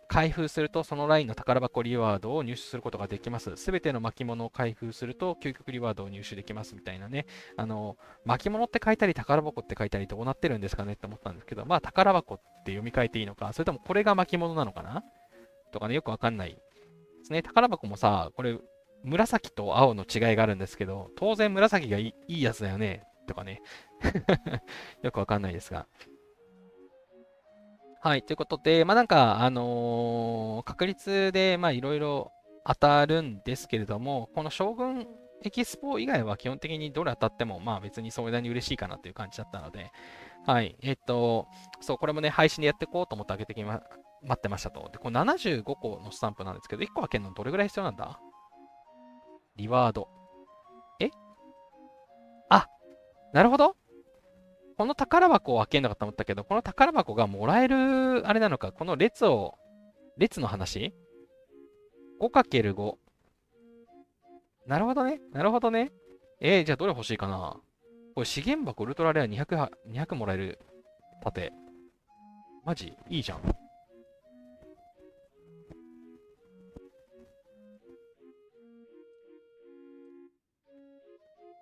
開封するとそのラインの宝箱リワードを入手することができます。すべての巻物を開封すると究極リワードを入手できますみたいなね。巻物って書いたり宝箱って書いたりどうなってるんですかねって思ったんですけど、まあ宝箱って読み替えていいのか、それともこれが巻物なのかなとかね、よくわかんないですね。宝箱もさ、これ紫と青の違いがあるんですけど、当然紫がいいやつだよねとかね。よくわかんないですが。はい、ということで、まあなんか、確率で、まあいろいろ当たるんですけれども、この将軍エキスポ以外は基本的にどれ当たっても、まあ別にそれなりに嬉しいかなという感じだったので、はい、そう、これもね、配信でやっていこうと思ってあげて待ってましたと。で、この75個のスタンプなんですけど、1個開けるのどれぐらい必要なんだ？リワード。えあ、なるほど。この宝箱を開けるのかと思ったけど、この宝箱がもらえる、あれなのか、この列の話 5×5。なるほどね。なるほどね。じゃあどれ欲しいかな。これ資源箱ウルトラレア200もらえる盾。マジいいじゃん。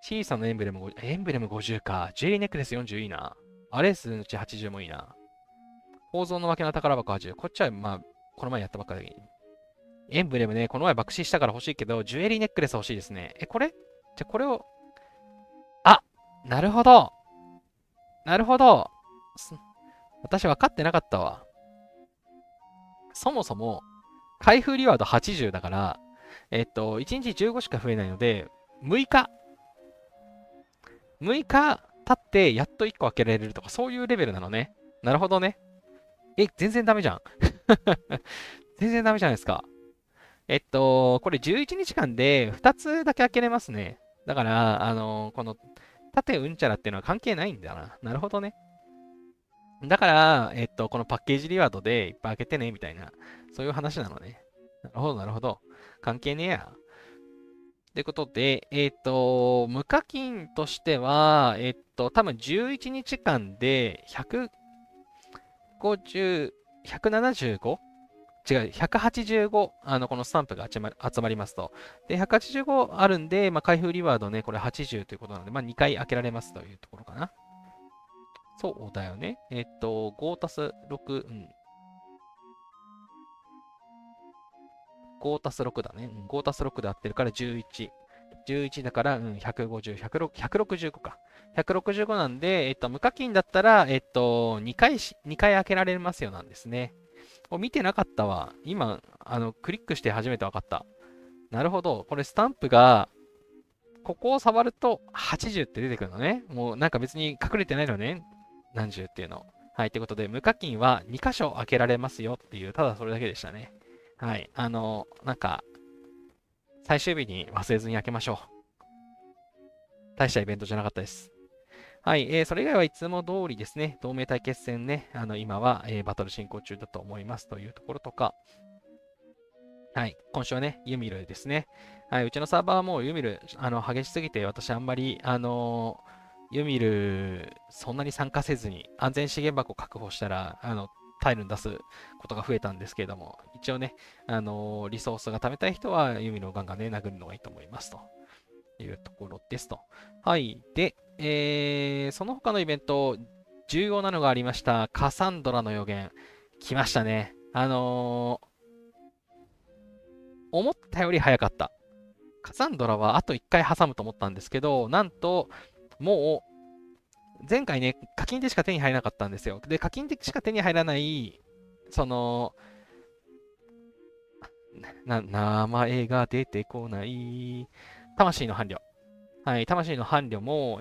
小さなエンブレム50、エンブレム50か。ジュエリーネックレス40いいな。アレースのうち80もいいな。宝蔵の負けの宝箱80。こっちはまあ、この前やったばっかり。エンブレムね、この前爆死したから欲しいけど、ジュエリーネックレス欲しいですね。これじゃ、これを、あ、なるほど。なるほど。私分かってなかったわ。そもそも、開封リワード80だから、1日15しか増えないので、6日。6日経ってやっと1個開けられるとか、そういうレベルなのね。なるほどね。全然ダメじゃん。全然ダメじゃないですか。これ11日間で2つだけ開けれますね。だから、この縦うんちゃらっていうのは関係ないんだな。なるほどね。だから、このパッケージリワードでいっぱい開けてね、みたいな、そういう話なのね。なるほど、なるほど。関係ねえや。ということで、無課金としては、多分11日間で150、175? 違う、185、このスタンプが集まりますと。で、185あるんで、まあ、開封リワードね、これ80ということなので、まあ、2回開けられますというところかな。そうだよね。5たす6、うん。5たす6だね。5たす6で合ってるから11。11だから、150、165か。165なんで、無課金だったら、2回開けられますよなんですね。見てなかったわ。今、クリックして初めて分かった。なるほど。これスタンプが、ここを触ると80って出てくるのね。もうなんか別に隠れてないのね。何十っていうの。はい。ということで、無課金は2箇所開けられますよっていう、ただそれだけでしたね。はい。なんか、最終日に忘れずに開けましょう。大したイベントじゃなかったです。はい。それ以外はいつも通りですね、同盟対決戦ね、今は、バトル進行中だと思いますというところとか、はい。今週はね、ユミルですね。はい。うちのサーバーはもうユミル、激しすぎて、私あんまり、ユミル、そんなに参加せずに、安全資源箱確保したら、タイルに出すことが増えたんですけれども、一応ね、リソースが貯めたい人は、ユミルをガンガンね、殴るのがいいと思いますというところですと。はい。で、その他のイベント、重要なのがありました。カサンドラの予言。来ましたね。思ったより早かった。カサンドラはあと1回挟むと思ったんですけど、なんと、もう、前回ね、課金でしか手に入らなかったんですよ。で、課金でしか手に入らない、その、名前が出てこない、魂の伴侶。はい、魂の伴侶も、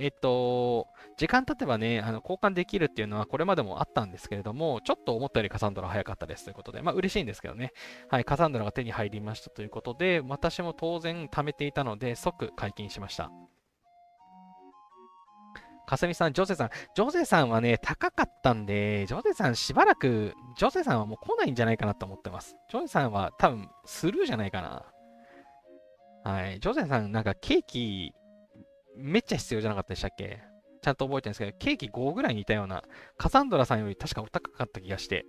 時間経てばね、交換できるっていうのはこれまでもあったんですけれども、ちょっと思ったよりカサンドラ早かったですということで、まあ嬉しいんですけどね。はい、カサンドラが手に入りましたということで、私も当然貯めていたので、即解禁しました。かすみさん、ジョゼさんはね、高かったんで、ジョゼさんしばらく、ジョゼさんはもう来ないんじゃないかなと思ってます。ジョゼさんは多分スルーじゃないかな。はい。ジョゼさん、なんかケーキめっちゃ必要じゃなかったでしたっけ？ちゃんと覚えてるんですけど、ケーキ5ぐらいにいたような、カサンドラさんより確かお高かった気がして。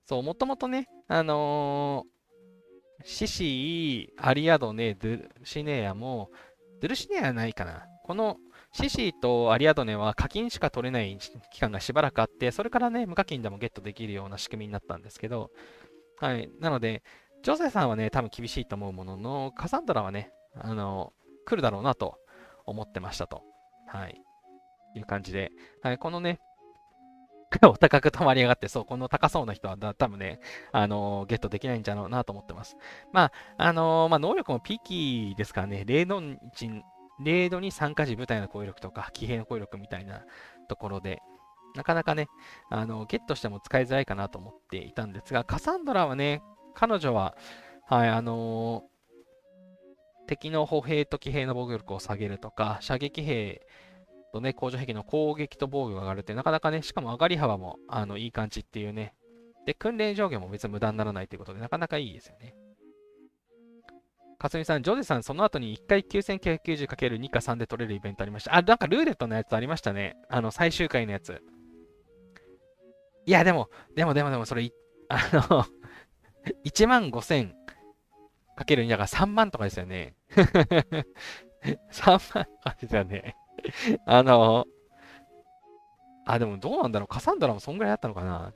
そう、もともとね、シシー、アリアドネ、ドゥルシネアも、ドゥルシネアはないかな。このシシーとアリアドネは課金しか取れない期間がしばらくあって、それからね、無課金でもゲットできるような仕組みになったんですけど、はい。なので、ジョゼさんはね、多分厳しいと思うものの、カサンドラはね、来るだろうなと思ってましたと。はい。いう感じで。はい。このね、お高く止まり上がって、そう、この高そうな人は多分ね、ゲットできないんじゃろうなと思ってます。まあ、まあ、能力もピーキーですからね、レードに参加時部隊の攻撃力とか、騎兵の攻撃力みたいなところで、なかなかね、ゲットしても使いづらいかなと思っていたんですが、カサンドラはね、彼女は、はい、敵の歩兵と騎兵の防御力を下げるとか、射撃兵とね、工場兵器の攻撃と防御が上がるって、なかなかね、しかも上がり幅もいい感じっていうね。で、訓練上限も別に無駄にならないということで、なかなかいいですよね。かすみさん、ジョゼさん、その後に1回 9990×2 か3で取れるイベントありました。あ、なんかルーレットのやつありましたね。最終回のやつ。いや、でも、それ、1万5000 ×2 だから3万とかですよね。3万とかですよね。あの、でもどうなんだろう。カサンドラもそんぐらいだったのかな。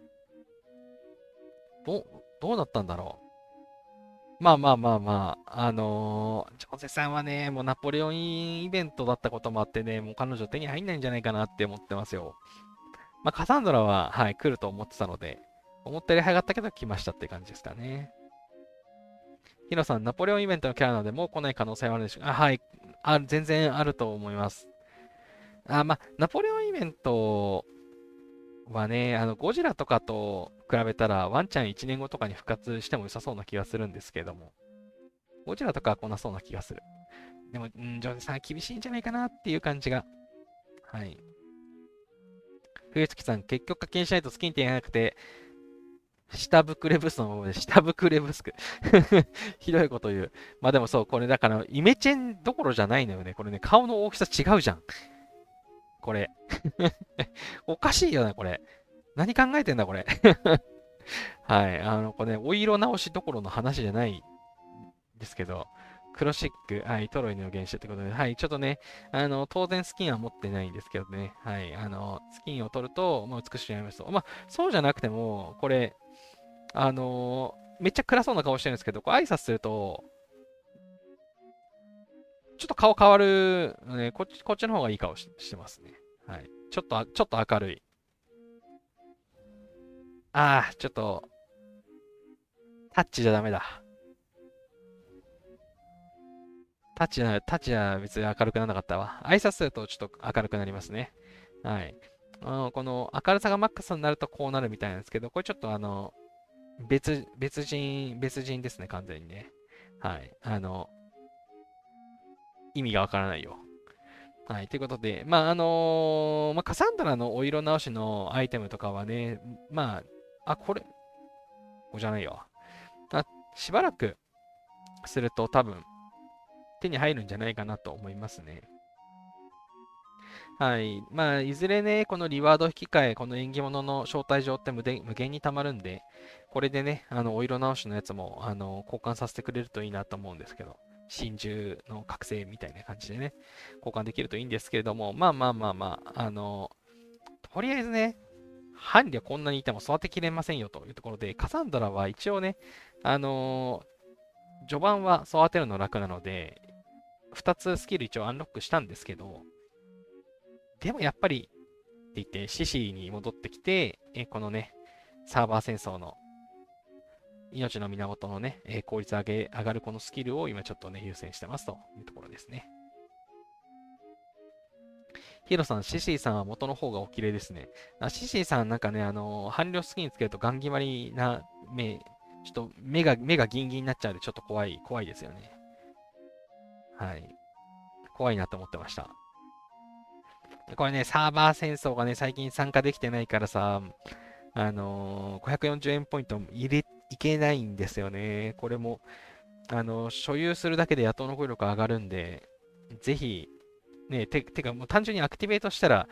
どうだったんだろう。まあ、ジョゼさんはね、もうナポレオンイベントだったこともあってね、もう彼女手に入んないんじゃないかなって思ってますよ。まあ、カサンドラは、はい、来ると思ってたので、思ったより早かったけど来ましたって感じですかね。ヒロさん、ナポレオンイベントのキャラなので、もう来ない可能性はあるでしょうか？はい、全然あると思います。まあ、ナポレオンイベントはね、ゴジラとかと比べたら、ワンチャン1年後とかに復活しても良さそうな気がするんですけども、ゴジラとかは来なそうな気がする。でも、ジョネさん厳しいんじゃないかなっていう感じが。はい。冬月さん、結局課金しないと好きに手がなくて、下膨れブスのままで、下膨れブスク。ひどいこと言う。まあでもそう、これだから、イメチェンどころじゃないのよね。これね、顔の大きさ違うじゃん。これ。おかしいよね、これ。何考えてんだ、これ。はい。これね、お色直しどころの話じゃないですけど、クロシック、はい、トロイの原種ってことで、はい、ちょっとね、当然スキンは持ってないんですけどね、はい、スキンを取ると、まあ、美しくなりますと。まあ、そうじゃなくても、これ、めっちゃ暗そうな顔してるんですけど、こう挨拶すると、ちょっと顔変わる、ね、こっちの方がいい顔してますね。はい。ちょっと明るい。ちょっと、タッチじゃダメだ。タッチじゃ別に明るくならなかったわ。挨拶するとちょっと明るくなりますね。はい。この明るさがマックスになるとこうなるみたいなんですけど、これちょっと別人ですね、完全にね。はい。意味がわからないよ。はい。ということで、まあ、カサンドラのお色直しのアイテムとかはね、まこれ、じゃないよ。あ、しばらくすると多分手に入るんじゃないかなと思いますね。はい。まあ、いずれね、このリワード引き換え、この縁起物の招待状って無限に溜まるんで、これでね、お色直しのやつも、交換させてくれるといいなと思うんですけど、真珠の覚醒みたいな感じでね、交換できるといいんですけれども、とりあえずね、伴侶こんなにいても育てきれませんよというところで、カサンドラは一応ね、序盤は育てるの楽なので、2つスキル一応アンロックしたんですけど、でもやっぱりって言って、シシに戻ってきて、このね、サーバー戦争の命の源のね、効率上がるこのスキルを今ちょっとね、優先してますというところですね。ヒロさん、シシーさんは元の方がお綺麗ですね。シシーさんなんかね、伴侶スキンつけるとガン決まりな目、ちょっと目がギンギンになっちゃうで、ちょっと怖いですよね。はい。怖いなと思ってました。これね、サーバー戦争がね、最近参加できてないからさ、540円ポイントいけないんですよね。これも、所有するだけで野党の語力上がるんで、ぜひ、ね、てかもう単純にアクティベートしたら、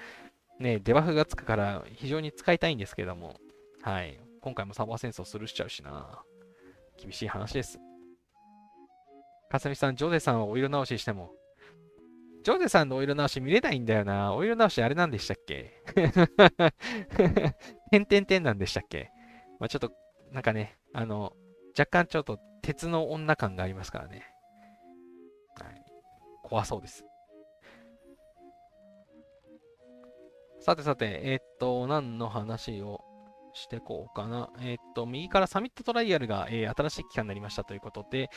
ね、デバフがつくから非常に使いたいんですけども、はい。今回もサーバー戦争するしちゃうしな。厳しい話です。かすみさん、ジョゼさんはお色直ししても、ジョゼさんのお色直し見れないんだよな。お色直しあれなんでしたっけてんてんてんなんでしたっけ。まあ、ちょっと、なんかね、若干ちょっと鉄の女感がありますからね。はい、怖そうです。さてさて、何の話をしてこうかな。右からサミットトライアルが、新しい期間になりましたということで、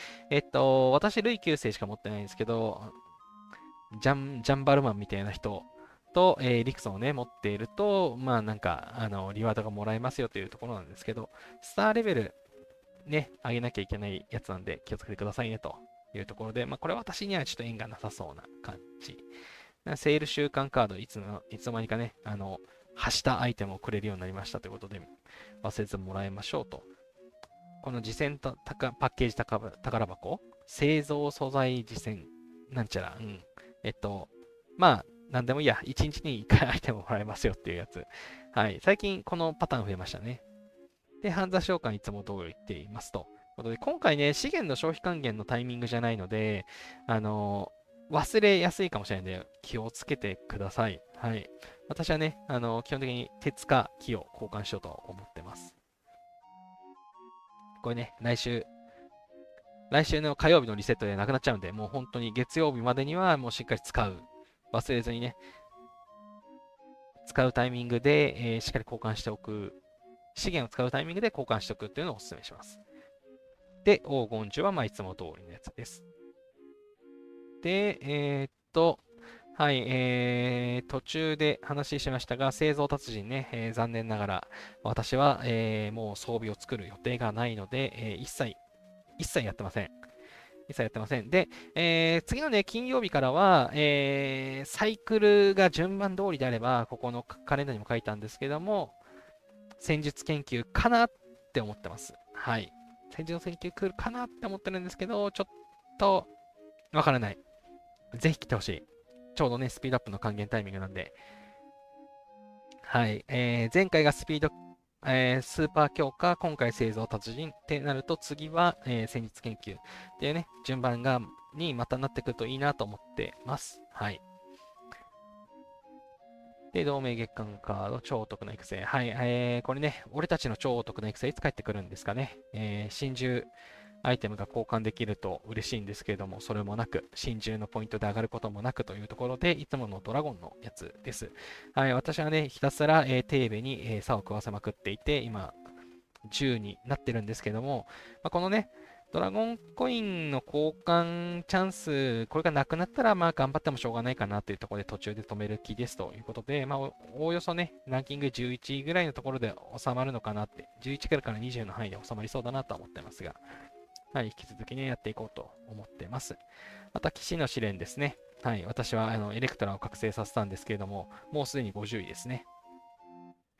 私、ルイ9世しか持ってないんですけど、ジャンバルマンみたいな人と、リクソンをね、持っていると、まあなんか、リワードがもらえますよというところなんですけど、スターレベルね、上げなきゃいけないやつなんで気をつけてくださいねというところで、まあこれ私にはちょっと縁がなさそうな感じ。セール週間カード、いつの間にかね、発したアイテムをくれるようになりましたということで、忘れずもらいましょうと。この次戦パッケージ宝箱、製造素材次戦、なんちゃら、うん。まあ、なんでもいいや、1日に1回アイテムもらえますよっていうやつ。はい。最近このパターン増えましたね。で、ハンザ召喚いつも通り言っていますと。ということで、今回ね、資源の消費還元のタイミングじゃないので、忘れやすいかもしれないので、気をつけてください。はい。私はね、基本的に鉄か木を交換しようと思ってます。これね、来週の火曜日のリセットでなくなっちゃうんで、もう本当に月曜日までにはもうしっかり使う。忘れずにね、使うタイミングで、しっかり交換しておく。資源を使うタイミングで交換しておくっていうのをお勧めします。で、黄金樹はまあいつも通りのやつです。で、はい、途中で話しましたが、製造達人ね、残念ながら、私は、もう装備を作る予定がないので、一切やってません。一切やってません。で、次のね、金曜日からは、サイクルが順番通りであれば、ここのカレンダーにも書いたんですけども、戦術研究かなって思ってます。はい。戦術研究来るかなって思ってるんですけど、ちょっと、わからない。ぜひ来てほしい。ちょうどね、スピードアップの還元タイミングなんで。はい。前回がスピード、スーパー強化、今回製造達人ってなると、次は、戦術研究っていうね、順番にまたなってくるといいなと思ってます。はい。で、同盟月間カード、超お得な育成。はい。これね、俺たちの超お得な育成いつ帰ってくるんですかね。真珠アイテムが交換できると嬉しいんですけれども、それもなく、真珠のポイントで上がることもなくというところで、いつものドラゴンのやつです。はい。私はね、ひたすら、テーベに、差を食わせまくっていて、今、10になってるんですけども、このね、ドラゴンコインの交換チャンス、これがなくなったら、頑張ってもしょうがないかなというところで途中で止める気ですということで、おおよそね、ランキング11位ぐらいのところで収まるのかなって、11から20の範囲で収まりそうだなとは思ってますが、はい、引き続きね、やっていこうと思ってます。また、騎士の試練ですね。はい、私はエレクトラを覚醒させたんですけれども、もうすでに50位ですね。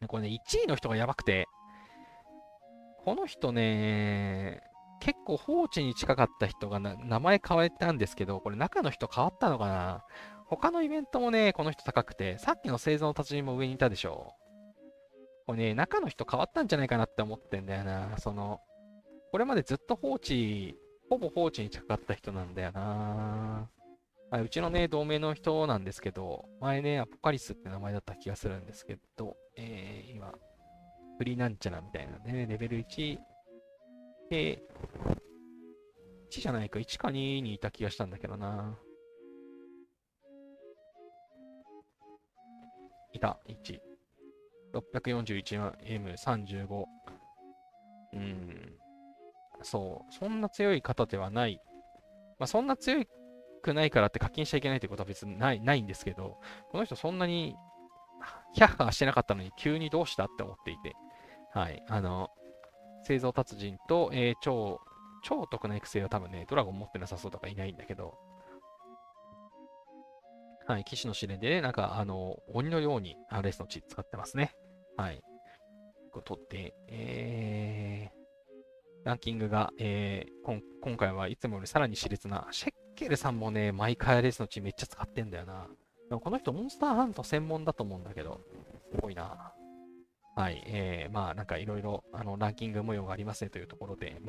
これね、1位の人がやばくて、この人ね、結構放置に近かった人が名前変えたんですけど、これ中の人変わったのかな。他のイベントもね、この人高くて、さっきの製造の達人も上にいたでしょ。これね、中の人変わったんじゃないかなって思ってんだよな。これまでずっとほぼ放置に近かった人なんだよな。うちのね、同盟の人なんですけど、前ね、アポカリスって名前だった気がするんですけど、今、フリーなんちゃらみたいなね、レベル1で、1じゃないか、1か2にいた気がしたんだけどな。いた、1。641M35。うん、そう、そんな強い方ではない。そんな強くないからって課金しちゃいけないということは別にないんですけど、この人そんなにヒャッハーしてなかったのに急にどうしたって思っていて、はい、製造達人と、超得な育成は多分ね、ドラゴン持ってなさそうとかいないんだけど、はい、騎士の試練でね、鬼のように RS の血使ってますね。はい。これ取って、ランキングが、今回はいつもよりさらに熾烈な、シェッケルさんもね、毎回 RS の血めっちゃ使ってんだよな。でもこの人、モンスターハント専門だと思うんだけど、すごいな。はい。いろいろ、ランキング模様がありますねというところで、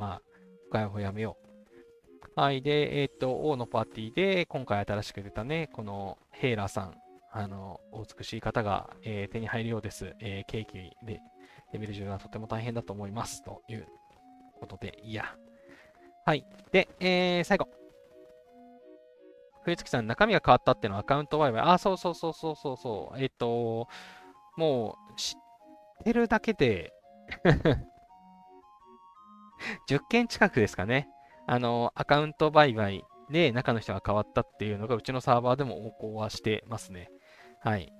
深い方やめよう。はい。で、王のパーティーで、今回新しく出たね、このヘイラーさん、お美しい方が、手に入るようです。ケーキで、レベル10はとても大変だと思います。ということで、いや。はい。で、最後。冬月さん、中身が変わったっていうのはアカウントワイワイ。あ、そうそうそうそうそうそう。もう、知ってるだけで10件近くですかね。アカウント売買で中の人が変わったっていうのが、うちのサーバーでも横行はしてますね。はい。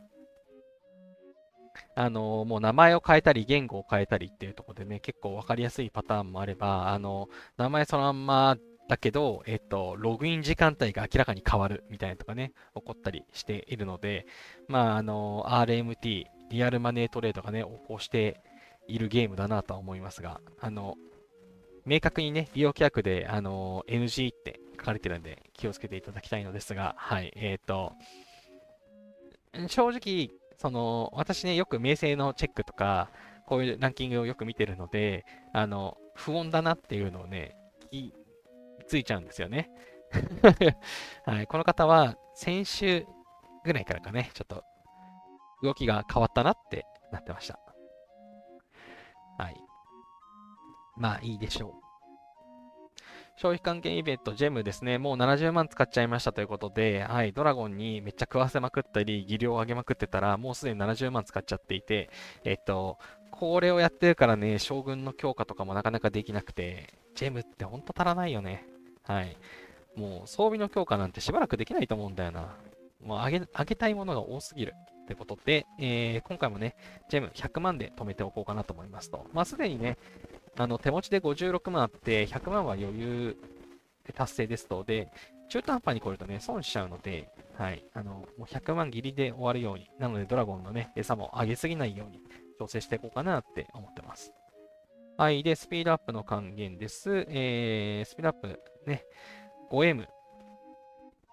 もう名前を変えたり、言語を変えたりっていうところでね、結構わかりやすいパターンもあれば、名前そのまんまだけど、ログイン時間帯が明らかに変わるみたいなとかね、起こったりしているので、RMT、リアルマネートレードがね、横行しているゲームだなとは思いますが、明確にね、利用規約で、NG って書かれてるんで、気をつけていただきたいのですが、はい、正直、私ね、よく名声のチェックとか、こういうランキングをよく見てるので、不穏だなっていうのをね、気ついちゃうんですよね。はい、この方は、先週ぐらいからかね、ちょっと動きが変わったなってなってました。はい。まあ、いいでしょう。消費還元イベント、ジェムですね。もう70万使っちゃいましたということで、はい、ドラゴンにめっちゃ食わせまくったり、技量を上げまくってたら、もうすでに70万使っちゃっていて、これをやってるからね、将軍の強化とかもなかなかできなくて、ジェムってほんと足らないよね。はい。もう装備の強化なんてしばらくできないと思うんだよな。もう上げたいものが多すぎる。ということで、今回もね、ジェム100万で止めておこうかなと思いますと。まあ、すでにね、手持ちで56万あって、100万は余裕で達成ですので、中途半端に来るとね、損しちゃうので、はい、もう100万切りで終わるように、なのでドラゴンのね、餌も上げすぎないように調整していこうかなって思ってます。はい、で、スピードアップの還元です。スピードアップね、5M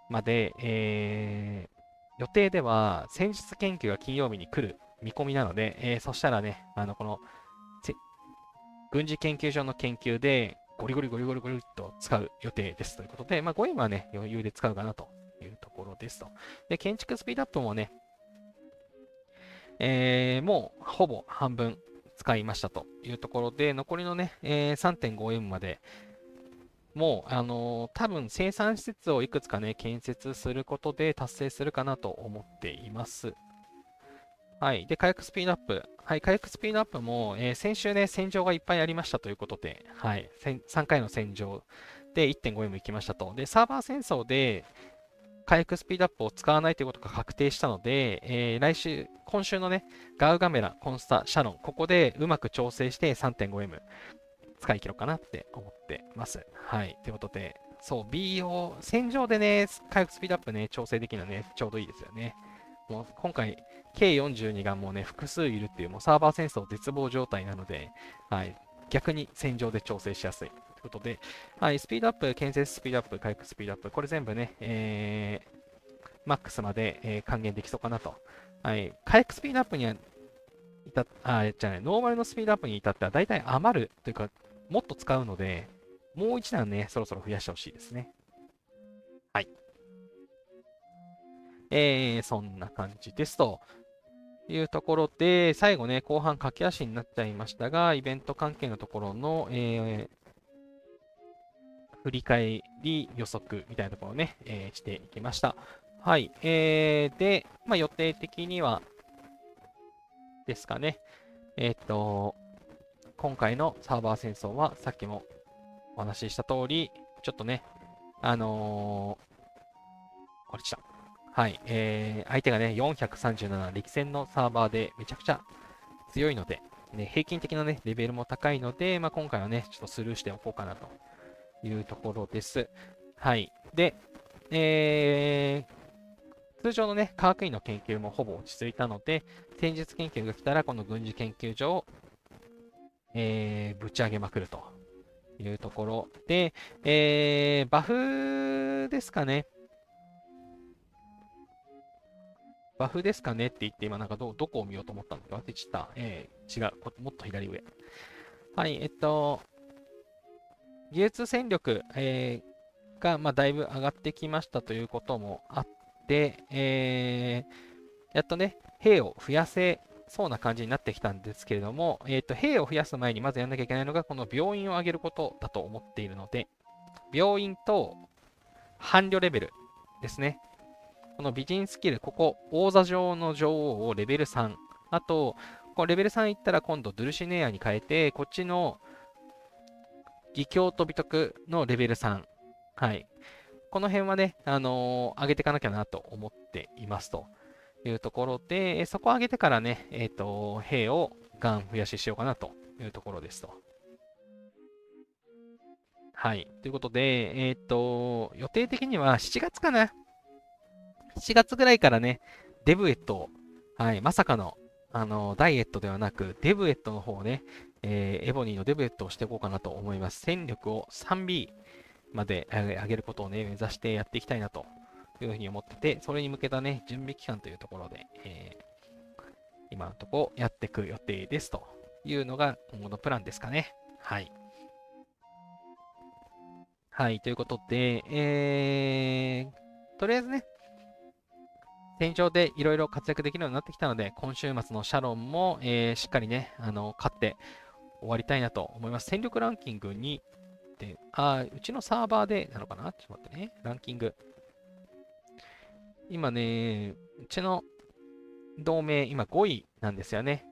まで、予定では戦術研究が金曜日に来る見込みなので、そしたらね、この軍事研究所の研究でゴリゴリゴリゴリゴリと使う予定ですということで、まあ、5M はね、余裕で使うかなというところですと。で、建築スピードアップもね、もうほぼ半分使いましたというところで、残りのね、3.5M までもう、多分生産施設をいくつかね、建設することで達成するかなと思っています。はい。で、回復スピードアップ。はい、回復スピードアップも、先週ね、戦場がいっぱいありましたということで、はい、3回の戦場で 1.5M 行きましたと。で、サーバー戦争で回復スピードアップを使わないということが確定したので、今週のね、ガウガメラ、コンスタ、シャロン、ここでうまく調整して 3.5M 使い切ろうかなって思ってます。はい。ということで、そう、BO、戦場でね、回復スピードアップね、調整できるのはね、ちょうどいいですよね。もう今回、K42 がもうね、複数いるっていう、もうサーバー戦争絶望状態なので、はい、逆に戦場で調整しやすい。ということで、はい、スピードアップ、建設スピードアップ、回復スピードアップ、これ全部ね、マックスまで、還元できそうかなと。はい、回復スピードアップには、じゃない、ノーマルのスピードアップに至っては、だいたい余るというか、もっと使うので、もう一段ね、そろそろ増やしてほしいですね。はい。そんな感じですと。いうところで、最後ね、後半駆け足になっちゃいましたが、イベント関係のところの、振り返り予測みたいなところをね、していきました。はい。で、まあ、予定的にはですかね、今回のサーバー戦争は、さっきもお話しした通り、ちょっとね、これ来た。はい。相手がね、437力戦のサーバーでめちゃくちゃ強いので、ね、平均的なね、レベルも高いので、まあ、今回はね、ちょっとスルーしておこうかなというところです。はい。で、通常のね、科学院の研究もほぼ落ち着いたので、戦術研究が来たら、この軍事研究所を、ぶち上げまくるというところで、バフですかね。バフですかねって言って、今なんかどこを見ようと思ったんだけど、忘れちゃった。違う。もっと左上。はい、技術戦力、が、まあ、だいぶ上がってきましたということもあって、やっとね、兵を増やせそうな感じになってきたんですけれども、兵を増やす前にまずやんなきゃいけないのが、この病院を上げることだと思っているので、病院と伴侶レベルですね。この美人スキル、ここ、王座上の女王をレベル3。あと、こレベル3いったら今度ドゥルシネアに変えて、こっちの義教と美徳のレベル3。はい。この辺はね、上げていかなきゃなと思っていますというところで、そこを上げてからね、兵をガン増やししようかなというところですと。はい。ということで、予定的には7月かな。7月ぐらいからね、デブエット、はい、まさかの、ダイエットではなく、デブエットの方をね、エボニーのデブエットをしていこうかなと思います。戦力を 3B まで上げることをね、目指してやっていきたいなというふうに思ってて、それに向けたね、準備期間というところで、今のところやっていく予定ですというのが今後のプランですかね。はい。はい、ということで、とりあえずね、戦場でいろいろ活躍できるようになってきたので、今週末のシャロンも、しっかりね、勝って終わりたいなと思います。戦力ランキングに、うちのサーバーでなのかな、ちょっと待ってね。ランキング。今ね、うちの同盟、今5位なんですよね。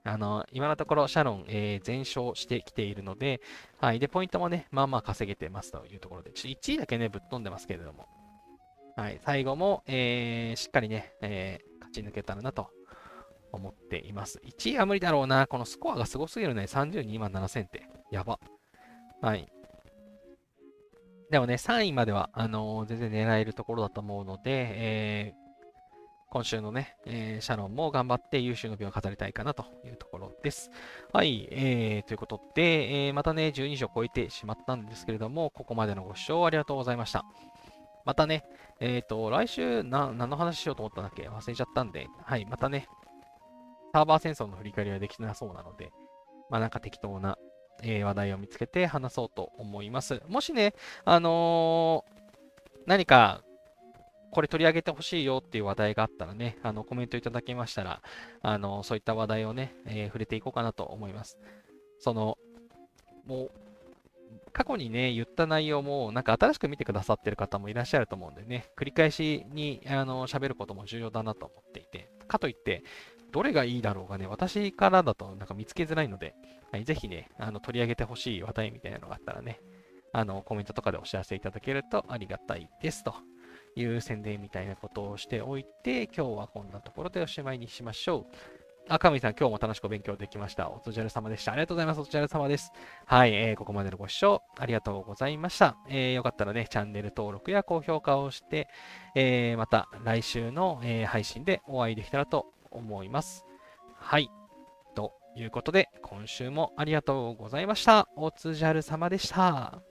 今のところシャロン、全勝してきているので、はい。で、ポイントもね、まあまあ稼げてますというところで、1位だけね、ぶっ飛んでますけれども。はい、最後も、しっかりね、勝ち抜けたらなと思っています。1位は無理だろうな。このスコアがすごすぎるね。32万7000って。やば。はい。でもね、3位までは、全然狙えるところだと思うので、今週のね、シャロンも頑張って優秀の美を飾りたいかなというところです。はい、ということで、またね、12時を超えてしまったんですけれども、ここまでのご視聴ありがとうございました。またね、来週何の話しようと思ったんだっけ忘れちゃったんで、はい、またね、サーバー戦争の振り返りはできなそうなので、まあなんか適当な、話題を見つけて話そうと思います。もしね、何かこれ取り上げてほしいよっていう話題があったらね、コメントいただけましたら、そういった話題をね、触れていこうかなと思います。もう、過去にね、言った内容も、なんか新しく見てくださってる方もいらっしゃると思うんでね、繰り返しに、喋ることも重要だなと思っていて、かといって、どれがいいだろうがね、私からだとなんか見つけづらいので、はい、ぜひね、取り上げてほしい話題みたいなのがあったらね、コメントとかでお知らせいただけるとありがたいですという宣伝みたいなことをしておいて、今日はこんなところでおしまいにしましょう。赤上さん、今日も楽しく勉強できました。お疲れ様でした。ありがとうございます。お疲れ様です。はい、ここまでのご視聴ありがとうございました。よかったらね、チャンネル登録や高評価をして、また来週の、配信でお会いできたらと思います。はい。ということで、今週もありがとうございました。おつじゃる様でした。